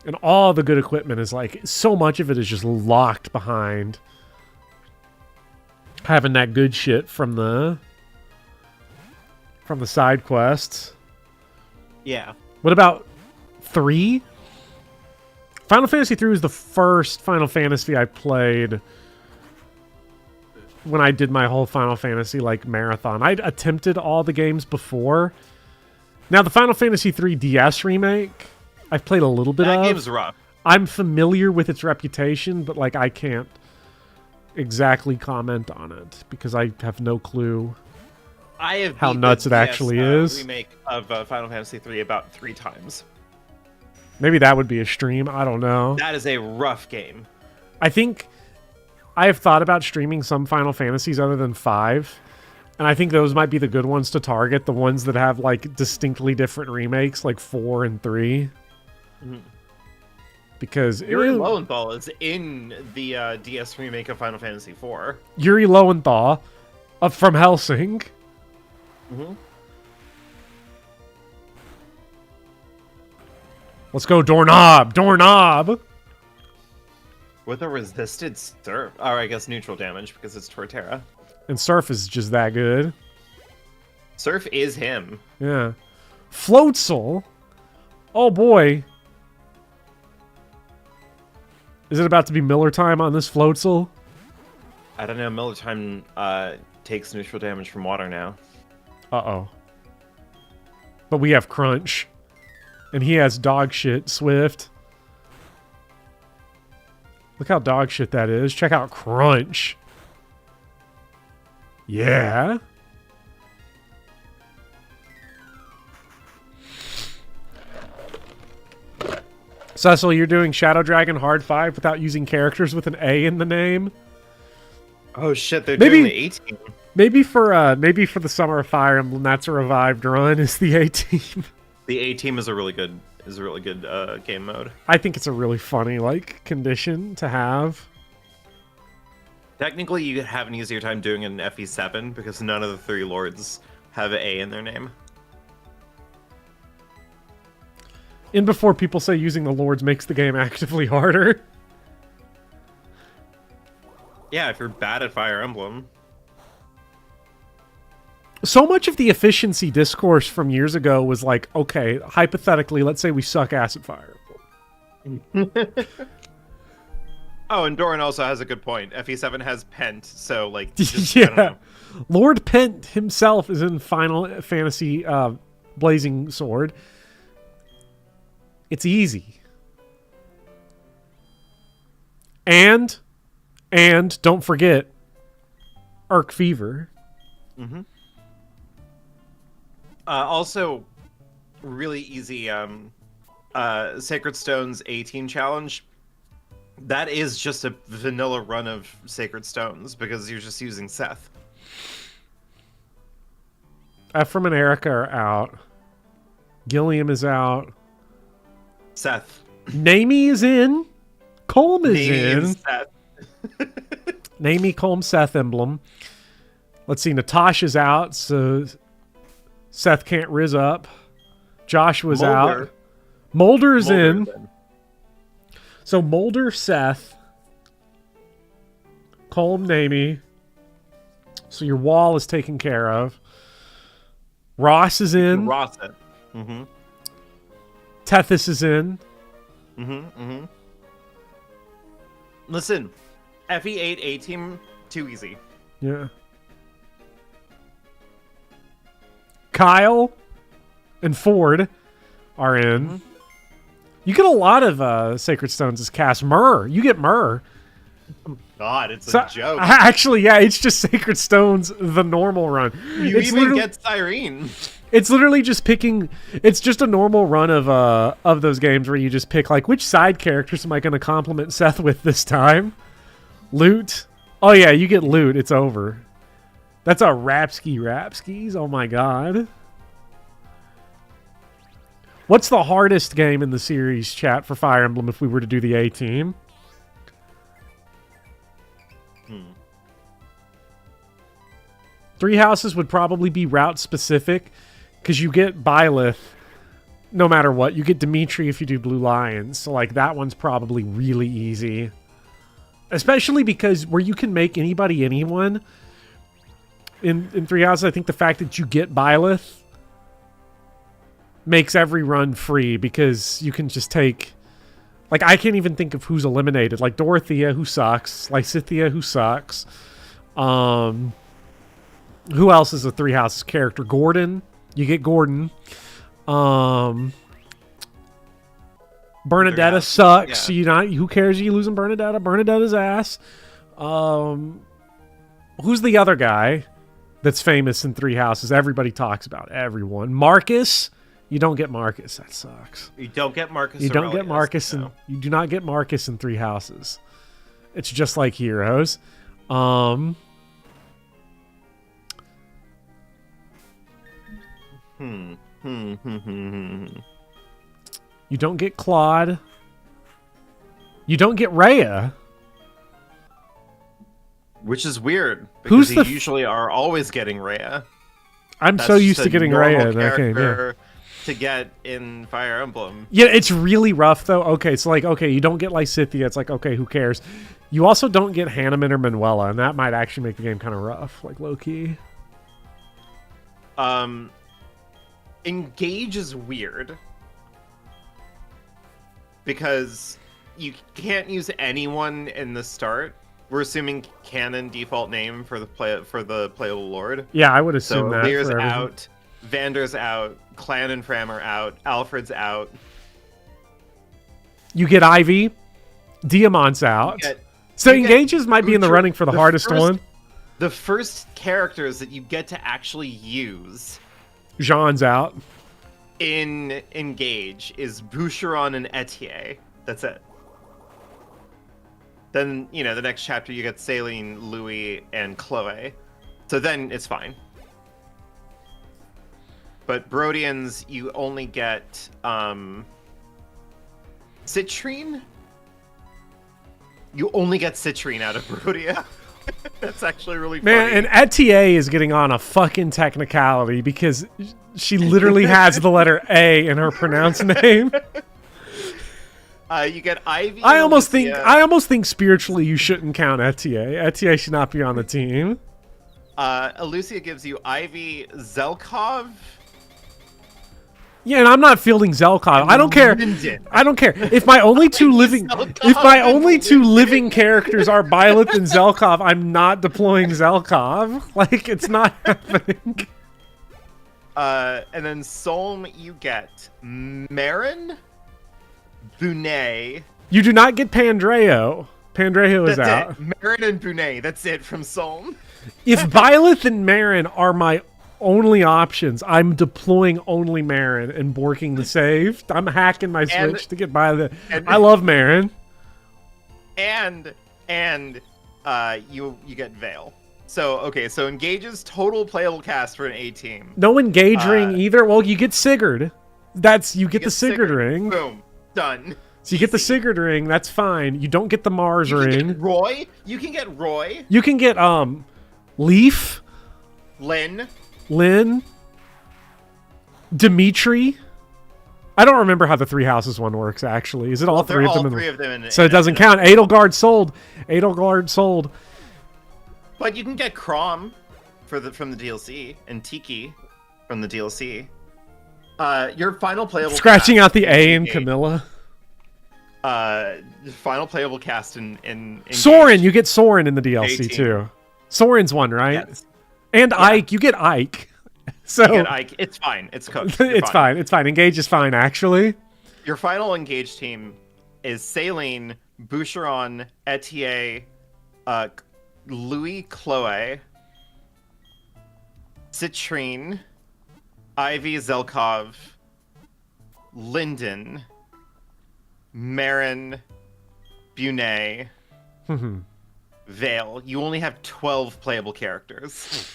and all the good equipment is like so much of it is just locked behind having that good shit from the side quests. Yeah. What about 3? Final Fantasy 3 was the first Final Fantasy I played when I did my whole Final Fantasy like marathon. I'd attempted all the games before. Now the Final Fantasy 3 DS remake, I've played a little bit of. That game's rough. I'm familiar with its reputation, but like I can't exactly comment on it because I have no clue I have how beat nuts the it actually is. remake of Final Fantasy 3 about 3 times. Maybe that would be a stream. I don't know. That is a rough game. I think I have thought about streaming some Final Fantasies other than 5. And I think those might be the good ones to target. The ones that have like distinctly different remakes, like 4 and 3. Because Yuri Lowenthal is in the DS remake of Final Fantasy 4. Yuri Lowenthal from Helsing. Let's go, Doorknob! Doorknob! With a resisted surf. Or I guess neutral damage because it's Torterra. And Surf is just that good. Surf is him. Yeah. Floatzel. Oh boy. Is it about to be Miller time on this Floatzel? I don't know. Miller Time takes neutral damage from water now. Uh-oh. But we have Crunch. And he has dog shit Swift. Look how dog shit that is. Check out Crunch. Yeah. Cecil, you're doing Shadow Dragon Hard 5 without using characters with an A in the name? Oh shit, they're Maybe- doing the 18. Maybe for the Summer of Fire Emblem, that's a revived run, is the A-Team. The A-Team is a really good game mode. I think it's a really funny, like, condition to have. Technically, you have an easier time doing it in FE7 because none of the 3 lords have an A in their name. And before people say using the Lords makes the game actively harder. Yeah, if you're bad at Fire Emblem. So much of the efficiency discourse from years ago was like, okay, hypothetically, let's say we suck ass at Fire Emblem. Oh, and Doran also has a good point. FE7 has Pent, so like, just, I don't Yeah. know. Lord Pent himself is in Final Fantasy Blazing Sword. It's easy. And don't forget Arc Fever. Also, really easy Sacred Stones 18 challenge. That is just a vanilla run of Sacred Stones because you're just using Seth. Ephraim and Erica are out. Gilliam is out. Seth. Namie is in. Colm is in. Seth. Namie, Colm, Seth emblem. Let's see. Natasha's out, so Seth can't riz up. Joshua's Mulder. out. Mulder's in. Mulder's in. So Mulder, Seth, Colm, Namie. So your wall is taken care of. Ross is in. Ross in. Mm-hmm. Tethys is in. Listen, FE8 A-Team, too easy. Yeah. Kyle and Ford are in. You get a lot of Sacred Stones as cast. Myrrh. You get Myrrh. God, it's So, a joke. actually, yeah, it's just Sacred Stones, the normal run. You It's even literally- get Cyrene. It's literally just picking. It's just a normal run of those games where you just pick like which side characters am I going to compliment Seth with this time. Loot. Oh yeah, you get loot. It's over. That's a Rapskis. Oh my god. What's the hardest game in the series, chat, for Fire Emblem if we were to do the A-Team? Three Houses would probably be route specific because you get Byleth no matter what. You get Dimitri if you do Blue Lions. So like that one's probably really easy. Especially because where you can make anybody anyone in Three Houses, I think the fact that you get Byleth makes every run free because you can just take... Like, I can't even think of who's eliminated. Like, Dorothea, who sucks. Lysithea, who sucks. Who else is a Three Houses character? Gordon. You get Gordon. Bernadetta Yeah. sucks. So who cares? You losing Bernadetta? Bernadetta's ass. Who's the other guy that's famous in Three Houses? Everybody talks about. Everyone. Marcus. You don't get Marcus. That sucks. You don't get Marcus You don't Aurelius, get Marcus, no. and you do not get Marcus in Three Houses. It's just like Heroes. You don't get Claude. You don't get Rhea. Which is weird Who's because the you usually are always getting Rhea. I'm That's so just used a to getting normal Rhea in that game. Yeah. character to get in Fire Emblem. Yeah, it's really rough though. Okay, so like, okay, you don't get Lysithea. It's like, okay, who cares? You also don't get Hanneman or Manuela, and that might actually make the game kind of rough, like low key. Engage is weird because you can't use anyone in the start. We're assuming canon default name for the playable lord. Yeah, I would So assume that. Lear's for everything. out, Vander's out, Clan and Fram are out, Alfred's out. You get Ivy. Diamant's out. So you get Engages might be in the Uhtred- running for the hardest first- one. The first characters that you get to actually use Jean's out. in Engage is Boucheron and Etier. That's it. Then, the next chapter you get Saline, Louis, and Chloe. So then it's fine. But Brodians, you only get Citrine? You only get Citrine out of Brodia. That's actually really funny. Man, and Etier is getting on a fucking technicality because she literally has the letter A in her pronounced name. You get Ivy. I almost think spiritually you shouldn't count Etier. Etier should not be on the team. Alucia gives you Ivy, Zelkov. Yeah, and I'm not fielding Zelkov. I don't care. I don't care. If my only two living characters are Byleth and Zelkov, I'm not deploying Zelkov. Like, it's not happening. And then Solm, you get Marin, Bunet. You do not get Pandreo. Pandreo is out. It. Marin and Bunet. That's it from Solm. If Byleth and Marin are my only options, I'm deploying only Marin and borking the save. I'm hacking my Switch to get by the. I love Marin. And you get Vale. So Engage's total playable cast for an A team. No Engage ring either. Well, you get Sigurd. You get the Sigurd ring. Boom, done. So you get the Sigurd ring. That's fine. You don't get the Mars ring. Get Roy. You can get Roy. You can get Leaf. Lynn, Dimitri. I don't remember how the Three Houses one works, actually. Is it all three of them? So it doesn't count. Edelgard sold. But you can get Crom from the DLC, and Tiki from the DLC. Your final playable Scratching out the A in Camilla. Final playable cast in Soren. You get Soren in the DLC, too. Soren's one, right? Yes. And yeah. Ike, you get Ike. So you get Ike. It's fine. It's cooked. It's fine. It's fine. Engage is fine, actually. Your final Engage team is Saline, Boucheron, Etier, Louis, Chloe, Citrine, Ivy, Zelkov, Linden, Marin, Bunet, Vale. You only have 12 playable characters.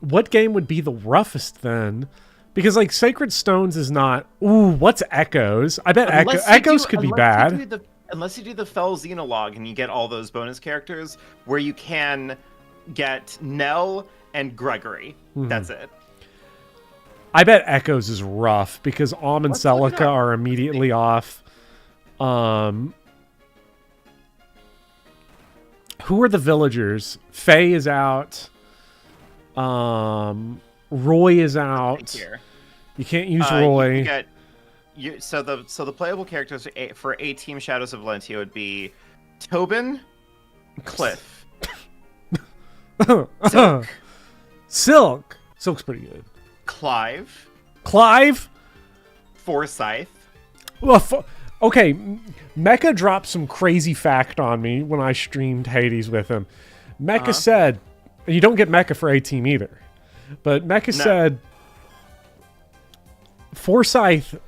What game would be the roughest then? Because like Sacred Stones is not. Ooh, what's Echoes? I bet Echoes could be bad. Unless you do the Fell Xenologue and you get all those bonus characters where you can get Nell and Gregory. That's it. I bet Echoes is rough because Alm and Celica are immediately off. Who are the villagers? Faye is out. Roy is out. You can't use Roy. So the playable characters for A Team Shadows of Valentia would be Tobin, Cliff, Silk. Silk's pretty good. Clive, Forsyth. Well, okay, Mecha dropped some crazy fact on me when I streamed Hades with him. Mecha said, and you don't get Mecha for A Team either, but Mecha said Forsyth.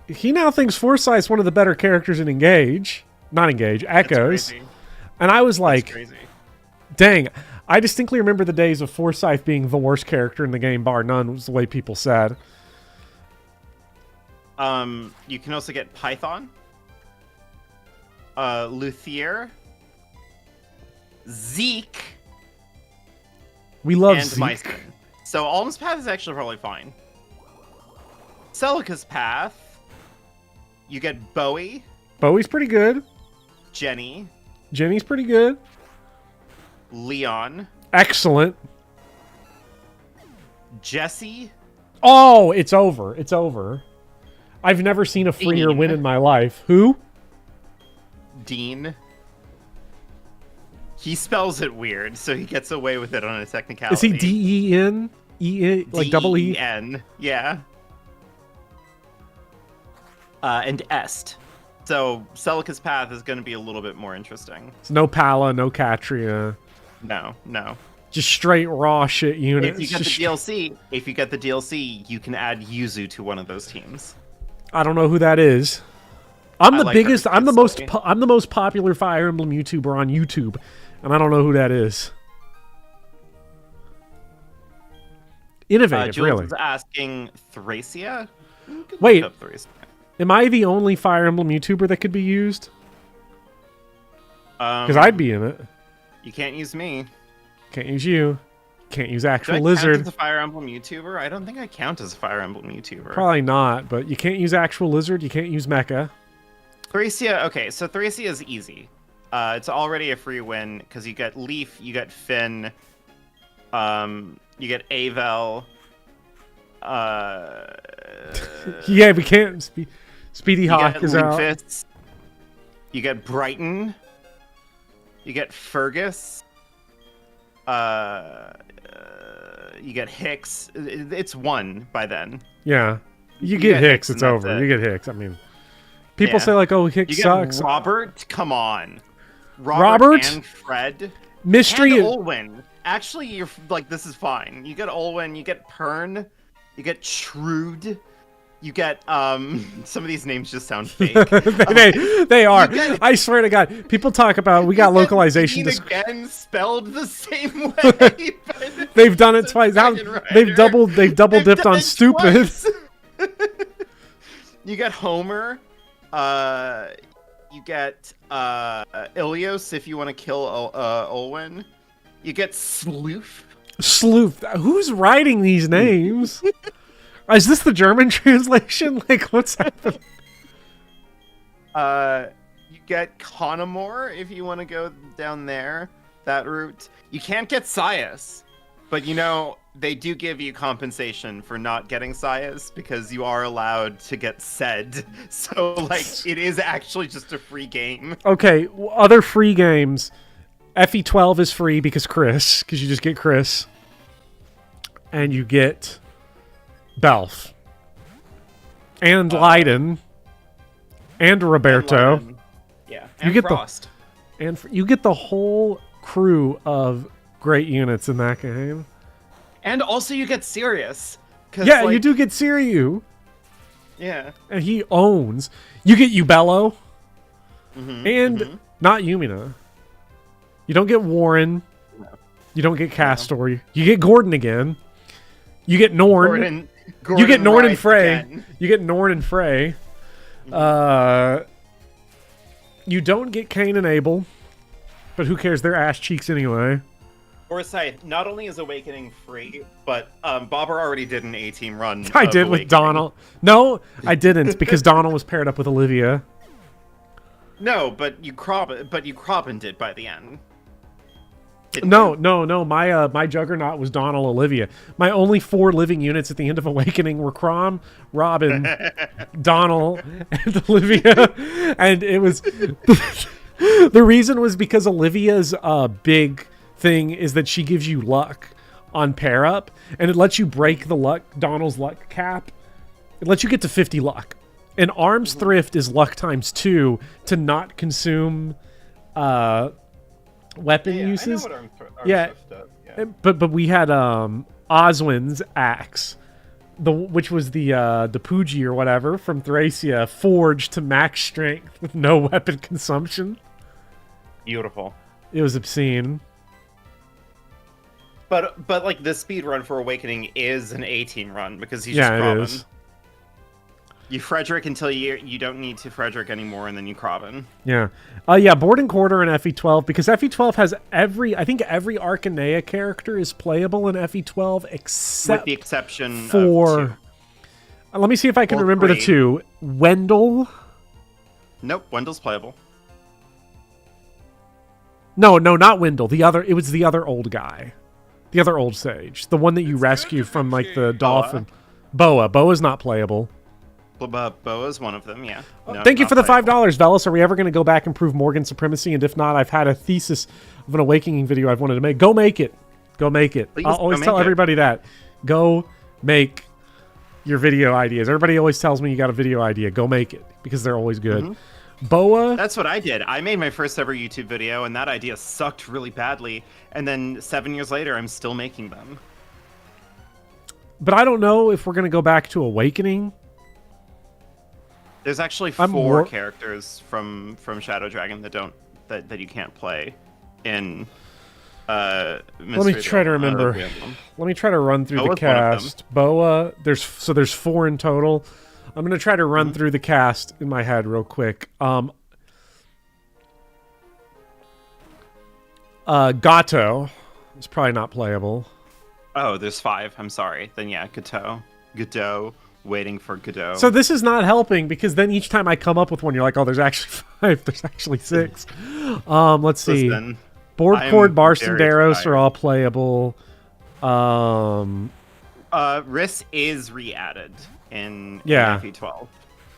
He now thinks Forsyth's one of the better characters in Echoes. And I was like, dang, I distinctly remember the days of Forsyth being the worst character in the game, bar none, was the way people said. You can also get Python, Luthier, Zeke. We love and Zeke. Meissen. So Alm's Path is actually probably fine. Celica's Path. You get Bowie. Bowie's pretty good. Jenny's pretty good. Leon. Excellent. Jesse. Oh, it's over. I've never seen a freer win in my life. Who? Dean. He spells it weird, so he gets away with it on a technicality. Is he D-E-N? Like double E? D-E-N, yeah. And Est. So Celica's Path is going to be a little bit more interesting. It's no Pala, no Catria. No. Just straight raw shit units. If you get the DLC, you can add Yuzu to one of those teams. I don't know who that is. I'm the like biggest. her I'm the most. story. I'm the most popular Fire Emblem YouTuber on YouTube, and I don't know who that is. Innovative, Jules really. is asking Thracia. You could Wait. look up Thracia. Am I the only Fire Emblem YouTuber that could be used? Because I'd be in it. You can't use me. Can't use you. Can't use Do actual I count lizard. as a Fire Emblem YouTuber? I don't think I count as a Fire Emblem YouTuber. Probably not, but you can't use actual lizard. You can't use mecha. Thracia, okay, so Thracia is easy. It's already a free win because you get Leaf, you get Finn, you get Avel. Yeah, we can't. Speedy You Hawk get is out. Lufus, you get Brighton, you get Fergus, you get Hicks. It's one by then. Yeah, you get get Hicks. Hicks It's and that's over. it. You get Hicks. I mean, people Yeah. say like, "Oh, Hicks You get sucks." Robert. Come on, Robert? and Fred. Mystery. And Olwen. Actually, you're like, this is fine. You get Olwen, you get Pern, you get Shrewd, you get some of these names just sound fake. they are. You get- I swear to God, people talk about we got You get localization. Dean again spelled the same way. but They've done it it's a twice. How, second writer. they've double They've dipped done on it stupid. twice. You get Homer. You get Ilios if you want to kill Olwen. You get Sleuth. Sleuth. Who's writing these names? Is this the German translation? Like, what's happening? You get Conomore if you want to go down there, that route. You can't get Sias, but you know, they do give you compensation for not getting Sias because you are allowed to get said. So, like, it is actually just a free game. Okay, other free games. FE12 is free because you just get Chris. And you get Belf. And Leiden. And Roberto. And yeah, You and get the- Frost. And you get the whole crew of great units in that game. And also you get Sirius. Yeah, you do get Siryu. Yeah. And he owns. You get Ubello. And not Yumina. You don't get Warren. No. You don't get Castor. You get Gordon again. You get Norn. Gordon You get Norn and rides Frey. again. You get Norn and Frey. You don't get Cain and Abel. But who cares? They're ass cheeks anyway. Foresight, not only is Awakening free, but Bobber already did an A-team run. I of did with Awakening. Donald. No, I didn't because Donald was paired up with Olivia. No, but you Robin did by the end. Didn't No. you? My Juggernaut was Donald Olivia. My only 4 living units at the end of Awakening were Crom, Robin, Donald, and Olivia. And it was the reason was because Olivia's big thing is that she gives you luck on pair up, and it lets you break Donald's luck cap. It lets you get to 50 luck. And Arms Thrift is luck times 2 to not consume weapon uses. I know what Yeah. Thrift does. Yeah. But we had Oswin's axe, which was the Pooji or whatever from Thracia, forged to max strength with no weapon consumption. Beautiful. It was obscene. But like the speed run for Awakening is an A-team run because he's Yeah, just it Robin. is. You Frederick until you don't need to Frederick anymore, and then you Robin. Yeah. Board and Quarter in FE12 because FE12 has every Arcanea character is playable in FE12 except With the exception for. of 2. Let me see if I can Or remember the 3. 2. Wendell. Nope, Wendell's playable. No, not Wendell. It was the other old guy. The other old sage. The one that you rescue from like the dolphin. Boa. Boa's not playable. Boa's one of them, yeah. No, Thank you not for the playable. $5, Velos. Are we ever going to go back and prove Morgan supremacy? And if not, I've had a thesis of an Awakening video I've wanted to make. Go make it. Go make it. Please, I'll go always make tell it. everybody that. Go make your video ideas. Everybody always tells me you got a video idea. Go make it because they're always good. Boa. That's what I did. I made my first ever YouTube video, and that idea sucked really badly. And then 7 years later, I'm still making them. But I don't know if we're going to go back to Awakening. There's actually I'm four more- characters from Shadow Dragon that you can't play in Let me try to remember. Let me try to run through the Boa's one of them. cast. Boa, there's 4 in total. I'm gonna try to run through the cast in my head real quick. Gato is probably not playable. Oh, there's 5. I'm sorry. Then yeah, Godot, waiting for Godot. So this is not helping because then each time I come up with one, you're like, oh, there's actually 5. There's actually 6. Let's see. Listen, Board I'm Cord, very Barstenderos tired. are all playable. Riss is re-added in Yeah. FE12.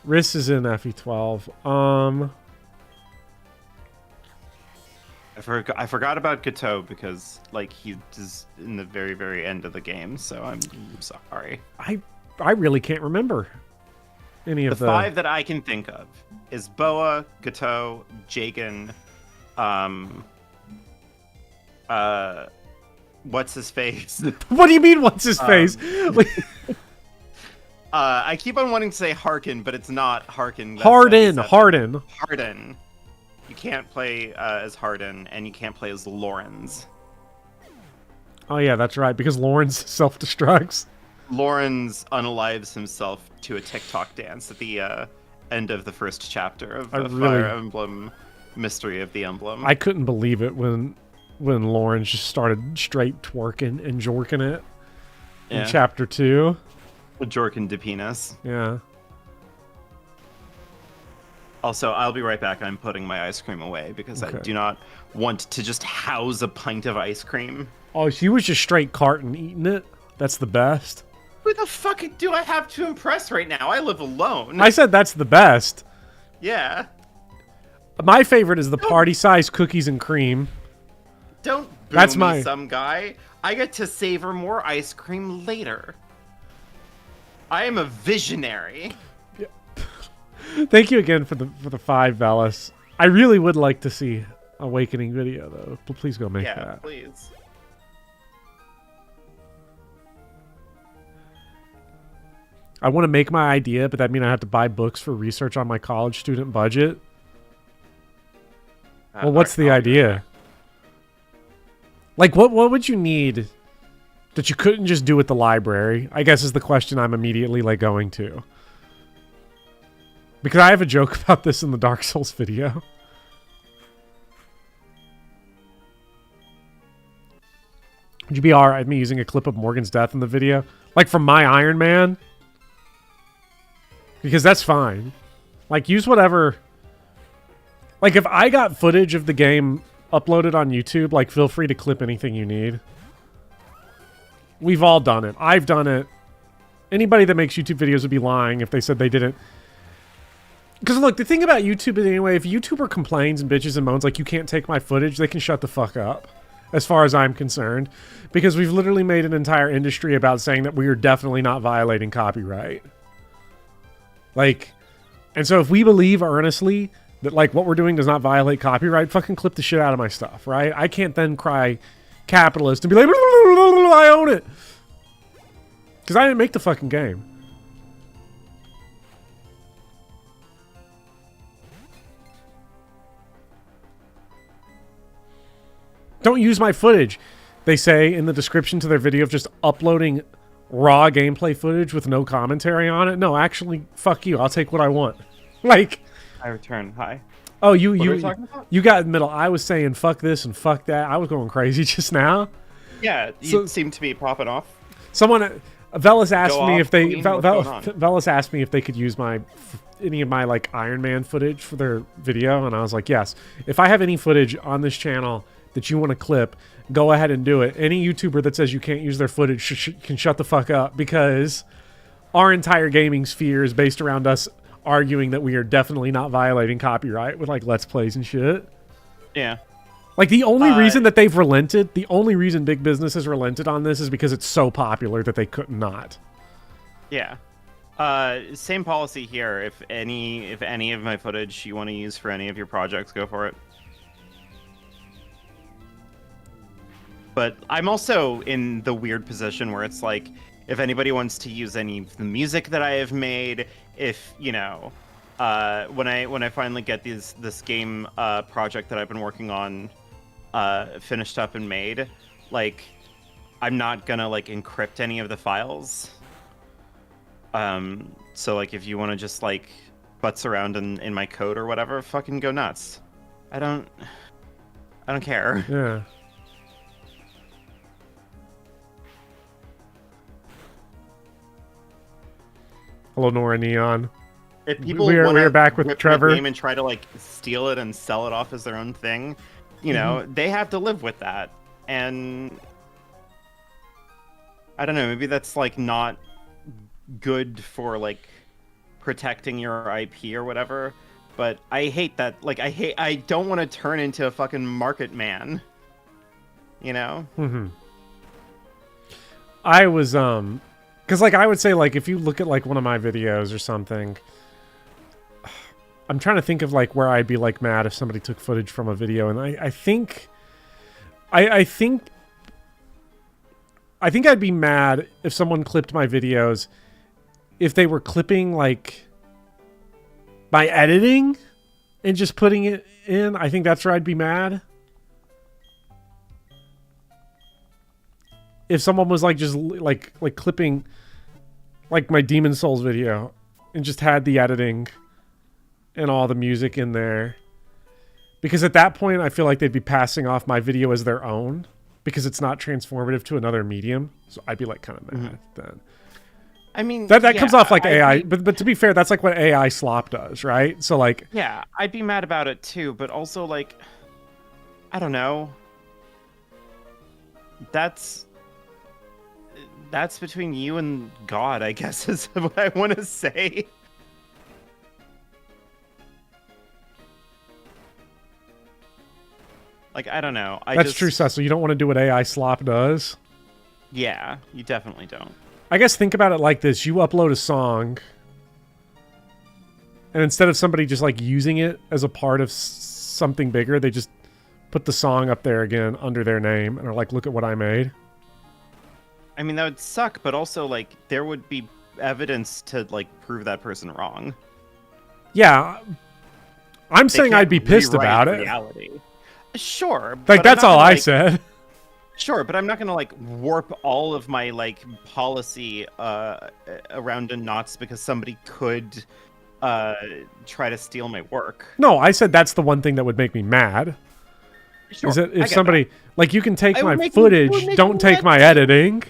Riss is in FE12. I forgot about Gateau because like he is in the very, very end of the game, so I'm sorry. I really can't remember any The of the 5 that I can think of is Boa, Gateau, Jagan, what's his face? What do you mean? What's his face? I keep on wanting to say Harkin, but it's not Harkin. That's Harden. FE7. Harden. Harden. You can't play as Harden, and you can't play as Lorenz. Oh yeah, that's right. Because Lawrence self-destructs. Lorenz unalives himself to a TikTok dance at the end of the first chapter of the Fire Emblem Mystery of the Emblem. I couldn't believe it when Lawrence just started straight twerking and jorking it in chapter 2. Jorkin de penis. Yeah. Also, I'll be right back. I'm putting my ice cream away because I do not want to just house a pint of ice cream. Oh, she was just straight carton eating it. That's the best. Who the fuck do I have to impress right now? I live alone. I said that's the best. Yeah. My favorite is the party-sized cookies and cream. Don't boo That's me, my- some guy. I get to savor more ice cream later. I am a visionary. Thank you again for the 5, Valis. I really would like to see Awakening video though. Please go make Yeah, that. please. I want to make my idea, but that means I have to buy books for research on my college student budget. Well, what's the idea? Like, what would you need that you couldn't just do at the library? I guess is the question I'm immediately like going to. Because I have a joke about this in the Dark Souls video. Would you be alright with me using a clip of Morgan's death in the video? Like from my Iron Man? Because that's fine. Like, use whatever... Like, if I got footage of the game uploaded on YouTube, like, feel free to clip anything you need. We've all done it. I've done it. Anybody that makes YouTube videos would be lying if they said they didn't. Because, look, the thing about YouTube is, anyway, if a YouTuber complains and bitches and moans like, you can't take my footage, they can shut the fuck up. As far as I'm concerned. Because we've literally made an entire industry about saying that we are definitely not violating copyright. Like, and so if we believe earnestly that, like, what we're doing does not violate copyright, fucking clip the shit out of my stuff, right? I can't then cry capitalist and be like, I own it. Because I didn't make the fucking game. Don't use my footage, they say in the description to their video of just uploading raw gameplay footage with no commentary on it. No, actually, fuck you. I'll take what I want. Like, I return. Hi. oh, What are we you talking about? you got in the middle. I was saying fuck this and fuck that. I was going crazy just now. Yeah, So- you seem to be popping off. Someone, Velas asked Go me off, if they, Queen, what's going on? Velas asked me if they could use any of my like Iron Man footage for their video, and I was like, yes. If I have any footage on this channel that you want to clip, go ahead and do it. Any YouTuber that says you can't use their footage can shut the fuck up, because our entire gaming sphere is based around us arguing that we are definitely not violating copyright with like Let's Plays and shit. Yeah. Like, the only reason that they've relented, the only reason big business has relented on this is because it's so popular that they could not. Yeah. Same policy here. If any of my footage you want to use for any of your projects, go for it. But I'm also in the weird position where it's like, if anybody wants to use any of the music that I have made, if, you know, when I finally get this game project that I've been working on finished up and made, like, I'm not gonna like encrypt any of the files. So like if you want to just like butts around in my code or whatever, fucking go nuts. I don't care. Yeah. Hello, Nora Neon. If people we want are to back with Trevor game and try to like steal it and sell it off as their own thing, you know, they have to live with that. And I don't know, maybe that's like not good for like protecting your IP or whatever. But I hate that. Like I don't want to turn into a fucking market man. You know? I was because like I would say like if you look at like one of my videos or something, I'm trying to think of like where I'd be like mad if somebody took footage from a video, and I think I'd be mad if someone clipped my videos if they were clipping like my editing and just putting it in. I think that's where I'd be mad. If someone was like just like clipping like my Demon Souls video and just had the editing and all the music in there. Because at that point, I feel like they'd be passing off my video as their own because it's not transformative to another medium. So I'd be like kind of mad then. I mean, that yeah, comes off like AI, but to be fair, that's like what AI slop does, right? So like, yeah, I'd be mad about it too, but also like, I don't know. That's between you and God, I guess, is what I want to say. Like, I don't know. That's true, Cecil. You don't want to do what AI slop does. Yeah, you definitely don't. I guess think about it like this. You upload a song, and instead of somebody just like using it as a part of something bigger, they just put the song up there again under their name and are like, look at what I made. I mean, that would suck, but also, like, there would be evidence to, like, prove that person wrong. Yeah. I'm saying I'd be pissed about it. Reality. Sure. Like, that's all I said. Sure, but I'm not gonna, like, warp all of my, like, policy around in knots because somebody could try to steal my work. No, I said that's the one thing that would make me mad. Sure, is that if somebody... that. Like, you can take my footage, don't take my editing.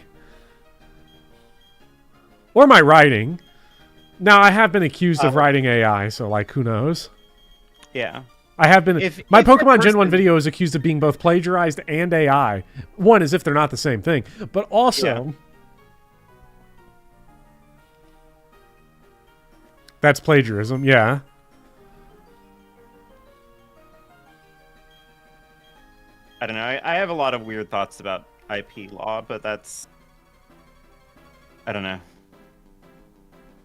Or my writing. Now, I have been accused of writing AI, so, like, who knows? Yeah. I have been... my if Pokemon Gen 1 video is accused of being both plagiarized and AI. One, as if they're not the same thing. But also... Yeah. That's plagiarism, yeah. I don't know. I have a lot of weird thoughts about IP law, but that's... I don't know.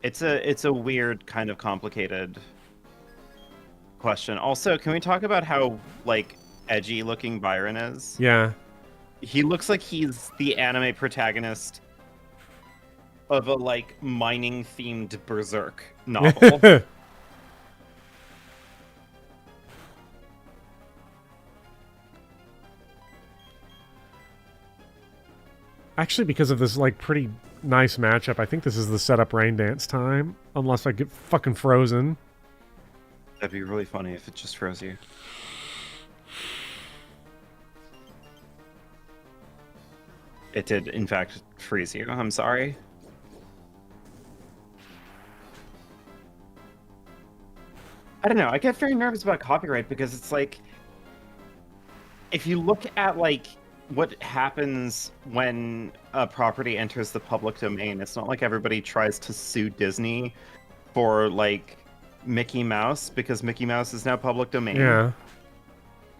It's a weird, kind of complicated question. Also, can we talk about how, like, edgy-looking Byron is? Yeah. He looks like he's the anime protagonist of a, like, mining-themed Berserk novel. Actually, because of this, like, pretty nice matchup, I think this is the setup rain dance time. Unless I get fucking frozen. That'd be really funny if it just froze you. It did, in fact, freeze you. I'm sorry. I don't know. I get very nervous about copyright because it's like... If you look at, like... what happens when a property enters the public domain, it's not like everybody tries to sue Disney for, like, Mickey Mouse because Mickey Mouse is now public domain. Yeah.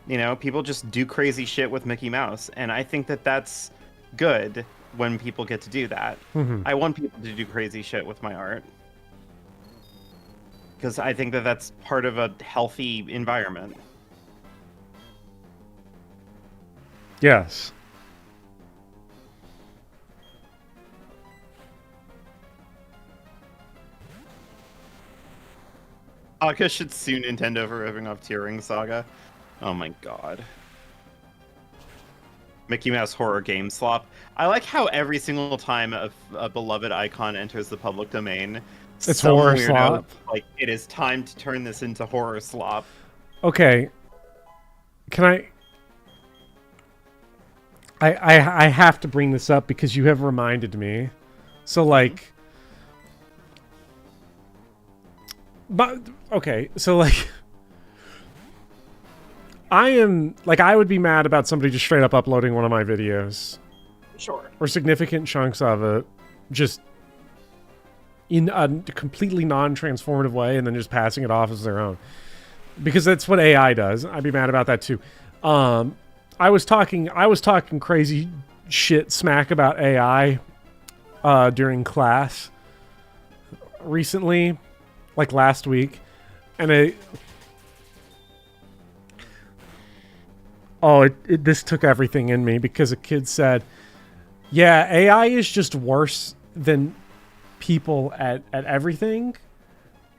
You know, people just do crazy shit with Mickey Mouse, and I think that that's good when people get to do that. I want people to do crazy shit with my art because I think that that's part of a healthy environment. Yes. Saga should sue Nintendo for ripping off Tearing Saga. Oh my god. Mickey Mouse horror game slop. I like how every single time a beloved icon enters the public domain, It's some horror weirdo, slop. like, it is time to turn this into horror slop. Okay. Can I have to bring this up because you have reminded me. So like but okay, so like I would be mad about somebody just straight up uploading one of my videos. Sure. Or significant chunks of it just in a completely non-transformative way and then just passing it off as their own. Because that's what AI does. I'd be mad about that too. I was talking crazy shit smack about AI during class recently, like last week, and this took everything in me because a kid said, "Yeah, AI is just worse than people at everything,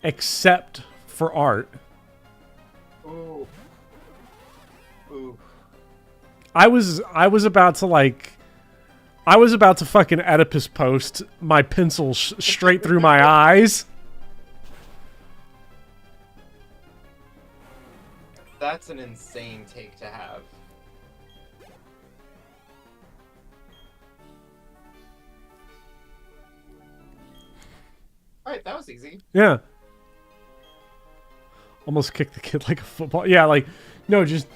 except for art." Ooh. Ooh. I was about to fucking Oedipus post my pencil straight through my eyes. That's an insane take to have. Alright, that was easy. Yeah. Almost kicked the kid like a football. Yeah, like, no, just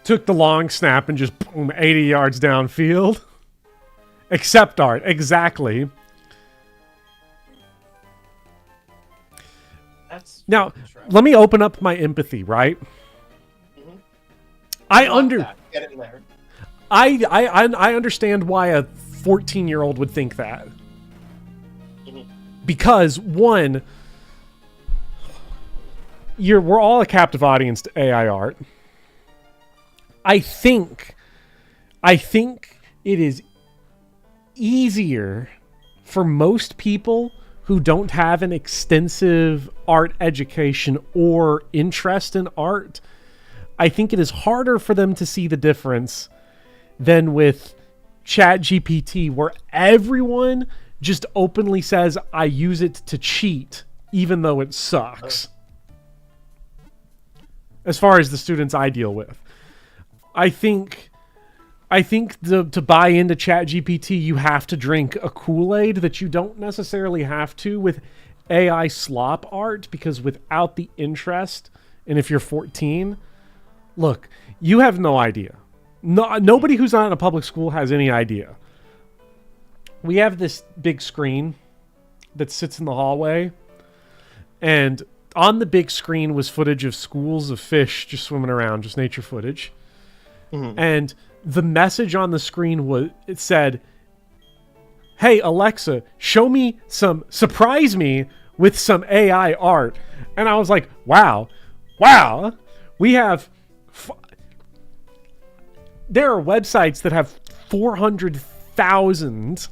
took the long snap and just boom, 80 yards downfield. Except art, exactly. That's Now, let me open up my empathy, right? Mhm. Get in there. I understand why a 14-year-old would think that. Mhm. Because one, we're all a captive audience to AI art. I think it is easier for most people who don't have an extensive art education or interest in art. I think it is harder for them to see the difference than with ChatGPT, where everyone just openly says, I use it to cheat, even though it sucks. As far as the students I deal with. I think to buy into ChatGPT, you have to drink a Kool-Aid that you don't necessarily have to with AI slop art, because without the interest, and if you're 14, look, you have no idea. Nobody who's not in a public school has any idea. We have this big screen that sits in the hallway, and on the big screen was footage of schools of fish just swimming around, just nature footage. Mm-hmm. And the message on the screen it said, "Hey Alexa, surprise me with some AI art." And I was like, wow, we have there are websites that have 400,000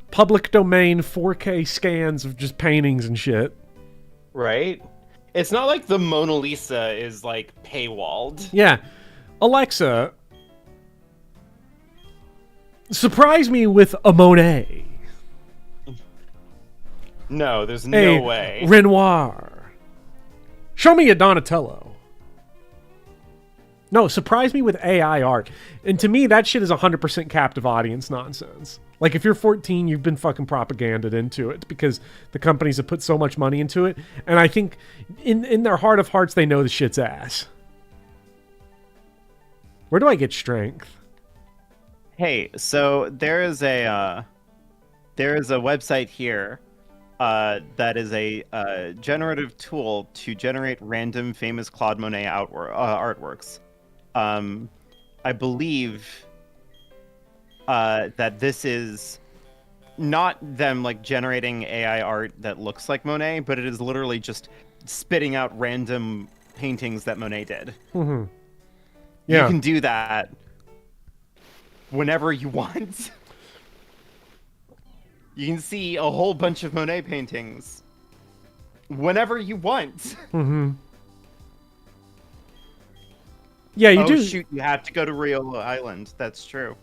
public domain 4K scans of just paintings and shit. Right? It's not like the Mona Lisa is like paywalled. Yeah. Alexa, surprise me with a Monet. No, there's no way. Renoir. Show me a Donatello. No, surprise me with AI art. And to me, that shit is 100% captive audience nonsense. Like, if you're 14, you've been fucking propaganded into it because the companies have put so much money into it. And I think in their heart of hearts, they know the shit's ass. Where do I get strength? Hey, so there is a website here that is a generative tool to generate random famous Claude Monet artworks. I believe that this is not them like generating AI art that looks like Monet, but it is literally just spitting out random paintings that Monet did. Mm-hmm. Yeah. You can do that whenever you want. You can see a whole bunch of Monet paintings whenever you want. Mm-hmm. Yeah, you oh do. shoot, you have to go to Rio Island. That's true.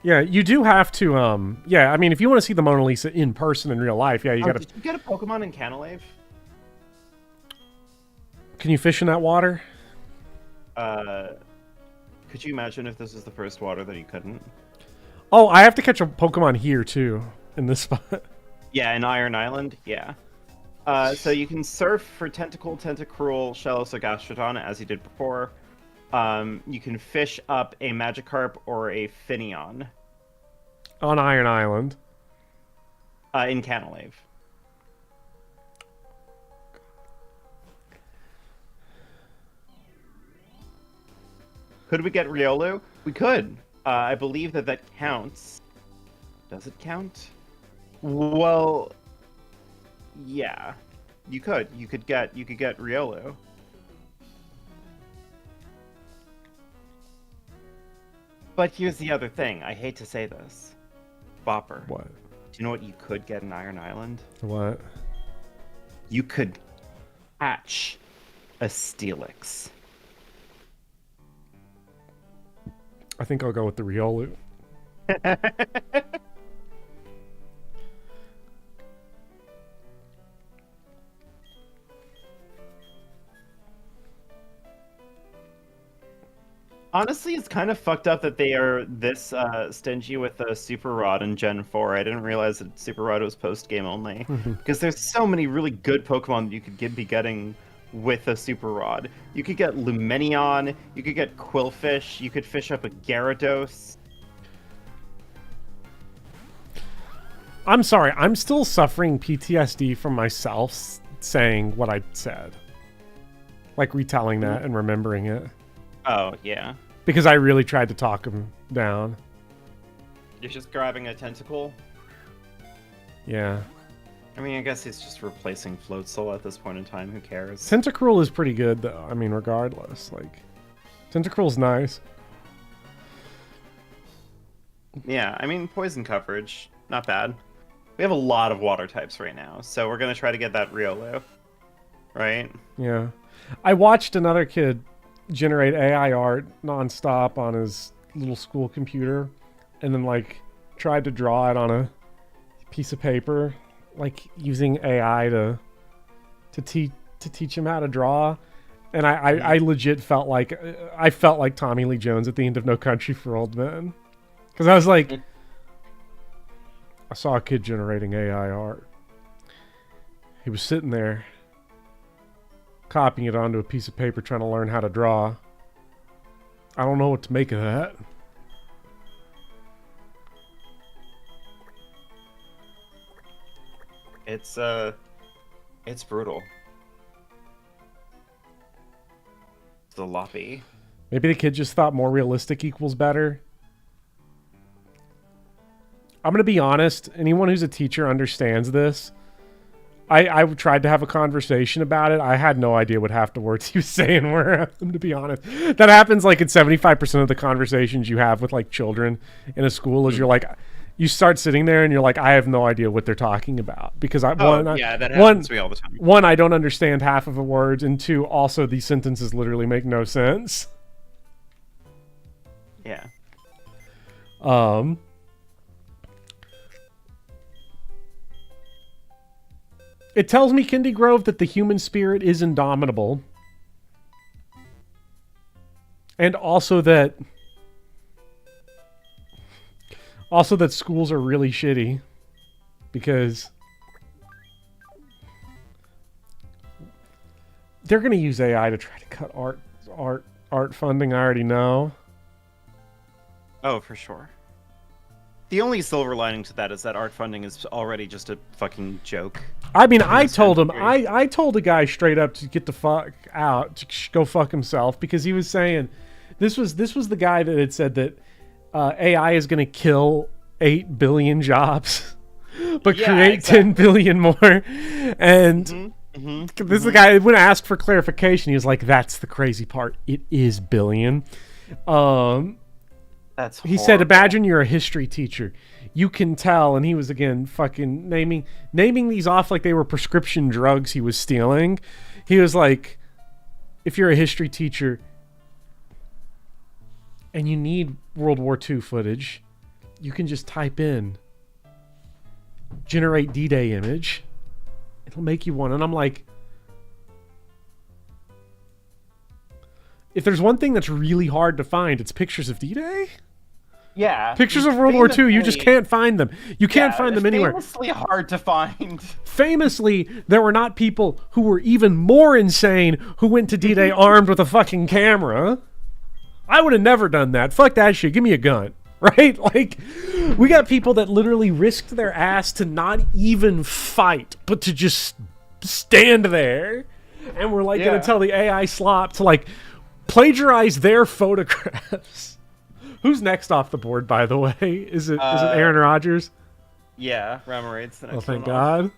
Yeah, you do have to. Yeah, I mean, if you want to see the Mona Lisa in person in real life, yeah, you gotta. Did you get a Pokemon in Canalave? Can you fish in that water? Could you imagine if this was the first water that you couldn't? Oh, I have to catch a Pokemon here too, in this spot. Yeah, in Iron Island, yeah. So you can surf for Tentacle, Tentacruel, Shellos, or Gastrodon, as you did before. You can fish up a Magikarp or a Finneon. On Iron Island. In Canalave. Could we get Riolu? We could. I believe that counts. Does it count? Well, yeah. You could. You could get Riolu. But here's the other thing. I hate to say this. Bopper. What? Do you know what you could get in Iron Island? What? You could hatch a Steelix. I think I'll go with the Riolu. Honestly, it's kind of fucked up that they are this stingy with the Super Rod in Gen 4. I didn't realize that Super Rod was post-game only. Because there's so many really good Pokemon that you could be getting with a Super Rod. You could get Lumenion, you could get Quillfish, you could fish up a Gyarados. I'm sorry, I'm still suffering PTSD from myself saying what I said. Like retelling that and remembering it. Oh, yeah. Because I really tried to talk him down. You're just grabbing a Tentacle? Yeah. I mean, I guess he's just replacing Floatzel at this point in time. Who cares? Tentacruel is pretty good, though. I mean, regardless. Like, Tentacruel's nice. Yeah, I mean, poison coverage. Not bad. We have a lot of water types right now, so we're going to try to get that Riolu. Right? Yeah. I watched another kid generate AI art nonstop on his little school computer and then, like, tried to draw it on a piece of paper, like, using AI to teach him how to draw. And I legit felt like Tommy Lee Jones at the end of No Country for Old Men. Because I was like, I saw a kid generating AI art. He was sitting there, copying it onto a piece of paper, trying to learn how to draw. I don't know what to make of that. It's brutal. It's a loppy. Maybe the kid just thought more realistic equals better. I'm going to be honest. Anyone who's a teacher understands this. I tried to have a conversation about it. I had no idea what half the words he was saying were, to be honest. That happens like in 75% of the conversations you have with like children in a school is you're like, you start sitting there and you're like, I have no idea what they're talking about. Because that happens to me all the time. One, I don't understand half of the words. And two, also these sentences literally make no sense. Yeah. It tells me, Kindy Grove, that the human spirit is indomitable. And also that schools are really shitty. Because they're going to use AI to try to cut art funding, I already know. Oh, for sure. The only silver lining to that is that art funding is already just a fucking joke. I mean, I told him, I told the guy straight up to get the fuck out, to go fuck himself, because he was saying, this was the guy that had said that AI is going to kill 8 billion jobs, but create exactly 10 billion more. And this is the guy, when asked for clarification, he was like, that's the crazy part. It is billion. That's he said, imagine you're a history teacher. You can tell, and he was again fucking naming these off like they were prescription drugs he was stealing. He was like, if you're a history teacher, and you need World War II footage, you can just type in generate D-Day image. It'll make you one. And I'm like, if there's one thing that's really hard to find, it's pictures of D-Day. Yeah. Pictures of World War II, you just can't find them. You can't find them anywhere. Famously hard to find. Famously, there were not people who were even more insane who went to D-Day armed with a fucking camera. I would have never done that. Fuck that shit. Give me a gun. Right? Like, we got people that literally risked their ass to not even fight, but to just stand there. And we're like going to tell the AI slop to like plagiarize their photographs. Who's next off the board, by the way? Is it Aaron Rodgers? Yeah, Ramaraid's the next Oh, thank one God. off.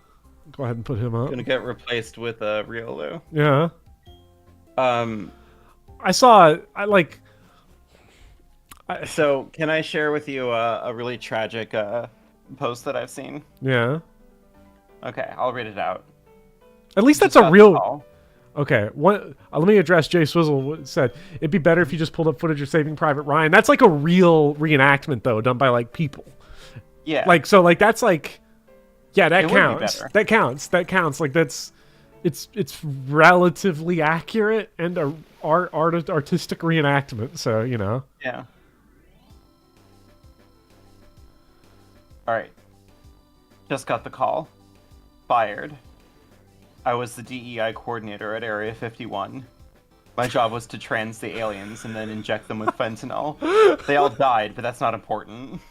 Go ahead and put him up. Gonna get replaced with Riolu. Yeah. I saw. So, can I share with you a really tragic post that I've seen? Yeah. Okay, I'll read it out. At least that's a real. Okay, let me address Jay Swizzle said. It'd be better if you just pulled up footage of Saving Private Ryan. That's like a real reenactment, though, done by like people. Yeah. Like, so like that's like, yeah, that counts. That counts. Like it's relatively accurate and a artistic reenactment. So you know. Yeah. All right. Just got the call. Fired. I was the DEI coordinator at Area 51. My job was to trans the aliens and then inject them with fentanyl. They all died, but that's not important.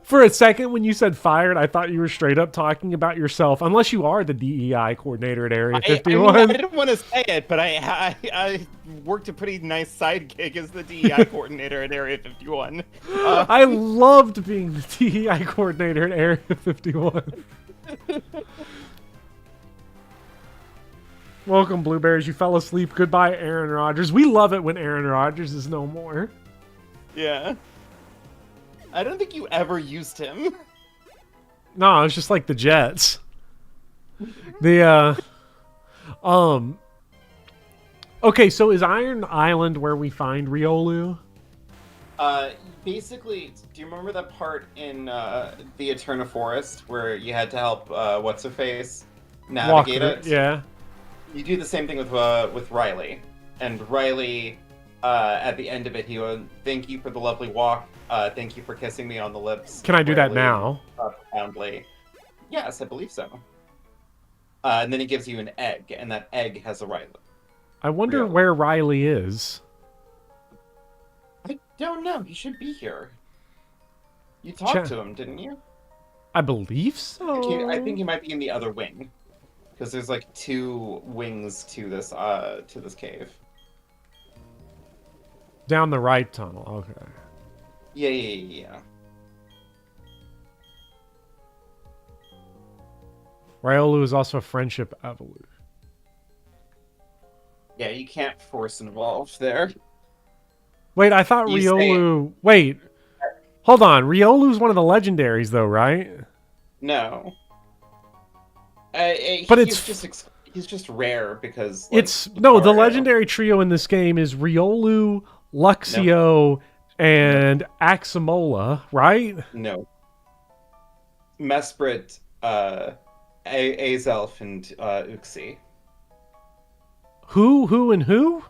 For a second, when you said fired, I thought you were straight up talking about yourself. Unless you are the DEI coordinator at Area 51. I didn't want to say it, but I worked a pretty nice side gig as the DEI coordinator at Area 51. I loved being the DEI coordinator at Area 51. Welcome, Blueberries. You fell asleep. Goodbye, Aaron Rodgers. We love it when Aaron Rodgers is no more. Yeah. I don't think you ever used him. No, it's just like the Jets. Okay, so is Iron Island where we find Riolu? Basically, do you remember that part in the Eterna Forest where you had to help what's her face navigate it? Yeah. You do the same thing with Riley, and Riley, at the end of it, he would thank you for the lovely walk. Thank you for kissing me on the lips. Can I do that now? Profoundly. Yes, I believe so. And then he gives you an egg, and that egg has a Riley. I wonder where Riley is. I don't know. He should be here. You talked to him, didn't you? I believe so. I think he might be in the other wing, because there's like 2 wings to this cave. Down the right tunnel. Okay. Yeah. Riolu is also a friendship evolution. Yeah, you can't force involved there. Wait, I thought Riolu... Wait. Hold on. Riolu's one of the legendaries, though, right? No. But he's just rare because... Like, the legendary trio in this game is Riolu, Luxio, and Aximola, right? No. Mesprit, Azelf, and Uxie. Who, and who?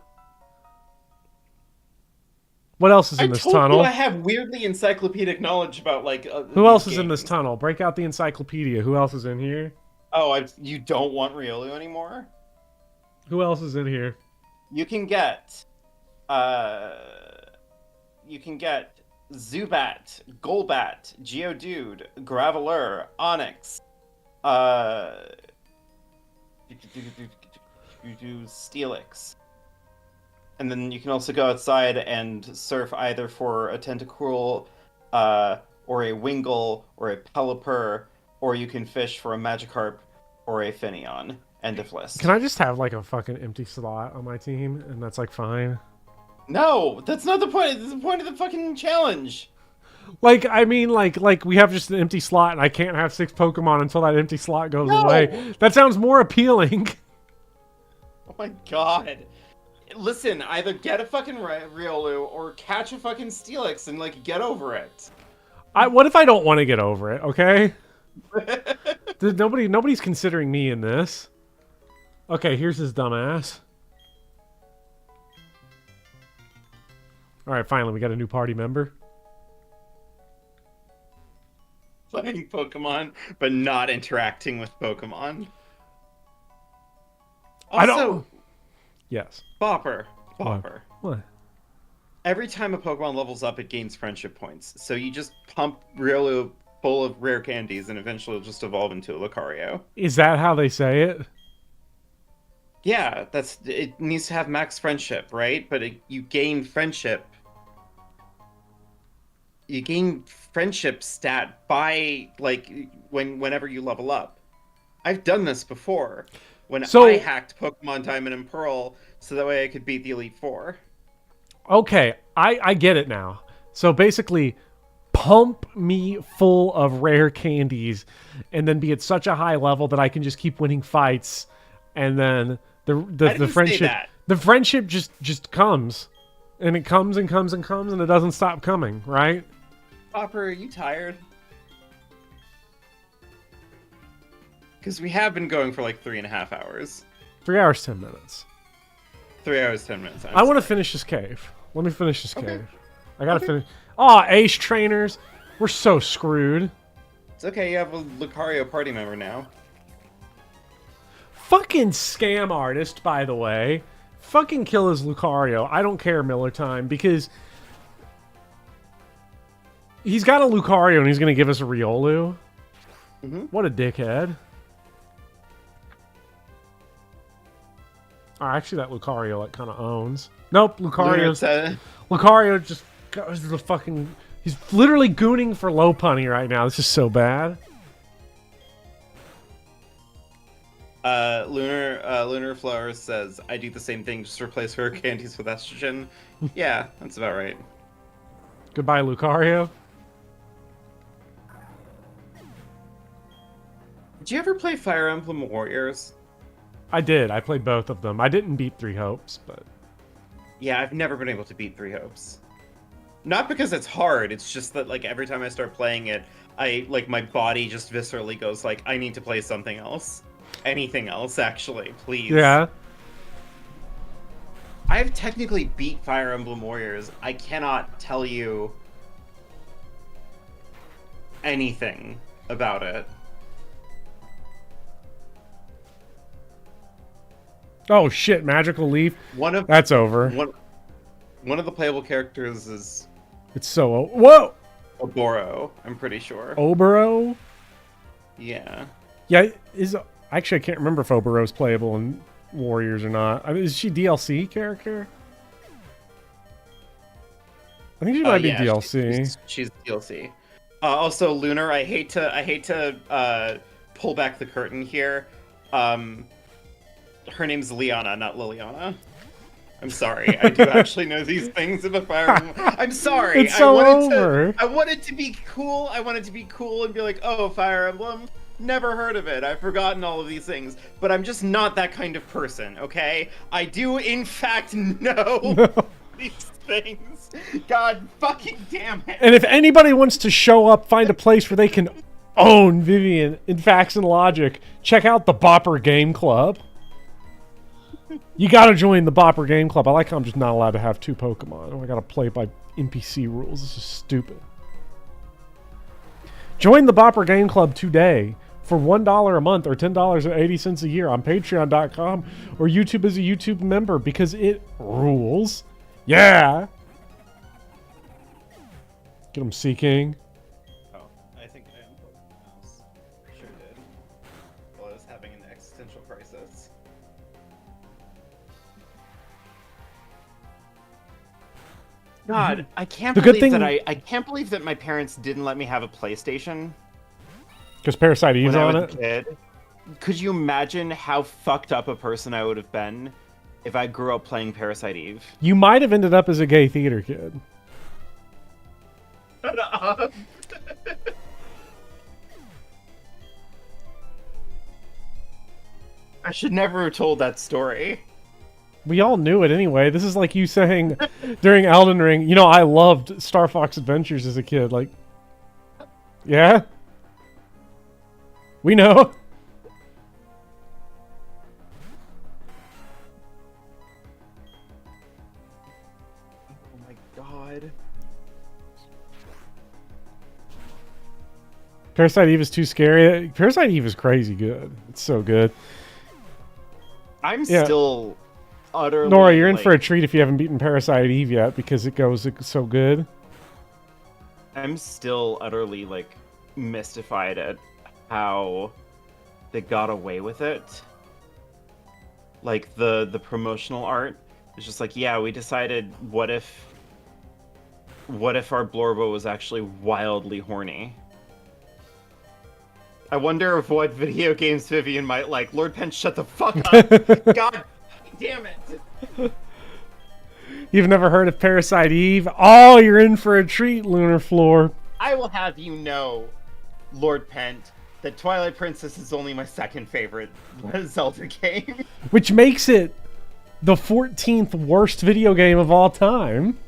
What else is in this tunnel? I have weirdly encyclopedic knowledge about, like... who else is in this tunnel? Break out the encyclopedia. Who else is in here? Oh, you don't want Riolu anymore? Who else is in here? You can get... Zubat, Golbat, Geodude, Graveler, Onyx, Steelix. And then you can also go outside and surf either for a Tentacruel, or a Wingull, or a Pelipper, or you can fish for a Magikarp or a Finneon. End of list. Can I just have like a fucking empty slot on my team and that's like fine? No, that's not the point. That's the point of the fucking challenge. Like, I mean, like we have just an empty slot, and I can't have 6 Pokemon until that empty slot goes away. That sounds more appealing. Oh my god. Listen, either get a fucking Riolu or catch a fucking Steelix and, like, get over it. What if I don't want to get over it, okay? Nobody's considering me in this. Okay, here's his dumbass. Alright, finally, we got a new party member. Playing Pokemon, but not interacting with Pokemon. Also, I don't... Yes. Bopper. What? Every time a Pokemon levels up, it gains friendship points. So you just pump Riolu full of rare candies, and eventually it'll just evolve into a Lucario. Is that how they say it? Yeah, it needs to have max friendship, right? But you gain friendship. You gain friendship stat by, like, whenever you level up. I've done this before when I hacked Pokemon Diamond and Pearl so that way I could beat the Elite Four. Okay, I get it now. So basically, pump me full of rare candies and then be at such a high level that I can just keep winning fights, and then the friendship just comes. And it comes and comes and comes, and it doesn't stop coming, right? Hopper, are you tired? Because we have been going for like 3.5 hours. 3 hours, 10 minutes. 3 hours, 10 minutes. I want to finish this cave. Let me finish this cave. I gotta finish. Oh, Ace trainers. We're so screwed. It's okay, you have a Lucario party member now. Fucking scam artist, by the way. Fucking kill his Lucario. I don't care, Miller Time, because he's got a Lucario and he's gonna give us a Riolu. What a dickhead. Oh, actually, that Lucario like kind of owns. Nope, Lucario just goes to the fucking. He's literally gooning for Lopunny right now. This is so bad. Lunar Flowers says, I do the same thing, just replace her candies with estrogen. Yeah, that's about right. Goodbye, Lucario. Did you ever play Fire Emblem Warriors? I did. I played both of them. I didn't beat Three Hopes, but... Yeah, I've never been able to beat Three Hopes. Not because it's hard, it's just that, like, every time I start playing it, my body just viscerally goes, like, I need to play something else. Anything else, actually, please. Yeah. I've technically beat Fire Emblem Warriors. I cannot tell you anything about it. Oh shit, Magical Leaf. That's over. One of the playable characters is... It's so... Whoa! Oboro, I'm pretty sure. Oboro? Yeah. Yeah, actually, I can't remember if Oboro's playable in Warriors or not. I mean, is she DLC character? I think she might be DLC. She's DLC. Also, Lunar, I hate to pull back the curtain here. Her name's Liana, not Liliana. I'm sorry. I do actually know these things about Fire Emblem. I'm sorry. It's so over. I wanted to be cool. I wanted to be cool and be like, oh, Fire Emblem. Never heard of it. I've forgotten all of these things. But I'm just not that kind of person, okay? I do, in fact, know these things. God fucking damn it. And if anybody wants to show up, find a place where they can own Vivian in Facts and Logic, check out the Bopper Game Club. You gotta join the Bopper Game Club. I like how I'm just not allowed to have 2 Pokemon. I gotta play by NPC rules. This is stupid. Join the Bopper Game Club today for $1 a month or $10.80 a year on Patreon.com or YouTube as a YouTube member because it rules. Yeah! Get him, Seeking. Oh, I think I unplugged the mouse. Sure did. While I was having an existential crisis. God, I can't believe that I can't believe that my parents didn't let me have a PlayStation. Because Parasite Eve's on it? Kid. Could you imagine how fucked up a person I would have been if I grew up playing Parasite Eve? You might have ended up as a gay theater kid. Stop. I should never have told that story. We all knew it anyway. This is like you saying during Elden Ring, you know, I loved Star Fox Adventures as a kid. Like, yeah? We know. Oh my god. Parasite Eve is too scary. Parasite Eve is crazy good. It's so good. I'm Yeah. still utterly... Nora, you're in like, for a treat if you haven't beaten Parasite Eve yet because it goes so good. I'm still utterly, like, mystified at how they got away with it. Like, the promotional art is just like, yeah, we decided, what if our Blorbo was actually wildly horny? I wonder if what video games Vivian might like. Lord Penn, shut the fuck up! God damn it! You've never heard of Parasite Eve? Oh, you're in for a treat, Lunar Floor. I will have you know, Lord Pent, that Twilight Princess is only my second favorite Zelda game. Which makes it the 14th worst video game of all time.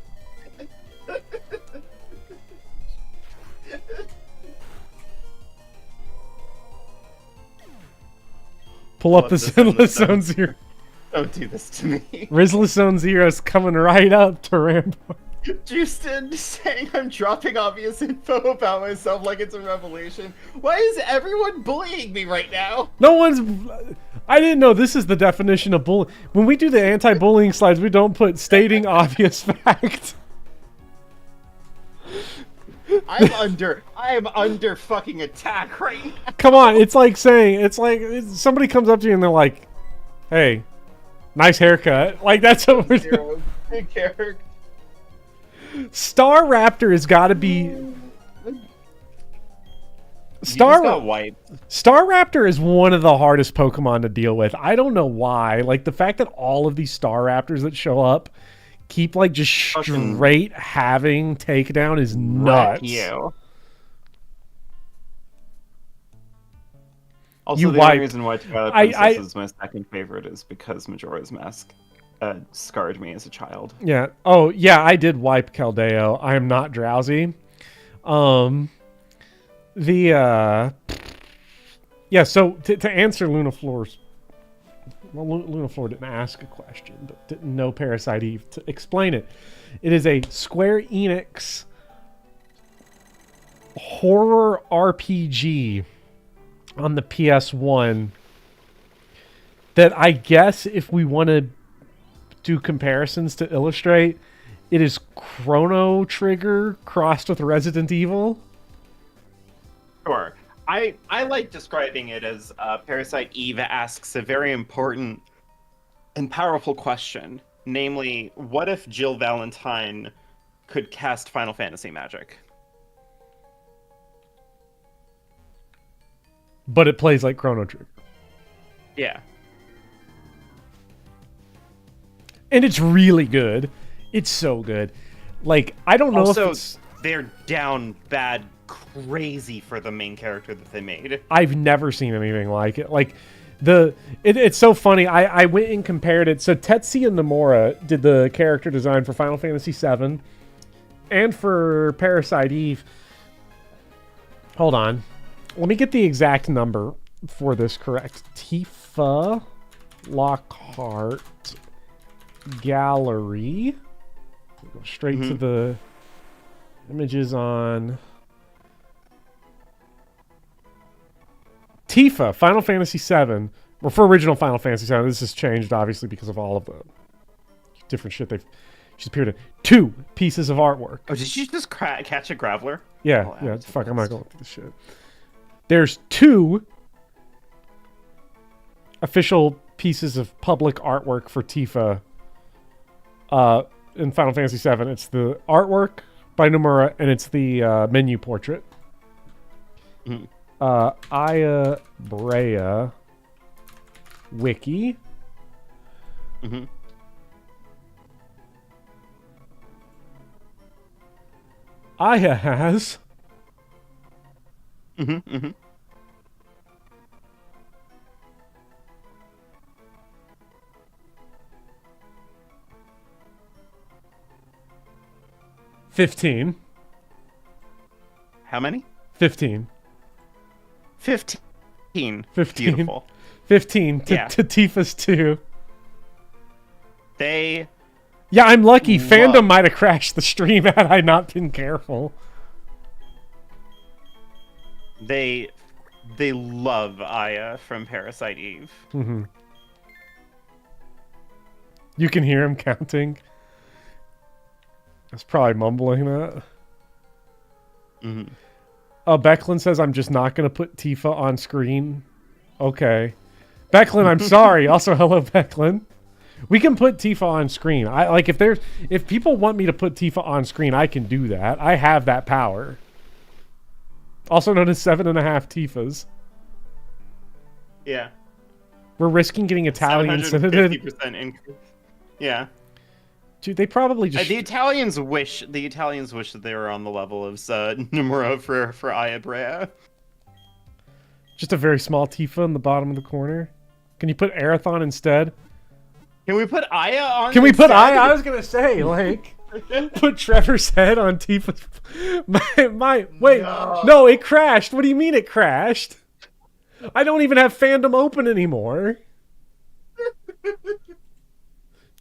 Pull up the Sinless Zone Zero. Don't do this to me. Rizla Zone Zero's coming right up to Rampart. Justin saying I'm dropping obvious info about myself like it's a revelation. Why is everyone bullying me right now? No one's... I didn't know this is the definition of bullying. When we do the anti-bullying slides, we don't put stating obvious fact. I am under fucking attack right now. Come on, it's like saying, somebody comes up to you and they're like, hey, nice haircut. Like, that's what we're doing. Zero, big character. Star Raptor has got to be... Star Raptor is one of the hardest Pokemon to deal with. I don't know why. Like, the fact that all of these Star Raptors that show up keep, like, just straight having takedown is nuts. You. Also, You the wiped. only reason why Twilight Princess is my second favorite is because Majora's Mask scarred me as a child. Yeah. Oh, yeah, I did wipe Caldeo. I am not drowsy. Yeah, so to answer Luna Floor's... Well, Luna Floor didn't ask a question, but didn't know Parasite Eve. To explain it, it is a Square Enix horror RPG on the PS1 that I guess if we want to do comparisons to illustrate, it is Chrono Trigger crossed with Resident Evil. Sure. I like describing it as Parasite Eve asks a very important and powerful question. Namely, what if Jill Valentine could cast Final Fantasy magic? But it plays like Chrono Trigger. Yeah. And it's really good. It's so good. Like, I don't know Also, if it's... they're down bad crazy for the main character that they made. I've never seen anything like it. Like, it's so funny. I went and compared it. So Tetsuya Nomura did the character design for Final Fantasy VII and for Parasite Eve. Hold on. Let me get the exact number for this correct. Tifa Lockhart Gallery. Go straight to the images on Tifa, Final Fantasy VII. Well, for original Final Fantasy VII, this has changed obviously because of all of the different shit she's appeared in. 2 pieces of artwork. Oh, did you just catch a Graveler? Yeah, Oh, yeah. Fuck, I'm not going through this shit. There's 2 official pieces of public artwork for Tifa in Final Fantasy VII. It's the artwork by Nomura, and it's the menu portrait. Aya Brea Wiki. Aya has. Mm-hmm, mm-hmm. $15. How many? 15. 15. 15. Beautiful. 15 to, Yeah. to Tifa's 2. They Yeah, I'm lucky. Love- Fandom might have crashed the stream had I not been careful. love Aya from Parasite Eve. Mm-hmm. You can hear him counting. That's probably mumbling that. Mm-hmm. Oh, Becklin says I'm just not going to put Tifa on screen. Okay. Becklin, I'm sorry. Also, hello, Becklin. We can put Tifa on screen. If people want me to put Tifa on screen, I can do that. I have that power. Also known as 7.5 Tifas. Yeah. We're risking getting Italian syndicated. 750% increase. Yeah. Dude, they probably just... The Italians wish that they were on the level of Nomura for Aya Brea. Just a very small Tifa in the bottom of the corner. Can you put Arathon instead? Can we put Aya on? Can we put instead? Aya? I was gonna say, like, put Trevor's head on Tifa's... Wait, no, it crashed. What do you mean it crashed? I don't even have fandom open anymore.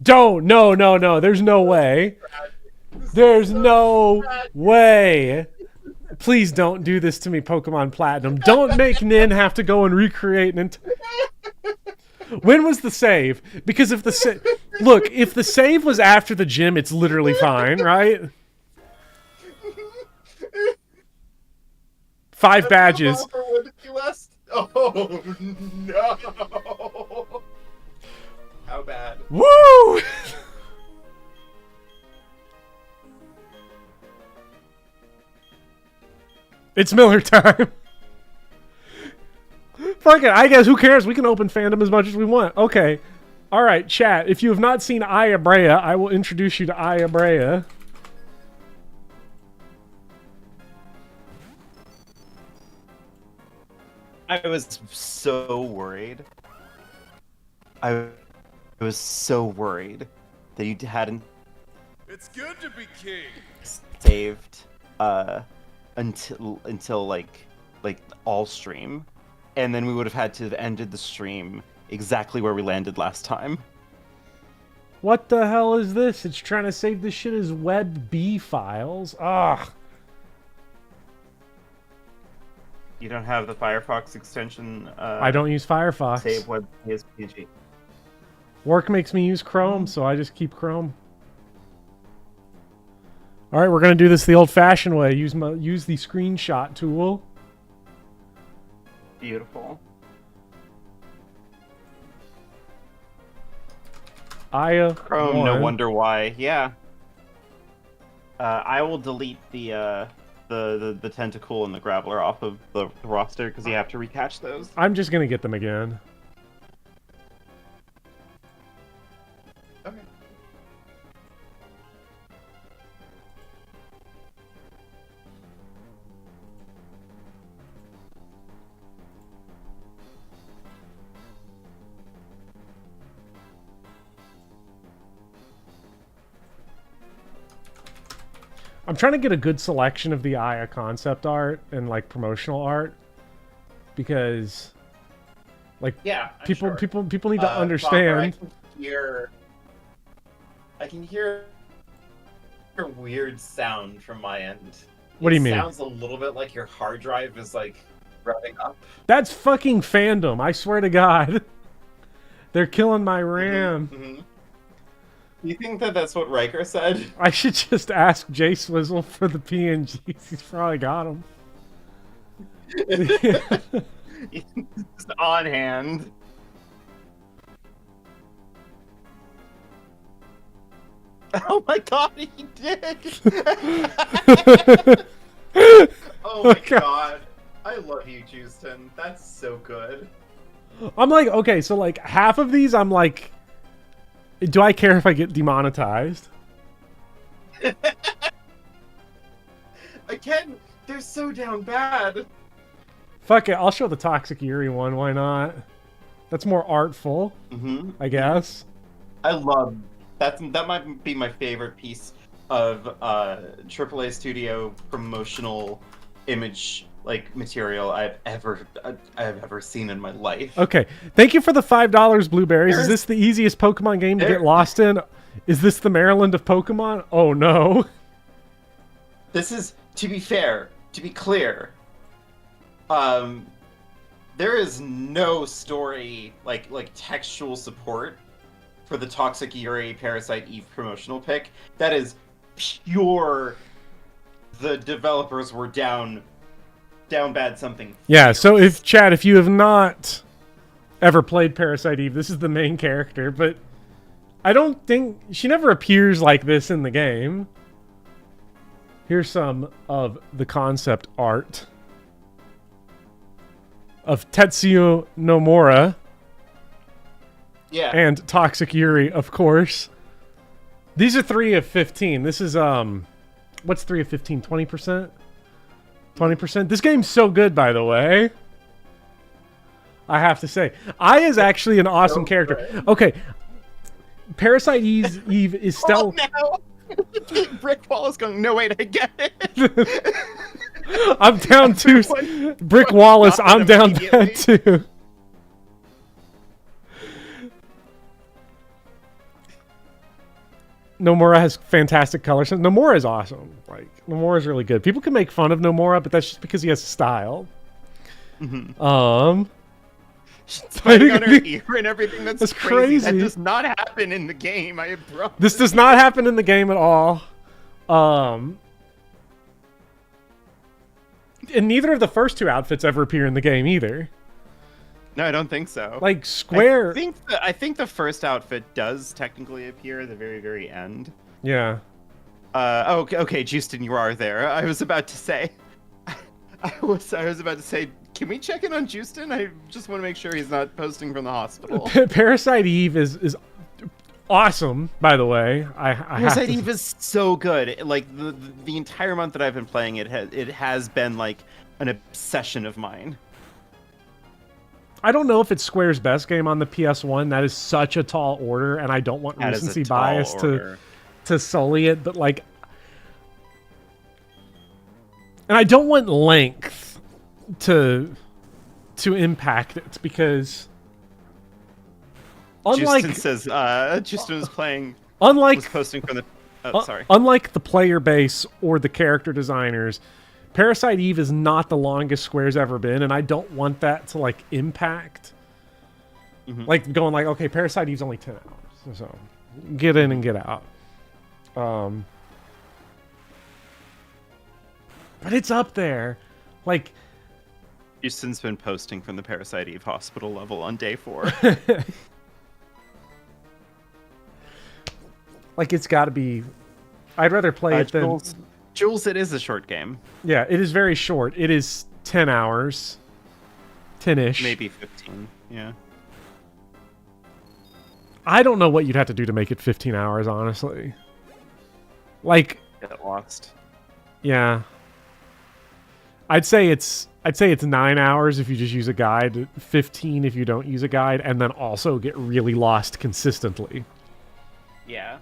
Don't. No. There's no way. There's no way. Please don't do this to me, Pokemon Platinum. Don't make Nin have to go and recreate When was the save? Because if the look, if the save was after the gym, it's literally fine, right? 5 badges. Oh no! How bad? Woo! It's Miller time. Fuck it, I guess who cares? We can open fandom as much as we want. Okay. Alright, chat. If you have not seen Aya Brea, I will introduce you to Aya Brea. I was so worried. I was so worried that you hadn't It's good to be king. saved until like all stream, and then we would have had to have ended the stream exactly where we landed last time. What the hell is this? It's trying to save this shit as WebB files. Ugh. You don't have the Firefox extension. I don't use Firefox. Save web PSPG. Work makes me use Chrome, so I just keep Chrome. All right, we're gonna do this the old-fashioned way. Use the screenshot tool. Beautiful. Aya Chrome, 1. no wonder why. Yeah. I will delete the tentacle and the graveler off of the roster because you have to recatch those. I'm just gonna get them again. Okay. I'm trying to get a good selection of the Aya concept art and like promotional art because, like, Yeah, I'm people sure. people need to Bomber, understand. I can hear a weird sound from my end. What do you mean? It sounds a little bit like your hard drive is like revving up. That's fucking fandom. I swear to God, they're killing my RAM. Mm-hmm. You think that that's what Riker said? I should just ask Jay Swizzle for the PNGs. He's probably got them. Just on hand. Oh my god, he did! Oh my Okay. god. I love you, Houston. That's so good. I'm like, okay, so like half of these, I'm like, do I care if I get demonetized? Again, they're so down bad. Fuck it, I'll show the Toxic Yuri one. Why not? That's more artful, I guess. I love that might be my favorite piece of AAA studio promotional image material I've ever seen in my life. Okay, thank you for the $5, Blueberries. Is this the easiest Pokemon game to get lost in? Is this the Maryland of Pokemon? Oh no. This is, to be fair, to be clear, there is no story like textual support for the Toxic Yuri Parasite Eve promotional pick. That is pure. The developers were down bad something. Yeah. So if Chad, if you have not ever played Parasite Eve, this is the main character, but I don't think she never appears like this in the game. Here's some of the concept art of Tetsuya Nomura. Yeah. And Toxic Yuri, of course. These are 3 of 15. This is, what's 3 of 15? 20%? 20%? This game's so good, by the way. I have to say. Ai is actually an awesome character. Okay. Parasite Eve is still... Oh, no! Brick Wall is going, no, wait, I get it. I'm down 2. Brick Wallace, I'm down that too. Nomura has fantastic color sense. Nomura is awesome. Nomura is really good. People can make fun of Nomura, but that's just because he has style. Fighting on her ear and everything. That's crazy. That does not happen in the game. I promise. This does not happen in the game at all. And neither of the first 2 outfits ever appear in the game either. No, I don't think so. Square. I think the first outfit does technically appear at the very, very end. Yeah. Okay, Justin, you are there. I was about to say. I was about to say. Can we check in on Justin? I just want to make sure he's not posting from the hospital. Parasite Eve is awesome, by the way. Parasite Eve is so good. Like the entire month that I've been playing it, has been like an obsession of mine. I don't know if it's Square's best game on the PS1. That is such a tall order, and I don't want recency bias to sully it. But and I don't want length to impact it, because unlike Justin says Justin was playing. Was posting from the. Sorry. Unlike the player base or the character designers, Parasite Eve is not the longest Square's ever been, and I don't want that to impact. Going okay, Parasite Eve's only 10 hours, so get in and get out. But it's up there, Justin's been posting from the Parasite Eve hospital level on day 4. It's got to be. I'd rather play it than. Jules, it is a short game. Yeah, it is very short. It is 10 hours. 10-ish. Maybe 15, yeah. I don't know what you'd have to do to make it 15 hours, honestly. Get lost. Yeah. I'd say it's 9 hours if you just use a guide, 15 if you don't use a guide, and then also get really lost consistently. Yeah.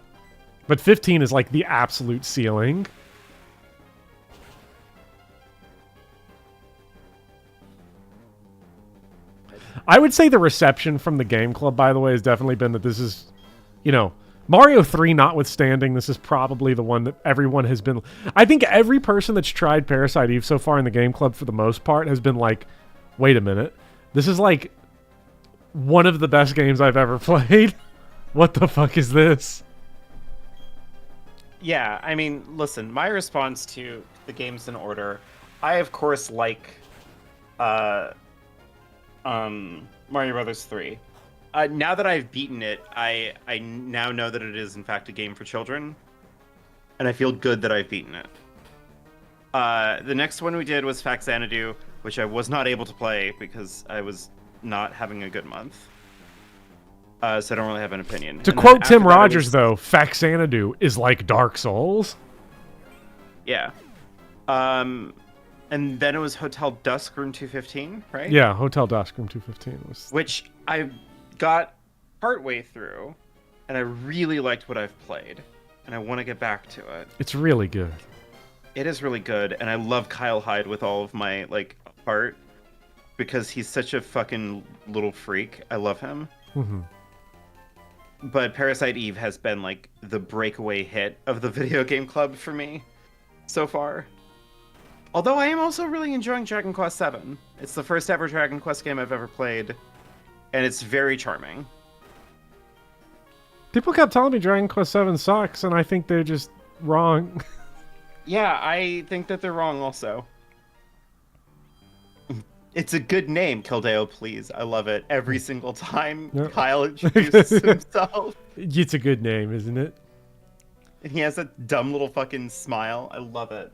But 15 is the absolute ceiling. I would say the reception from the Game Club, by the way, has definitely been that this is, Mario 3 notwithstanding, this is probably the one that everyone has been... I think every person that's tried Parasite Eve so far in the Game Club, for the most part, has been wait a minute. This is one of the best games I've ever played. What the fuck is this? Yeah, I mean, listen, my response to the games in order, I of course like Mario Brothers 3. Now that I've beaten it, I now know that it is in fact a game for children, and I feel good that I've beaten it. The next one we did was Faxanadu, which I was not able to play because I was not having a good month. So I don't really have an opinion. To quote Tim Rogers, though, Faxanadu is like Dark Souls. Yeah. And then it was Hotel Dusk Room 215, right? Yeah, Hotel Dusk Room 215 was. Which I got partway through, and I really liked what I've played, and I want to get back to it. It's really good. It is really good, and I love Kyle Hyde with all of my heart because he's such a fucking little freak. I love him. Mm-hmm. But Parasite Eve has been the breakaway hit of the video game club for me so far. Although I am also really enjoying Dragon Quest VII. It's the first ever Dragon Quest game I've ever played, and it's very charming. People kept telling me Dragon Quest VII sucks, and I think they're just wrong. Yeah, I think that they're wrong also. It's a good name, Kildeo, please. I love it. Every single time Kyle introduces himself. It's a good name, isn't it? And he has that dumb little fucking smile. I love it.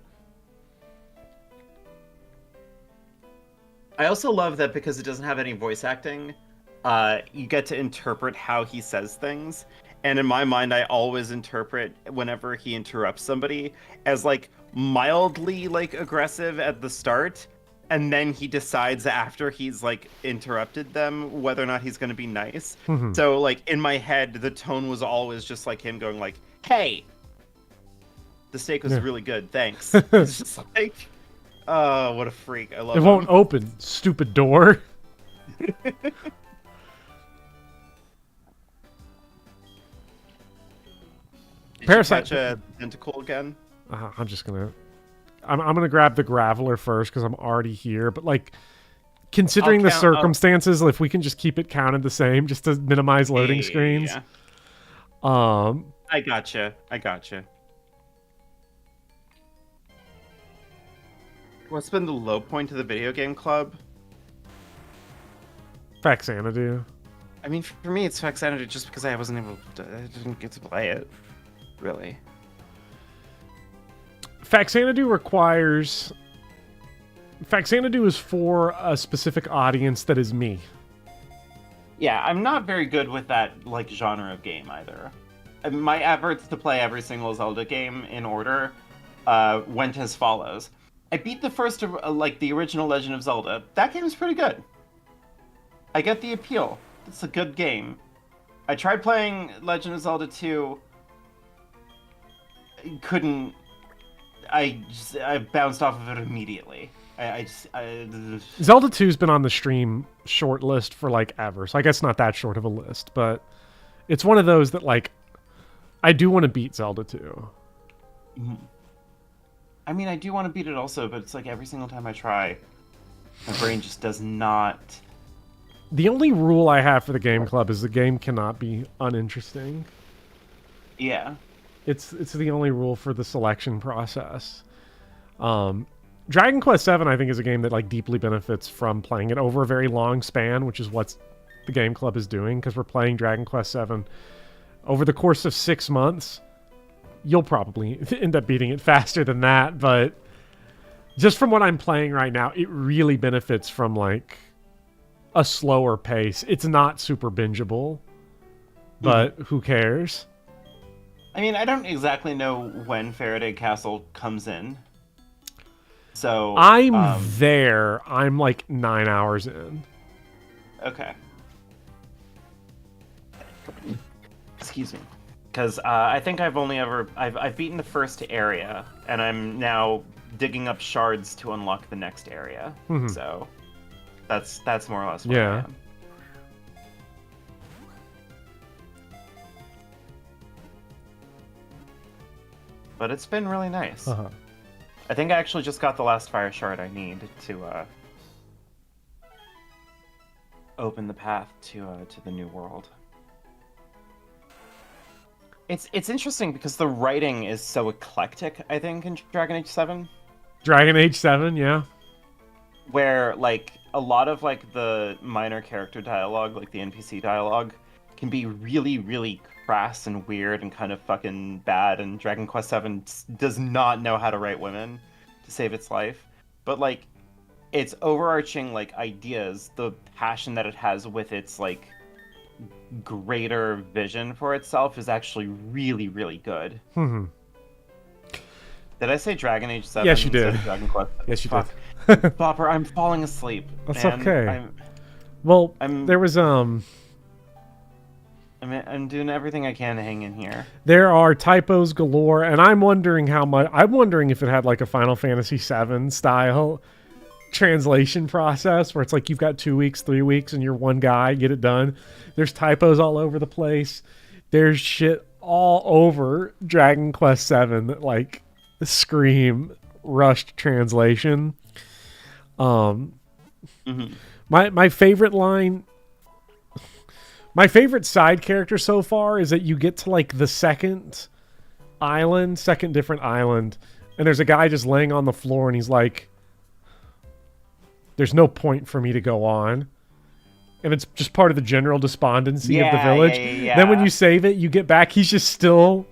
I also love that because it doesn't have any voice acting, you get to interpret how he says things. And in my mind, I always interpret whenever he interrupts somebody as mildly aggressive at the start. And then he decides after he's interrupted them whether or not he's going to be nice. Mm-hmm. So in my head, the tone was always just him going "Hey, the steak was really good, thanks." It's just oh, what a freak! I love it. It won't open, stupid door. Did Parasite. You catch a tentacle again? I'm just gonna. I'm gonna grab the Graveler first because I'm already here. But considering the circumstances, if we can just keep it counted the same, just to minimize loading screens. Yeah. I gotcha. What's been the low point of the video game club? Faxanadu. I mean, for me, it's Faxanadu just because I didn't get to play it, really. Faxanadu is for a specific audience that is me. Yeah, I'm not very good with that genre of game either. My efforts to play every single Zelda game in order went as follows. I beat the first of the original Legend of Zelda. That game's pretty good. I get the appeal. It's a good game. I tried playing Legend of Zelda 2. Couldn't. I bounced off of it immediately. Zelda 2's been on the stream short list for ever, so I guess not that short of a list, but it's one of those that I do want to beat Zelda 2. Mm-hmm. I mean, I do want to beat it also, but it's every single time I try, my brain just does not. The only rule I have for the game club is the game cannot be uninteresting. Yeah. It's the only rule for the selection process. Dragon Quest VII, I think, is a game that deeply benefits from playing it over a very long span, which is what the game club is doing, because we're playing Dragon Quest VII over the course of 6 months. You'll probably end up beating it faster than that, but just from what I'm playing right now, it really benefits from a slower pace. It's not super bingeable, but who cares? I mean, I don't exactly know when Faraday Castle comes in. So I'm there. I'm 9 hours in. Okay. Excuse me. Because I think I've beaten the first area, and I'm now digging up shards to unlock the next area. Mm-hmm. So that's more or less where I am. But it's been really nice. Uh-huh. I think I actually just got the last fire shard I need to open the path to the new world. It's interesting because the writing is so eclectic, I think, in Dragon Age 7. Dragon Age 7, yeah. Where a lot of the minor character dialogue, the NPC dialogue, can be really, really crass and weird and kind of fucking bad, and Dragon Quest VII does not know how to write women to save its life. But its overarching ideas, the passion that it has with its greater vision for itself is actually really, really good. Mm-hmm. Did I say Dragon Age 7? Yes, you instead did. of Dragon Quest? Yes, you Fuck. did. Bopper, I'm falling asleep. That's man. okay. Well, I'm- there was I'm doing everything I can to hang in here. there are typos galore, and I'm wondering how much. I'm wondering if it had like a Final Fantasy VII style translation process where it's like you've got 2 weeks, 3 weeks, and you're one guy, get it done. There's typos all over the place. There's shit all over Dragon Quest VII that like scream rushed translation. My favorite line. My favorite side character so far is that you get to like the second different island, and there's a guy just laying on the floor, and he's like, "There's no point for me to go on," and it's just part of the general despondency of the village. Yeah. Then when you save it, you get back, he's just still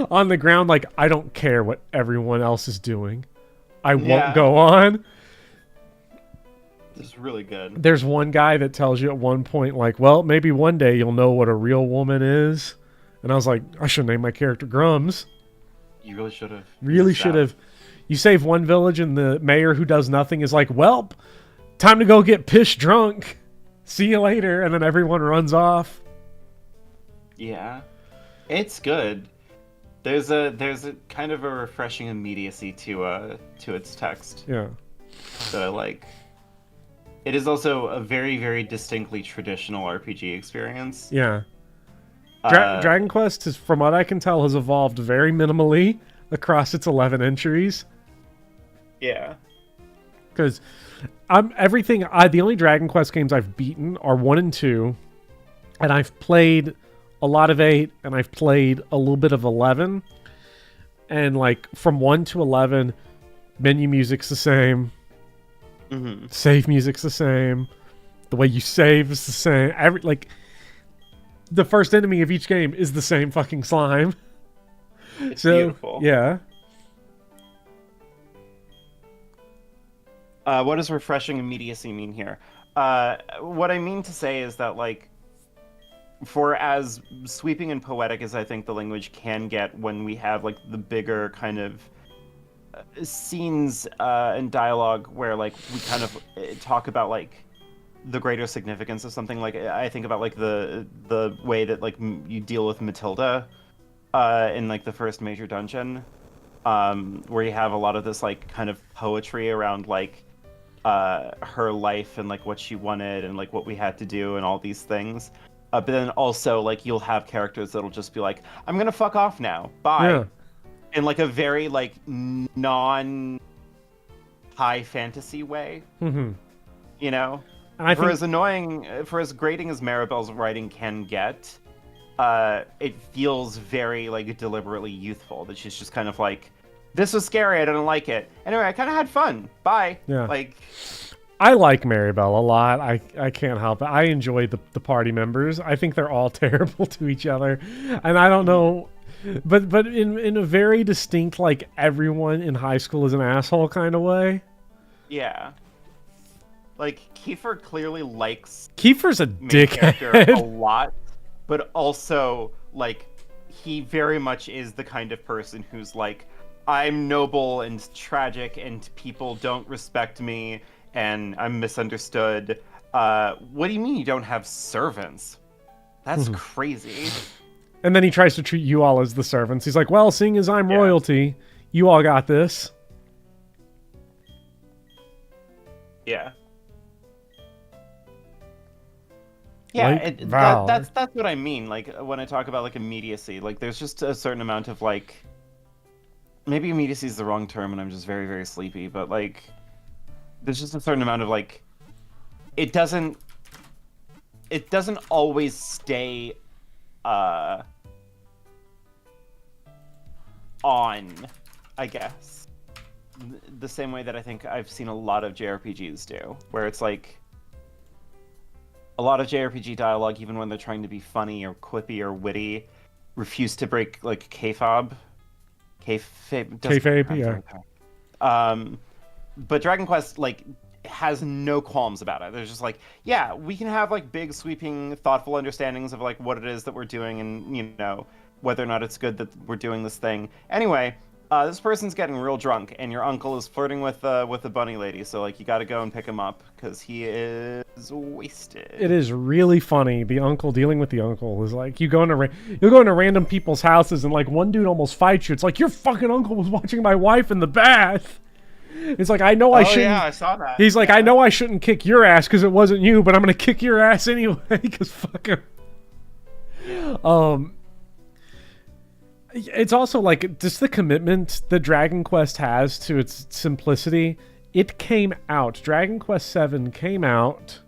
on the ground, like, "I don't care what everyone else is doing, I won't go on." This is really good. There's one guy that tells you at one point, like, well, maybe one day you'll know what a real woman is. And I was like, I should name my character Grums. You really should have. Really should have. You save one village and the mayor who does nothing is like, well, time to go get pissed drunk. See you later. And then everyone runs off. Yeah. It's good. There's a kind of a refreshing immediacy to its text Yeah. that I like. It is also a very, very distinctly traditional RPG experience. Yeah. Dragon Quest, from what I can tell, has evolved very minimally across its 11 entries. Yeah. Because the only Dragon Quest games I've beaten are 1 and 2, and I've played a lot of 8, and I've played a little bit of 11. And like from 1 to 11, menu music's the same. Mm-hmm. Save music's the same. The way you save is the same. The first enemy of each game is the same fucking slime. It's beautiful. Yeah. What does refreshing immediacy mean here? What I mean to say is that, like, for as sweeping and poetic as I think the language can get when we have, like, the bigger kind of scenes and dialogue where, like, we kind of talk about, like, the greater significance of something. Like, I think about, like, the way that, like, you deal with Matilda in, like, the first major dungeon, where you have a lot of this, like, kind of poetry around, like, her life and, like, what she wanted and, like, what we had to do and all these things. But then also, like, you'll have characters that'll just be like, I'm gonna fuck off now. Bye. Yeah. In, like, a very, like, non-high fantasy way. Mm-hmm. You know? And For as grating as Maribel's writing can get, it feels very, like, deliberately youthful. That she's just kind of like, this was scary, I didn't like it. Anyway, I kind of had fun. Bye. Yeah. Like, I like Maribel a lot. I can't help it. I enjoy the party members. I think they're all terrible to each other. And I don't know... But in a very distinct, like, everyone in high school is an asshole kind of way. yeah. Like, Kiefer clearly likes Kiefer's a main character a dickhead. lot, but also, like, he very much is the kind of person who's like, I'm noble and tragic and people don't respect me and I'm misunderstood. What do you mean you don't have servants? That's crazy. And then he tries to treat you all as the servants. He's like, well, seeing as I'm royalty, you all got this. Yeah. Yeah, Like Val. that's what I mean. Like, when I talk about, like, immediacy, like, there's just a certain amount of, like, maybe immediacy is the wrong term and I'm just very, very sleepy, but, like, there's just a certain amount of, like, it doesn't always stay on, I guess, the same way that I think I've seen a lot of JRPGs do, where it's like a lot of JRPG dialogue, even when they're trying to be funny or quippy or witty, refuse to break, like, kayfabe. Kayfabe, yeah. But Dragon Quest, like, has no qualms about it. There's just like, yeah, we can have, like, big, sweeping, thoughtful understandings of, like, what it is that we're doing and, you know, whether or not it's good that we're doing this thing. Anyway, this person's getting real drunk, and your uncle is flirting with the bunny lady. So like, you got to go and pick him up because he is wasted. It is really funny. The uncle dealing with the uncle is like, you go into random people's houses, and like one dude almost fights you. It's like, your fucking uncle was watching my wife in the bath. It's like, I know I shouldn't. Yeah, I saw that. He's like, I know I shouldn't kick your ass because it wasn't you, but I'm gonna kick your ass anyway because fuck him. It's also like just the commitment that Dragon Quest has to its simplicity. It came out. Dragon Quest VII came out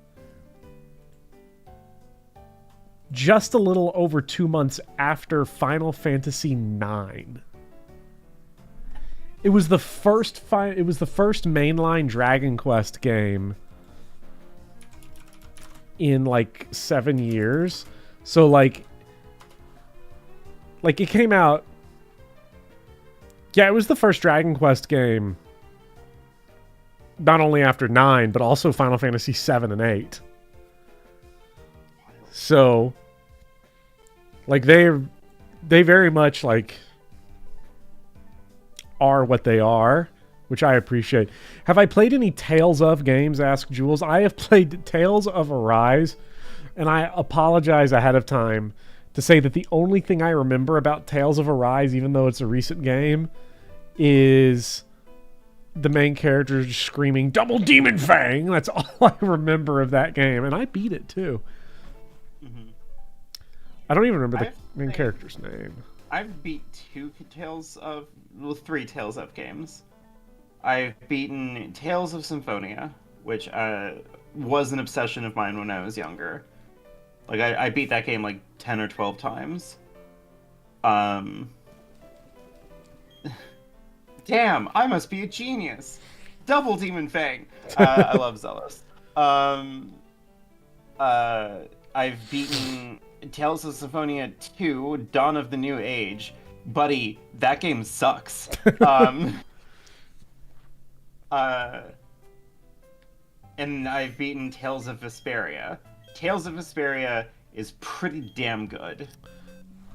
just a little over 2 months after Final Fantasy IX. It was the first mainline Dragon Quest game in like 7 years. So like it came out. Yeah, it was the first Dragon Quest game. Not only after 9, but also Final Fantasy 7 and 8. So like they very much like are what they are, which I appreciate. Have I played any Tales of games? Ask Jules. I have played Tales of Arise, and I apologize ahead of time to say that the only thing I remember about Tales of Arise, even though it's a recent game, is the main character just screaming, "Double Demon Fang!" That's all I remember of that game, and I beat it too. Mm-hmm. I don't even remember the main character's name. I've beat 3 Tales of games. I've beaten Tales of Symphonia, which was an obsession of mine when I was younger. Like, I beat that game like 10 or 12 times. Damn, I must be a genius. Double Demon Fang. I love Zealous. I've beaten Tales of Symphonia 2, Dawn of the New Age. Buddy, that game sucks. And I've beaten Tales of Vesperia. Tales of Vesperia is pretty damn good.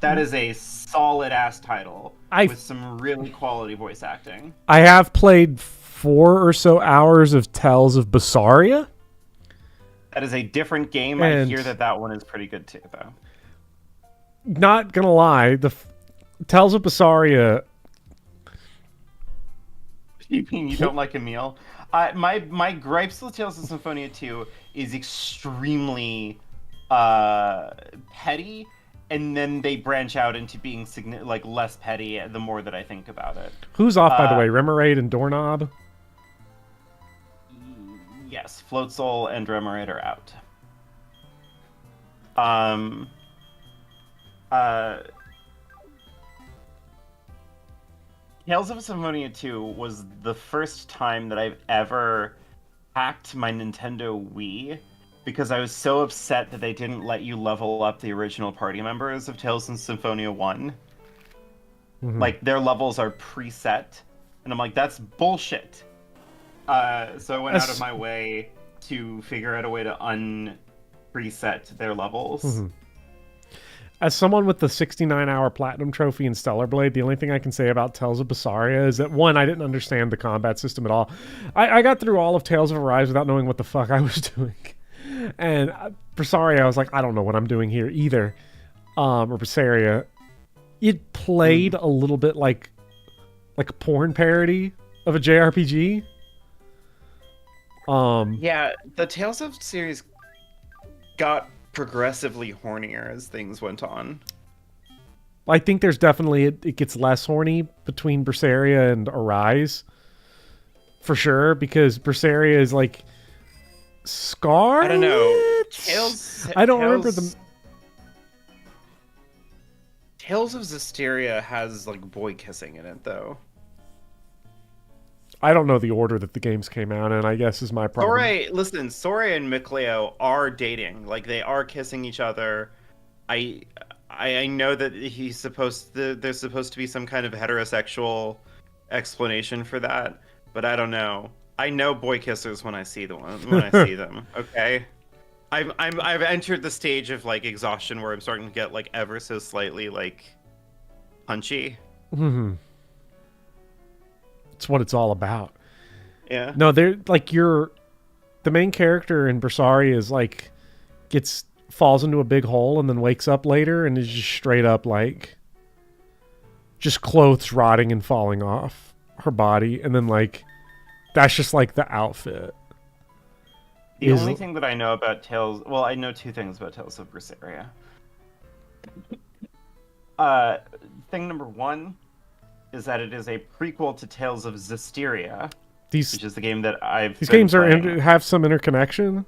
That is a solid-ass title with some really quality voice acting. I have played 4 or so hours of Tales of Berseria. That is a different game. And I hear that one is pretty good too, though. Not gonna lie, the Tales of Berseria... You mean you don't like Emil? My gripes with Tales of Symphonia 2 is extremely petty, and then they branch out into being like less petty the more that I think about it. Who's off, by the way? Remoraid and Doorknob? Yes, Float Soul and Remoraid are out. Tales of Symphonia 2 was the first time that I've ever hacked my Nintendo Wii because I was so upset that they didn't let you level up the original party members of Tales of Symphonia 1. Mm-hmm. Like, their levels are preset, and I'm like, that's bullshit. So I went out of my way to figure out a way to un-preset their levels. Mm-hmm. As someone with the 69-hour Platinum Trophy in Stellar Blade, the only thing I can say about Tales of Berseria is that, one, I didn't understand the combat system at all. I got through all of Tales of Arise without knowing what the fuck I was doing. And Berseria, I was like, I don't know what I'm doing here either. Or Berseria. It played a little bit like a porn parody of a JRPG. Yeah, the Tales of series got progressively hornier as things went on. I think there's definitely it gets less horny between Berseria and Arise, for sure, because Berseria is like Scarlet. I don't know. I don't remember the Tales of Zestiria has like boy kissing in it though. I don't know the order that the games came out in, I guess, is my problem. Sora and Mikleo are dating. Like, they are kissing each other. I know that there's supposed to be some kind of heterosexual explanation for that, but I don't know. I know boy kissers when I see them. Okay, I've entered the stage of like exhaustion where I'm starting to get like ever so slightly like punchy. Mm-hmm. It's what it's all about. Yeah. No, they're like the main character in Bersaria is like falls into a big hole and then wakes up later and is just straight up like just clothes rotting and falling off her body, and then like that's just like the outfit. The only thing that I know about Tales... Well, I know two things about Tales of Berseria. Thing number one is that it is a prequel to Tales of Zestiria, which is the game that I've... These games have some interconnection?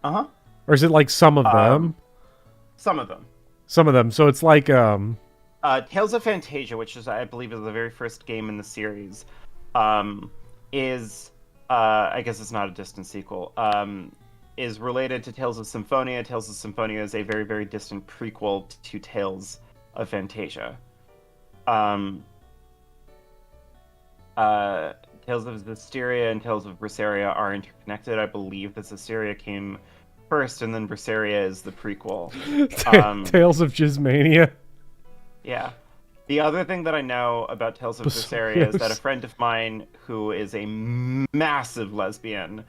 Uh-huh. Or is it like some of them? Some of them. Some of them. So it's like... Tales of Fantasia, which is, I believe, is the very first game in the series, is... I guess it's not a distant sequel, is related to Tales of Symphonia. Tales of Symphonia is a very, very distant prequel to Tales of Fantasia. Tales of Zestiria and Tales of Berseria are interconnected. I believe that Zestiria came first, and then Berseria is the prequel. Tales of Gismania. Yeah. The other thing that I know about Tales of Berseria is that a friend of mine who is a massive lesbian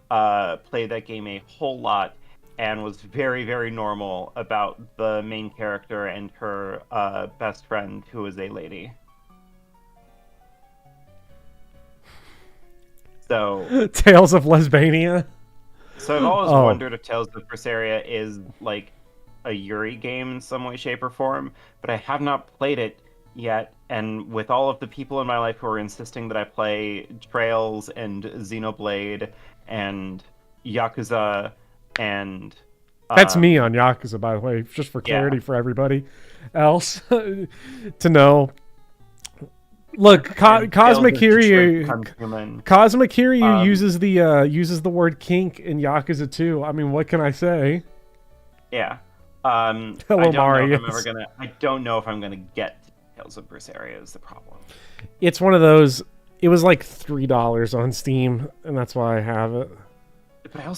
played that game a whole lot and was very, very normal about the main character and her best friend who is a lady. So... Tales of Lesbania? So I've always wondered if Tales of Berseria is like a Yuri game in some way, shape, or form, but I have not played it yet, and with all of the people in my life who are insisting that I play Trails and Xenoblade and Yakuza and... That's me on Yakuza, by the way, just for clarity for everybody else to know. Look, Cosmic Kiryu uses the word kink in Yakuza 2. I mean, what can I say? Yeah. Hello, Mario. I don't know if I'm gonna get Tales of Berseria is the problem. It's one of those. It was like $3 on Steam, and that's why I have it.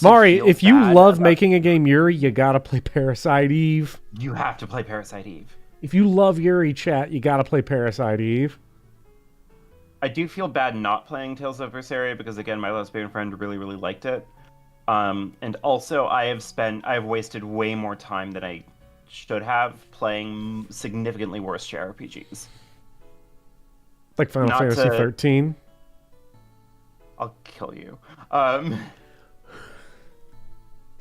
Mari, if you love making a game Yuri, you gotta play Parasite Eve. You have to play Parasite Eve. If you love Yuri, chat, you gotta play Parasite Eve. I do feel bad not playing Tales of Berseria because, again, my lesbian friend really, really liked it. And also, I have wasted way more time than I should have playing significantly worse JRPGs. Like Final Fantasy 13? I'll kill you.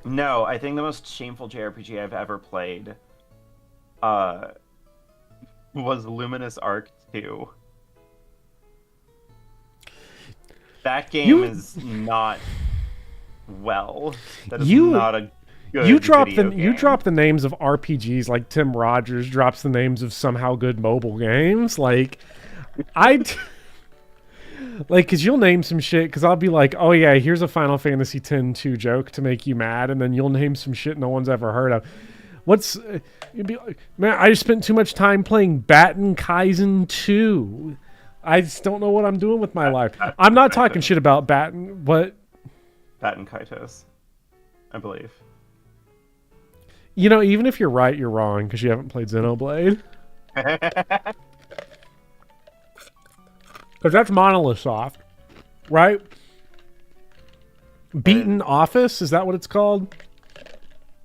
No, I think the most shameful JRPG I've ever played was Luminous Arc 2. That game is not well. That is not a good you drop the names of RPGs like Tim Rogers drops the names of somehow good mobile games. Like, because you'll name some shit, because I'll be like, oh yeah, here's a Final Fantasy X-2 joke to make you mad, and then you'll name some shit no one's ever heard of. You'd be like, man, I just spent too much time playing Batten Kaizen 2. I just don't know what I'm doing with my life. I'm not talking shit about Batten. What? Batten Kaitos, I believe. You know, even if you're right, you're wrong, because you haven't played Xenoblade. Because that's Monolith Soft, right? Beaten Office, is that what it's called?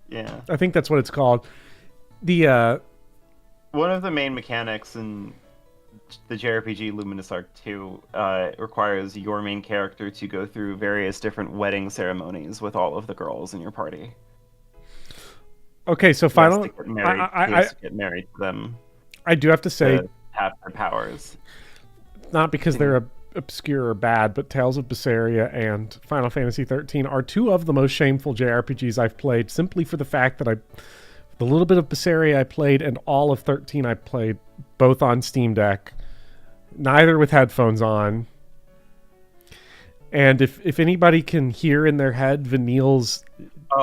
Yeah. I think that's what it's called. One of the main mechanics in the JRPG Luminous Arc 2 requires your main character to go through various different wedding ceremonies with all of the girls in your party. Okay, so He has to get married to them. I do have to say, to have their powers. Not because they're obscure or bad, but Tales of Berseria and Final Fantasy 13 are two of the most shameful JRPGs I've played, simply for the fact that the little bit of Berseria I played and all of 13 I played, both on Steam Deck, neither with headphones on. And if anybody can hear in their head Vanille's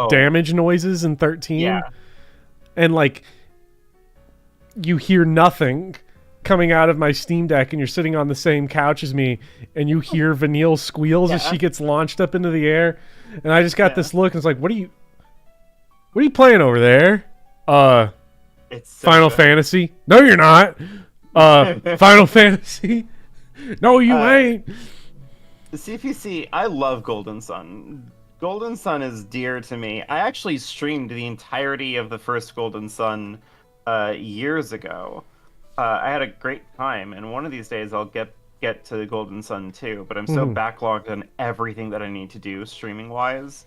damage noises in 13, and like you hear nothing coming out of my Steam Deck, and you're sitting on the same couch as me, and you hear Vanille squeals as she gets launched up into the air, and I just got this look, and it's like, what are you playing over there? It's so Final Fantasy? No, you're not. Final Fantasy. No, you ain't. The CPC, I love Golden Sun. Golden Sun is dear to me. I actually streamed the entirety of the first Golden Sun years ago. I had a great time, and one of these days I'll get to Golden Sun too, but I'm so backlogged on everything that I need to do streaming-wise.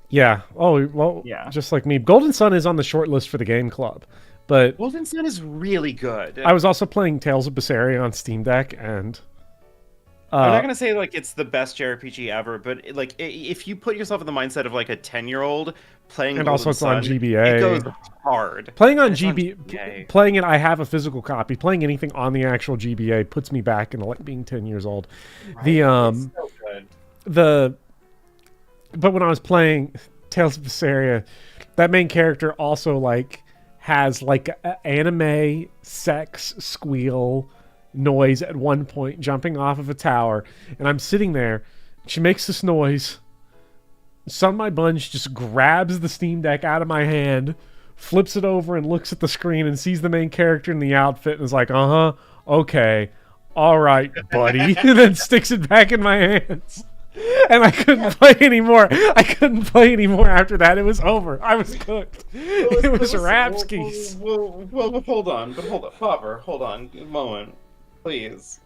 Yeah. Oh, well, Yeah. just like me. Golden Sun is on the short list for the game club. But Golden Sun is really good. I was also playing Tales of Berseria on Steam Deck, and I'm not gonna say like it's the best JRPG ever, but like if you put yourself in the mindset of like a 10-year-old playing, and Golden also it's Sun, on GBA. it goes hard. Playing on It's on GBA, playing it, I have a physical copy. Playing anything on the actual GBA puts me back into like being 10 years old. Right? The It's so good. but when I was playing Tales of Berseria, that main character also like has like an anime sex squeal noise at one point, jumping off of a tower, and I'm sitting there. She makes this noise. Son My Bunch just grabs the Steam Deck out of my hand, flips it over, and looks at the screen and sees the main character in the outfit and is like, okay, all right, buddy, and then sticks it back in my hands. And I couldn't play anymore. I couldn't play anymore after that. It was over. I was cooked. It was Rapskis. Well, hold on, Popper, hold on, a moment, please.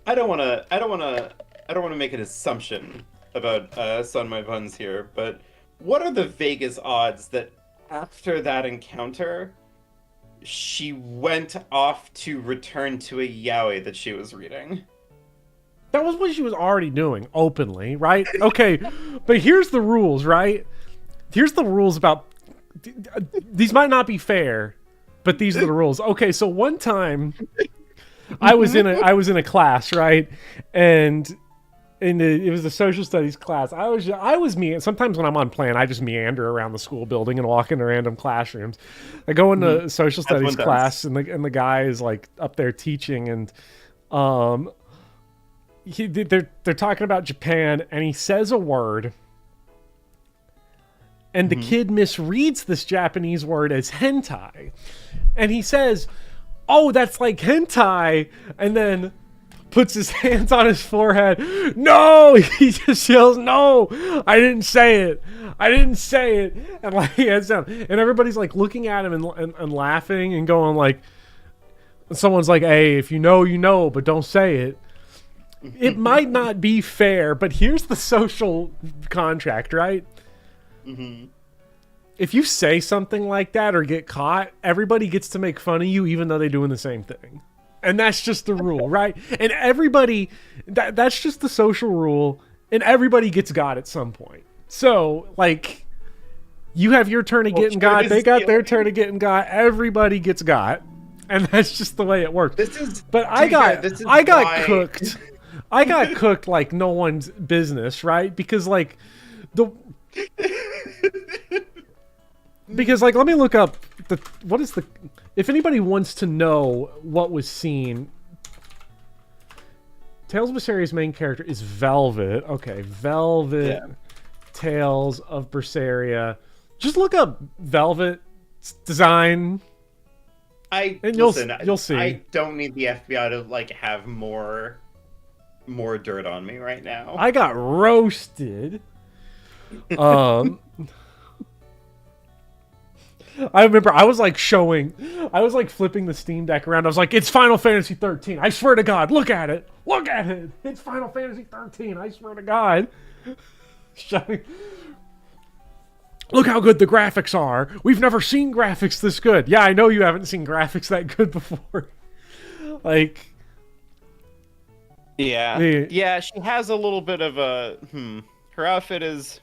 I don't want to make an assumption about Son My Buns here, but what are the Vegas odds that after that encounter, she went off to return to a yaoi that she was reading? That was what she was already doing openly, right? Okay, but here's the rules, right? Here's the rules about these might not be fair, but these are the rules. Okay, so one time I was in a class, right? And it was a social studies class. I was me. Sometimes when I'm on plan, I just meander around the school building and walk into random classrooms. I go into a social studies class, and the guy is like up there teaching, and they're talking about Japan, and he says a word, and the kid misreads this Japanese word as hentai, and he says, "Oh, that's like hentai," and then puts his hands on his forehead. No, he just yells, "No, I didn't say it. I didn't say it," and like he heads down, and everybody's like looking at him and laughing and going like, someone's like, "Hey, if you know, you know, but don't say it." It might not be fair, but here's the social contract, right? If you say something like that or get caught, everybody gets to make fun of you even though they're doing the same thing. And that's just the rule, right? And everybody, that's just the social rule, and everybody gets got at some point. So, like, you have your turn of getting got, they got their turn of getting got, everybody gets got. And that's just the way it works. I got cooked. I got cooked like no one's business, right? Because like let me look up if anybody wants to know what was seen. Tales of Berseria's main character is Velvet. Okay, Velvet, yeah. Tales of Berseria. Just look up Velvet's design. You'll see. I don't need the FBI to like have more dirt on me right now. I got roasted. I remember I was like flipping the Steam Deck around. I was like, "It's Final Fantasy 13. I swear to God, look at it. Look at it. It's Final Fantasy 13. I swear to God." Look how good the graphics are. We've never seen graphics this good. Yeah, I know you haven't seen graphics that good before. Like, yeah, she has a little bit of a her outfit is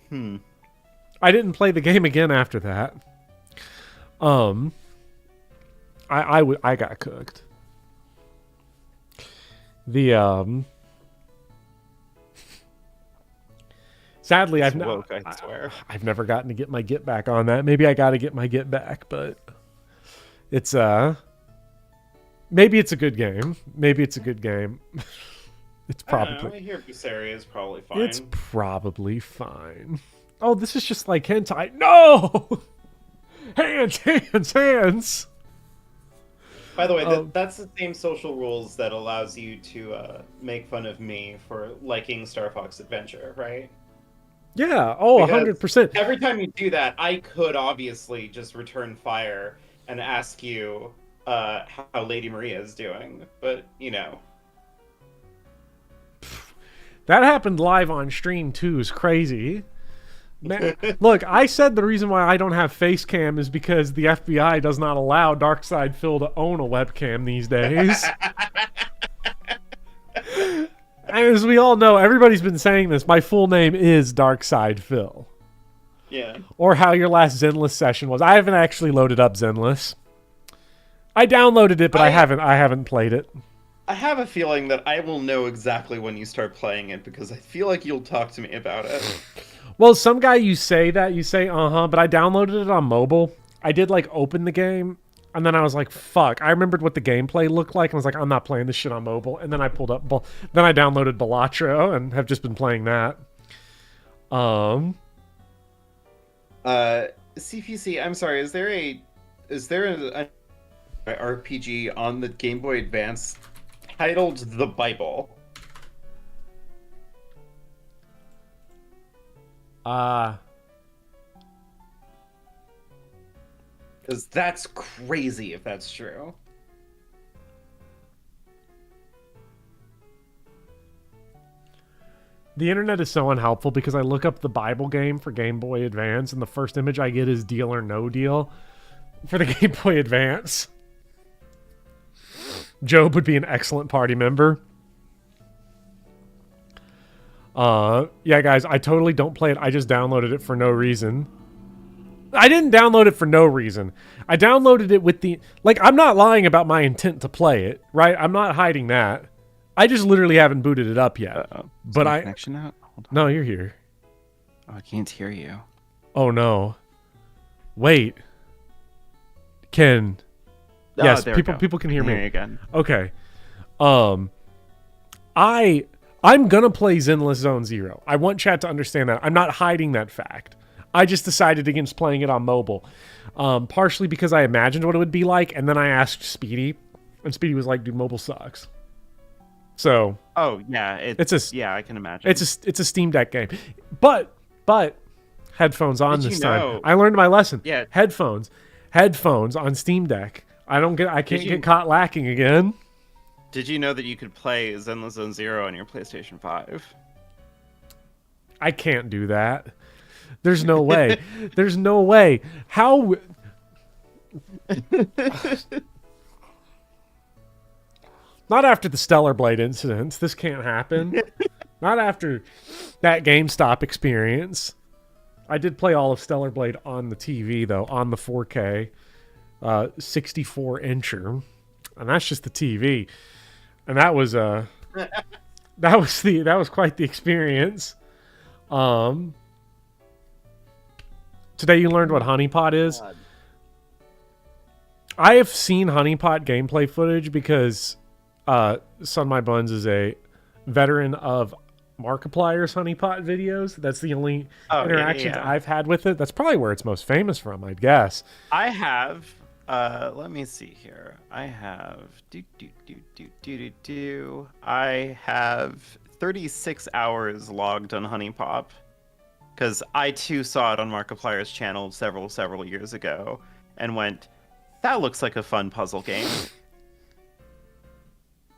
I didn't play the game again after that. I got cooked. Sadly, I've never gotten to get my get back on that. Maybe I got to get my get back, but it's maybe it's a good game. It's probably. I hear Berseria is probably fine. It's probably fine. Oh, this is just like hentai. No! Hands! By the way, Oh. that's the same social rules that allows you to make fun of me for liking Star Fox Adventure, right? Yeah. Oh, Because 100%. every time you do that, I could obviously just return fire and ask you how Lady Maria is doing, but you know. That happened live on stream too. Is crazy. Man, look, I said the reason why I don't have face cam is because the FBI does not allow Darkside Phil to own a webcam these days. And as we all know, everybody's been saying this. My full name is Darkside Phil. Yeah. Or how your last Zenless session was. I haven't actually loaded up Zenless. I downloaded it, but I haven't played it. I have a feeling that I will know exactly when you start playing it because I feel like you'll talk to me about it. Well, some guy you say, but I downloaded it on mobile. I did like open the game, and then I was like, fuck. I remembered what the gameplay looked like, and I was like, I'm not playing this shit on mobile. And then I then I downloaded Balatro and have just been playing that. CPC, I'm sorry, is there an RPG on the Game Boy Advance titled The Bible? Because that's crazy if that's true. The internet is so unhelpful because I look up the Bible game for Game Boy Advance, and the first image I get is Deal or No Deal for the Game Boy Advance. Job would be an excellent party member. Yeah, guys, I totally don't play it. I just downloaded it for no reason. I didn't download it for no reason. I downloaded it with the... Like, I'm not lying about my intent to play it, right? I'm not hiding that. I just literally haven't booted it up yet. But my connection out? Hold on. No, you're here. Oh, I can't hear you. Oh, no. Wait. Yes, there we go. people can hear I me. hear you again. Okay. I'm gonna play Zenless Zone Zero. I want chat to understand that. I'm not hiding that fact. I just decided against playing it on mobile. Partially because I imagined what it would be like, and then I asked Speedy, and Speedy was like, dude, mobile sucks. So Oh yeah, yeah, I can imagine. it's a Steam Deck game. But headphones on Did this you time. know- I learned my lesson. Yeah. Headphones on Steam Deck. I can't you- get caught lacking again. Did you know that you could play Zenless Zone Zero on your PlayStation 5? I can't do that. There's no way. There's no way. How? Not after the Stellar Blade incidents. This can't happen. Not after that GameStop experience. I did play all of Stellar Blade on the TV though, on the 4K 64-incher, and that's just the TV. And that was that was quite the experience. Today you learned what honeypot is. God. I have seen honeypot gameplay footage because Son My Buns is a veteran of Markiplier's honeypot videos. That's the only interactions I've had with it. That's probably where it's most famous from, I'd guess. I have. Let me see here. I have. I have 36 hours logged on honeypop because I too saw it on Markiplier's channel several years ago and went, that looks like a fun puzzle game.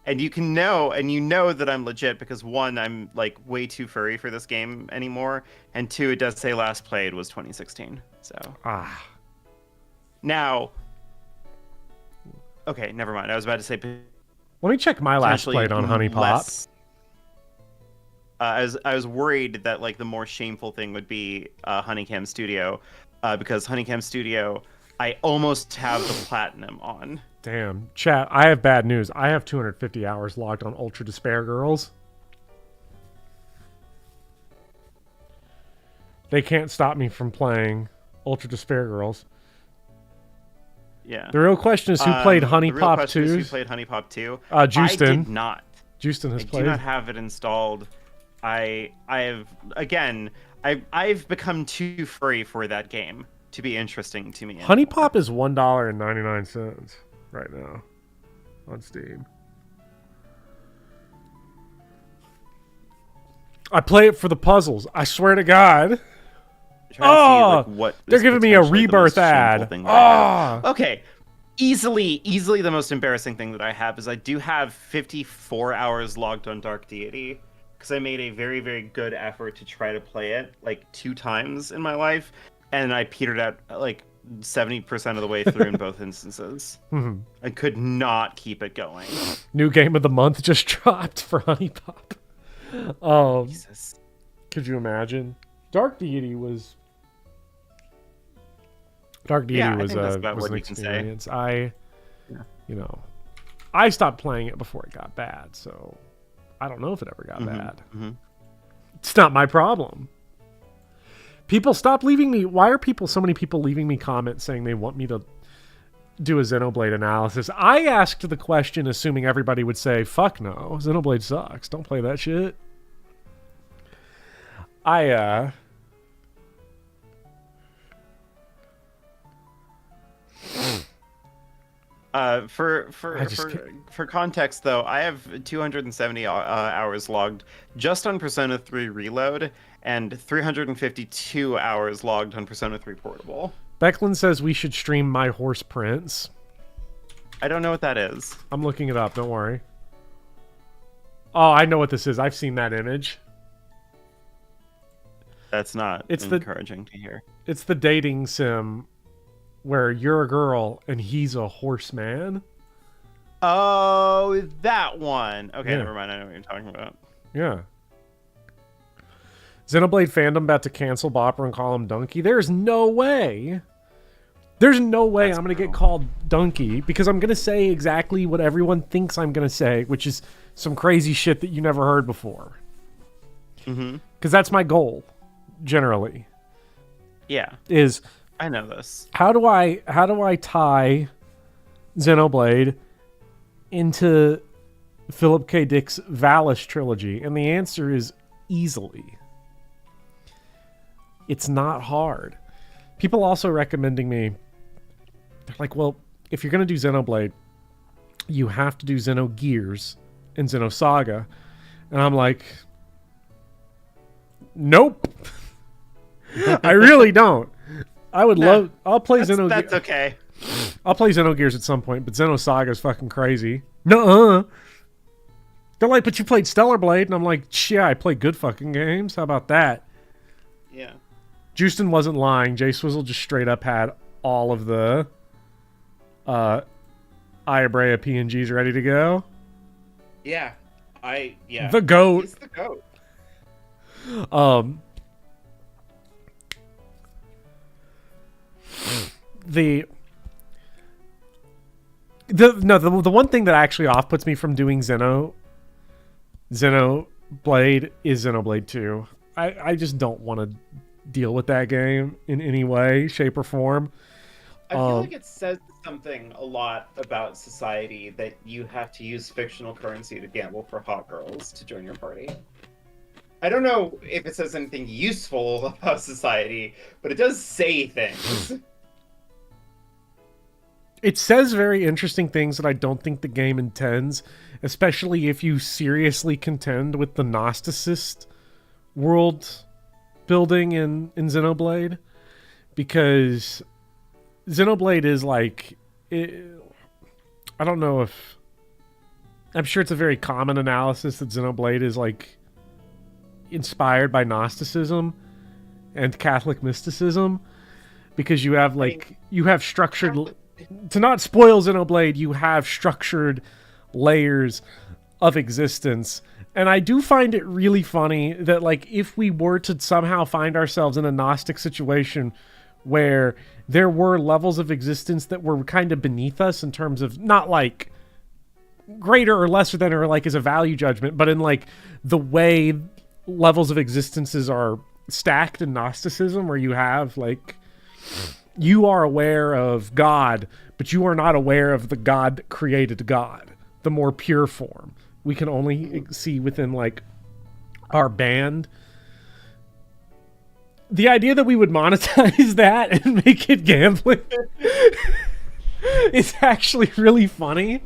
And you know that I'm legit because one, I'm like way too furry for this game anymore, and two, it does say last played was 2016. So now, okay, never mind. I was about to say. Let me check my last played on honeypop. I was worried that like the more shameful thing would be Honeycam Studio, because Honeycam Studio, I almost have the platinum on. Damn. Chat, I have bad news. I have 250 hours logged on Ultra Despair Girls. They can't stop me from playing Ultra Despair Girls. Yeah. The real question is who played The real honeypop question is 2? who played honeypop 2? Justin. I did not. Justin has I played. do not have it installed. I've become too furry for that game to be interesting to me anymore. Honeypop is $1.99 right now. on Steam. I play it for the puzzles. I swear to God. Trying to see, what they're is giving me a potentially the Rebirth most shameful ad. thing that I have. Okay. Easily the most embarrassing thing that I have is I do have 54 hours logged on Dark Deity because I made a very, very good effort to try to play it like 2 times in my life, and I petered out like 70% of the way through in both instances. Mm-hmm. I could not keep it going. New game of the month just dropped for Honey Pop. Jesus. Could you imagine? Dark Deity was I think that's was about what an you can say. experience. I stopped playing it before it got bad, so I don't know if it ever got bad. Mm-hmm. It's not my problem. People stop leaving me. Why are so many people leaving me comments saying they want me to do a Xenoblade analysis? I asked the question assuming everybody would say, fuck no, Xenoblade sucks. Don't play that shit. For context, though, I have 270 hours logged just on Persona 3 Reload and 352 hours logged on Persona 3 Portable. Becklin says we should stream My Horse Prince. I don't know what that is. I'm looking it up, don't worry. Oh, I know what this is. I've seen that image. That's not encouraging to hear. It's the dating sim where you're a girl and he's a horseman. Oh, that one. Okay, Yeah. never mind. I know what you're talking about. Yeah. Xenoblade fandom about to cancel Bopper and call him Donkey. There's no way. There's no way I'm going to get called Donkey because I'm going to say exactly what everyone thinks I'm going to say, which is some crazy shit that you never heard before. Mm-hmm. Because that's my goal, generally. Yeah. Is I know this. how do I tie Xenoblade into Philip K. Dick's Valis trilogy? And the answer is easily. It's not hard. People also recommending me, they're like, well, if you're going to do Xenoblade, you have to do Xenogears and Xenosaga. And I'm like, nope. I really don't. I would love... I'll play Xenogears. That's okay. I'll play Xenogears at some point, but Xenosaga is fucking crazy. Nuh-uh. They're like, but you played Stellar Blade, and I'm like, yeah, I play good fucking games. How about that? Yeah. Justin wasn't lying. Jay Swizzle just straight up had all of the Iabrea PNGs ready to go. Yeah. The GOAT. He's the GOAT. The one thing that actually off puts me from doing Xenoblade is Xenoblade 2. I just don't want to deal with that game in any way, shape, or form. I feel like it says something a lot about society that you have to use fictional currency to gamble for hot girls to join your party. I don't know if it says anything useful about society, but it does say things. It says very interesting things that I don't think the game intends, especially if you seriously contend with the Gnosticist world building in Xenoblade, because Xenoblade is like... I don't know if... I'm sure it's a very common analysis that Xenoblade is like inspired by Gnosticism and Catholic mysticism, because you have like... you have structured... To not spoil Xenoblade, you have structured layers of existence. And I do find it really funny that, like, if we were to somehow find ourselves in a Gnostic situation where there were levels of existence that were kind of beneath us in terms of not, like, greater or lesser than, or, like, as a value judgment, but in, like, the way levels of existences are stacked in Gnosticism, where you have, like... You are aware of God, but you are not aware of the God that created God, the more pure form. We can only see within, like, our band. The idea that we would monetize that and make it gambling is actually really funny.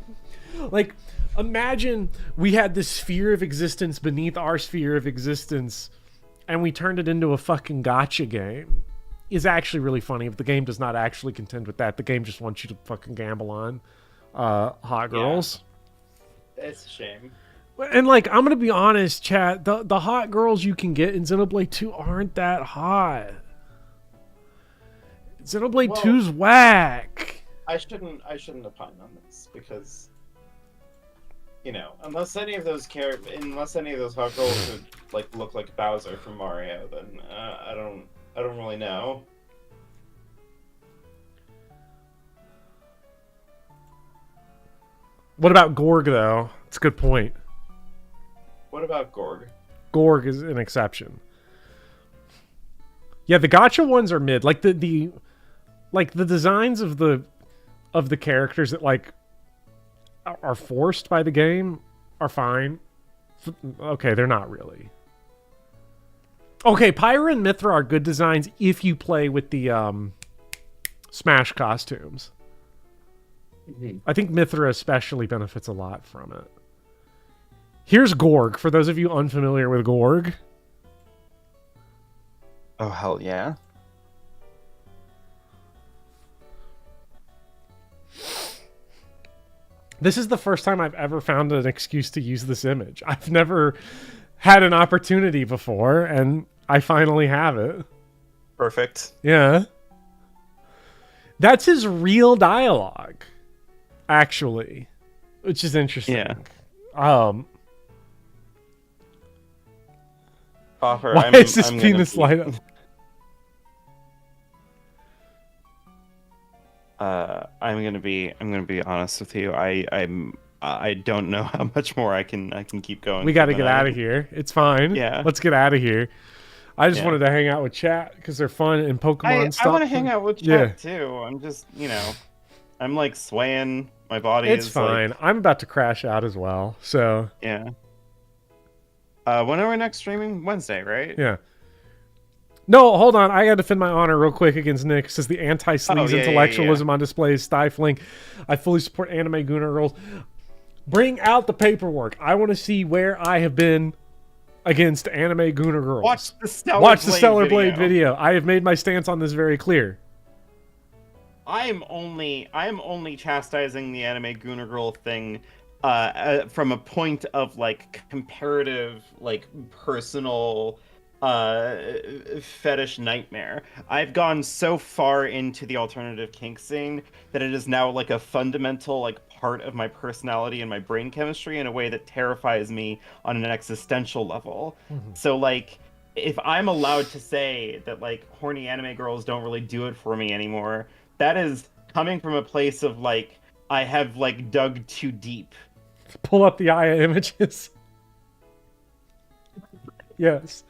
Like, imagine we had this sphere of existence beneath our sphere of existence, and we turned it into a fucking gotcha game. Is actually really funny, but the game does not actually contend with that. The game just wants you to fucking gamble on hot girls. Yeah. It's a shame. And like, I'm gonna be honest, chat. The hot girls you can get in Xenoblade 2 aren't that hot. Xenoblade 2's whack. I shouldn't opine on this because, you know, unless any of those hot girls would like look like Bowser from Mario, then I don't really know. What about Gorg though? It's a good point. What about Gorg? Gorg is an exception. Yeah, the gacha ones are mid. Like the designs of the characters that like are forced by the game are fine. Okay, they're not really. Okay, Pyra and Mithra are good designs if you play with the Smash costumes. Mm-hmm. I think Mithra especially benefits a lot from it. Here's Gorg, for those of you unfamiliar with Gorg. Oh, hell yeah. This is the first time I've ever found an excuse to use this image. I've never had an opportunity before, and I finally have it. Perfect. Yeah. That's his real dialogue, actually, which is interesting. Yeah. Popper, Why is this penis light up? I'm gonna be honest with you. I don't know how much more I can keep going. We got to get out of here. It's fine. Yeah. Let's get out of here. I just wanted to hang out with chat because they're fun and Pokemon stuff. I want to hang out with chat too. I'm just, I'm like swaying. My body It's is fine. like, I'm about to crash out as well. So yeah. When are we next streaming? Wednesday, right? yeah. No, hold on. I got to defend my honor real quick against Nick. Says the anti-sleaze intellectualism on display is stifling. I fully support anime Gooner girls. Bring out the paperwork. I want to see where I have been against anime Gooner girls. Watch the Stellar Blade video. I have made my stance on this very clear. I am only chastising the anime Gooner Girl thing from a point of like comparative, like personal fetish nightmare. I've gone so far into the alternative kink scene that it is now like a fundamental like part of my personality and my brain chemistry in a way that terrifies me on an existential level. Mm-hmm. So like if I'm allowed to say that like horny anime girls don't really do it for me anymore, that is coming from a place of like I have like dug too deep. Pull up the Aya images. Yes.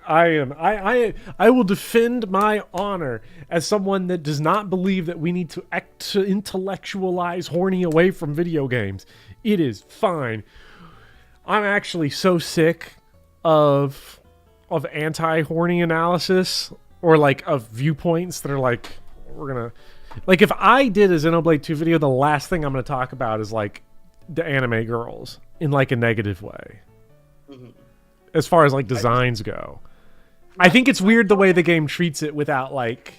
I will defend my honor as someone that does not believe that we need to intellectualize horny away from video games. It is fine. I'm actually so sick of anti-horny analysis or like of viewpoints that are like we're gonna like if I did a Xenoblade 2 video, the last thing I'm gonna talk about is like the anime girls in like a negative way. Mm-hmm. As far as like designs go. I think it's weird the way the game treats it without like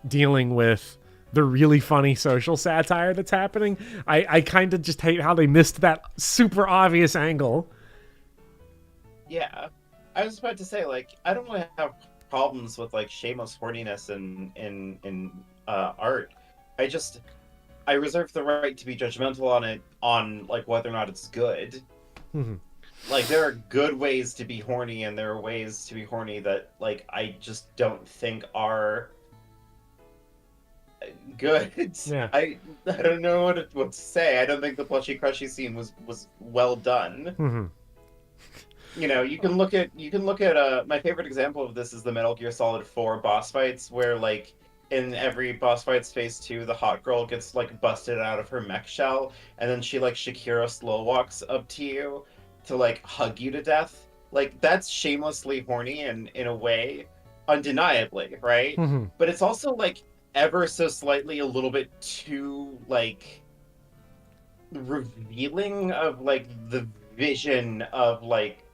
dealing with the really funny social satire that's happening. I kind of just hate how they missed that super obvious angle. Yeah. I was about to say, like, I don't really have problems with like shameless horniness in art. I reserve the right to be judgmental on it on like whether or not it's good. Mm-hmm. Like, there are good ways to be horny, and there are ways to be horny that, like, I just don't think are good. Yeah. I don't know what to say. I don't think the plushy crushy scene was well done. Mm-hmm. You know, you can look at my favorite example of this is the Metal Gear Solid 4 boss fights, where, like, in every boss fights phase 2, the hot girl gets, like, busted out of her mech shell, and then she, like, Shakira slow walks up to you to like hug you to death. Like that's shamelessly horny and in a way undeniably, right? Mm-hmm. But it's also like ever so slightly a little bit too like revealing of like the vision of like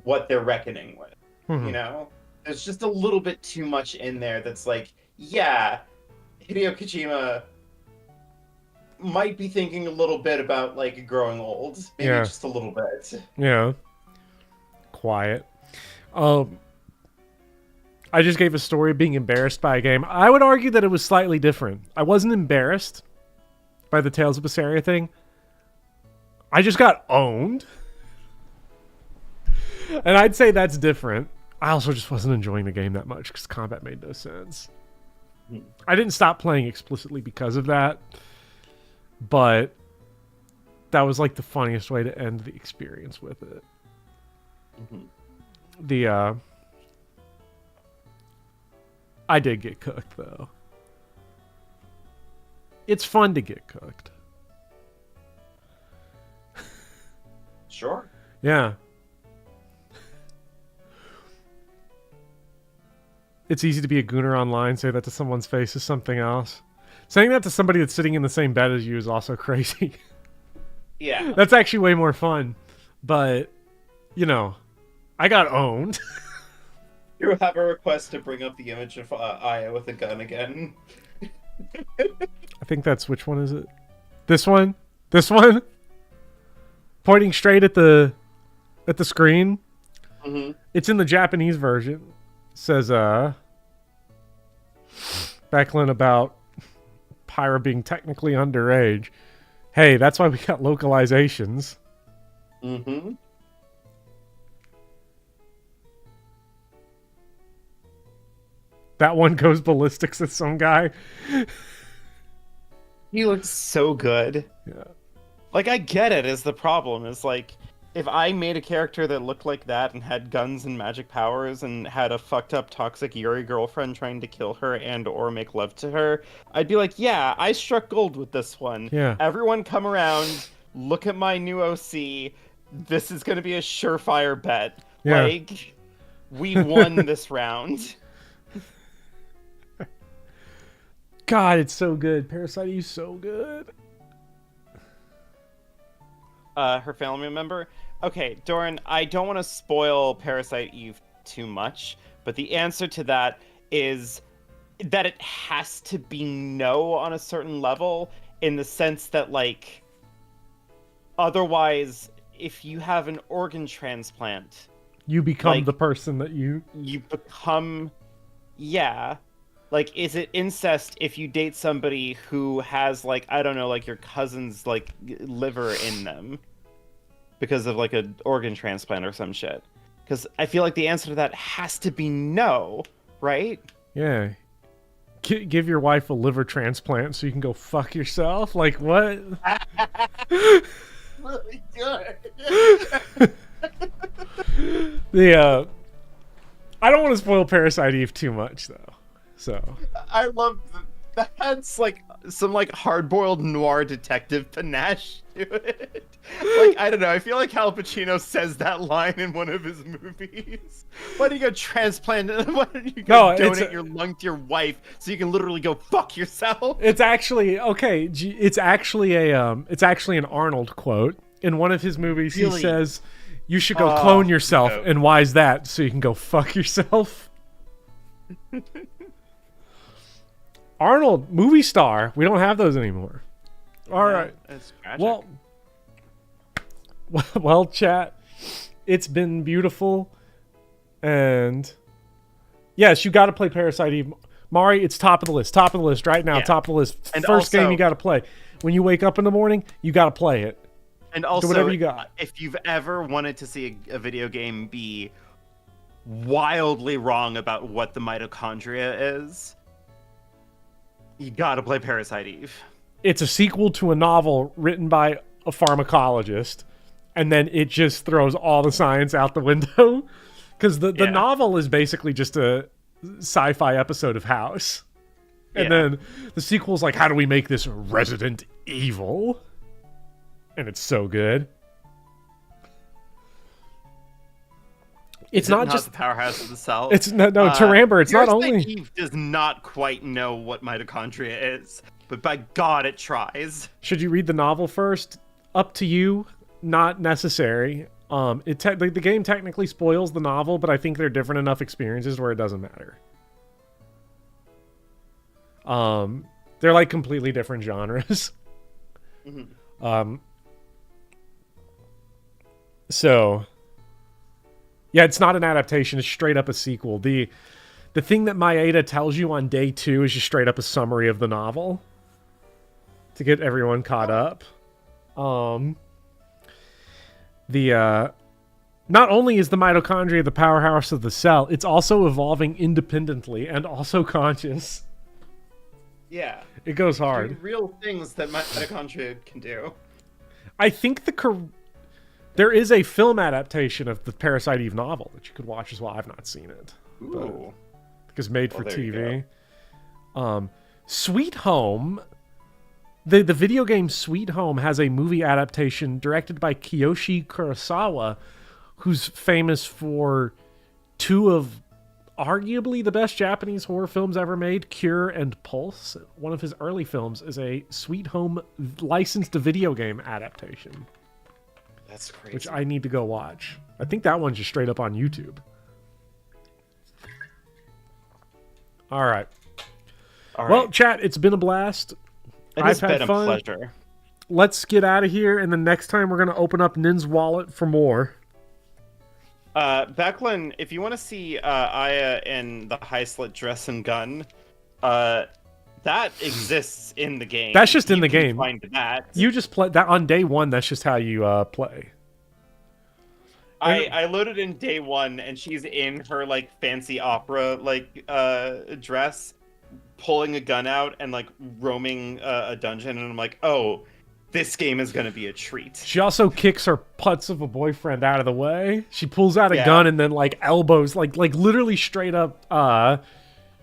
what they're reckoning with. You know, there's just a little bit too much in there that's like, yeah, Hideo Kojima might be thinking a little bit about like growing old, maybe just a little bit. Yeah. Quiet. I just gave a story of being embarrassed by a game. I would argue that it was slightly different. I wasn't embarrassed by the Tales of Berseria thing. I just got owned. And I'd say that's different. I also just wasn't enjoying the game that much because combat made no sense. I didn't stop playing explicitly because of that. But that was like the funniest way to end the experience with it. I did get cooked, though. It's fun to get cooked. Sure. Yeah. It's easy to be a gooner online, say that to someone's face is something else. Saying that to somebody that's sitting in the same bed as you is also crazy. Yeah. That's actually way more fun. But, you know, I got owned. You have a request to bring up the image of Aya with a gun again. I think that's, which one is it? This one? This one? Pointing straight at the screen. It's in the Japanese version. It says, Becklin about Pyra being technically underage. Hey, that's why we got localizations. That one goes ballistics at some guy. He looks so good. Yeah. Like, I get it is the problem. Is like, if I made a character that looked like that and had guns and magic powers and had a fucked up toxic Yuri girlfriend trying to kill her and or make love to her, I'd be like, yeah, I struck gold with this one. Yeah. Everyone come around, look at my new OC. This is going to be a surefire bet. Yeah. Like, we won this round. God, it's so good. Parasite Eve's so good. Her family member. Okay, Doran, I don't want to spoil Parasite Eve too much, but the answer to that is that it has to be no on a certain level, in the sense that, like, otherwise, if you have an organ transplant, You become like, the person that you become, yeah. Like, is it incest if you date somebody who has, like, I don't know, like your cousin's, like, liver in them because of, like, an organ transplant or some shit? Because I feel like the answer to that has to be no, right? Yeah. Give your wife a liver transplant so you can go fuck yourself? Like, what? Really good. I don't want to spoil Parasite Eve too much, though. So I love that's like some like hard-boiled noir detective panache to it. Like, I don't know, I feel like Al Pacino says that line in one of his movies. Why don't you go transplant? Why don't you go donate your lung to your wife so you can literally go fuck yourself? it's actually okay. It's actually an Arnold quote in one of his movies. Really? He says, "You should go clone yourself." no. And why is that? So you can go fuck yourself. Arnold, movie star. We don't have those anymore. All right. It's tragic. Well, chat. It's been beautiful, and yes, you got to play Parasite Eve. Mari, it's top of the list. Top of the list right now. Yeah. Top of the list. And First game also- you got to play. When you wake up in the morning, you got to play it. And also, whatever you got. If you've ever wanted to see a video game be wildly wrong about what the mitochondria is, you gotta play Parasite Eve. It's a sequel to a novel written by a pharmacologist, and then it just throws all the science out the window. Because the novel is basically just a sci-fi episode of House. And then the sequel's like, how do we make this Resident Evil? And it's so good. It's Is it not just the powerhouse of the cell. It's no Taramber. It's not Parasite only Eve does not quite know what mitochondria is, but by God, it tries. Should you read the novel first? up to you, not necessary. The game technically spoils the novel, but I think they're different enough experiences where it doesn't matter. They're like completely different genres. So yeah, it's not an adaptation, it's straight up a sequel. The thing that Maeda tells you on day 2 is just straight up a summary of the novel to get everyone caught up. Not only is the mitochondria the powerhouse of the cell, it's also evolving independently and also conscious. Yeah. It goes Do hard. real things that mitochondria can do. I think there is a film adaptation of the Parasite Eve novel that you could watch as well. I've not seen it. Ooh. Because made for there you TV. Sweet Home, the video game Sweet Home has a movie adaptation directed by Kiyoshi Kurosawa, who's famous for 2 of arguably the best Japanese horror films ever made, Cure and Pulse. One of his early films is a Sweet Home licensed to video game adaptation, That's crazy. which I need to go watch. I think that one's just straight up on YouTube. All right. Well, chat, it's been a blast. It's I've had been fun. a pleasure. Let's get out of here, and then next time we're going to open up Nin's wallet for more. Becklin, if you want to see Aya in the high slit dress and gun, that exists in the game. That's just in You the can game. Find that. You just play that on day 1. That's just how you play. I loaded in day 1, and she's in her like fancy opera like dress, pulling a gun out and like roaming a dungeon, and I'm like, oh, this game is gonna be a treat. She also kicks her putz of a boyfriend out of the way. She pulls out a Yeah. gun and then like elbows, like literally straight up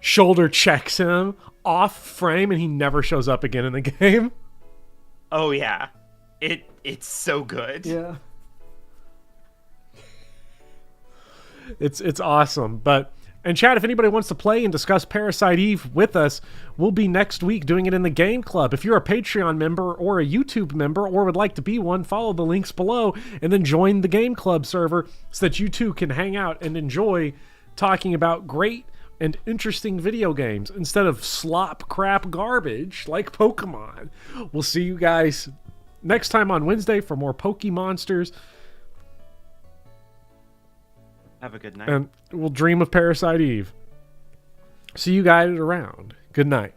shoulder checks him off frame, and he never shows up again in the game. Oh yeah, it's so good. Yeah. It's awesome. And chat, if anybody wants to play and discuss Parasite Eve with us, we'll be next week doing it in the Game Club. If you're a Patreon member or a YouTube member or would like to be one, follow the links below and then join the Game Club server so that you too can hang out and enjoy talking about great and interesting video games instead of slop crap garbage like Pokemon. We'll see you guys next time on Wednesday for more Pokemonsters. Have a good night. And we'll dream of Parasite Eve. See you guys around. Good night.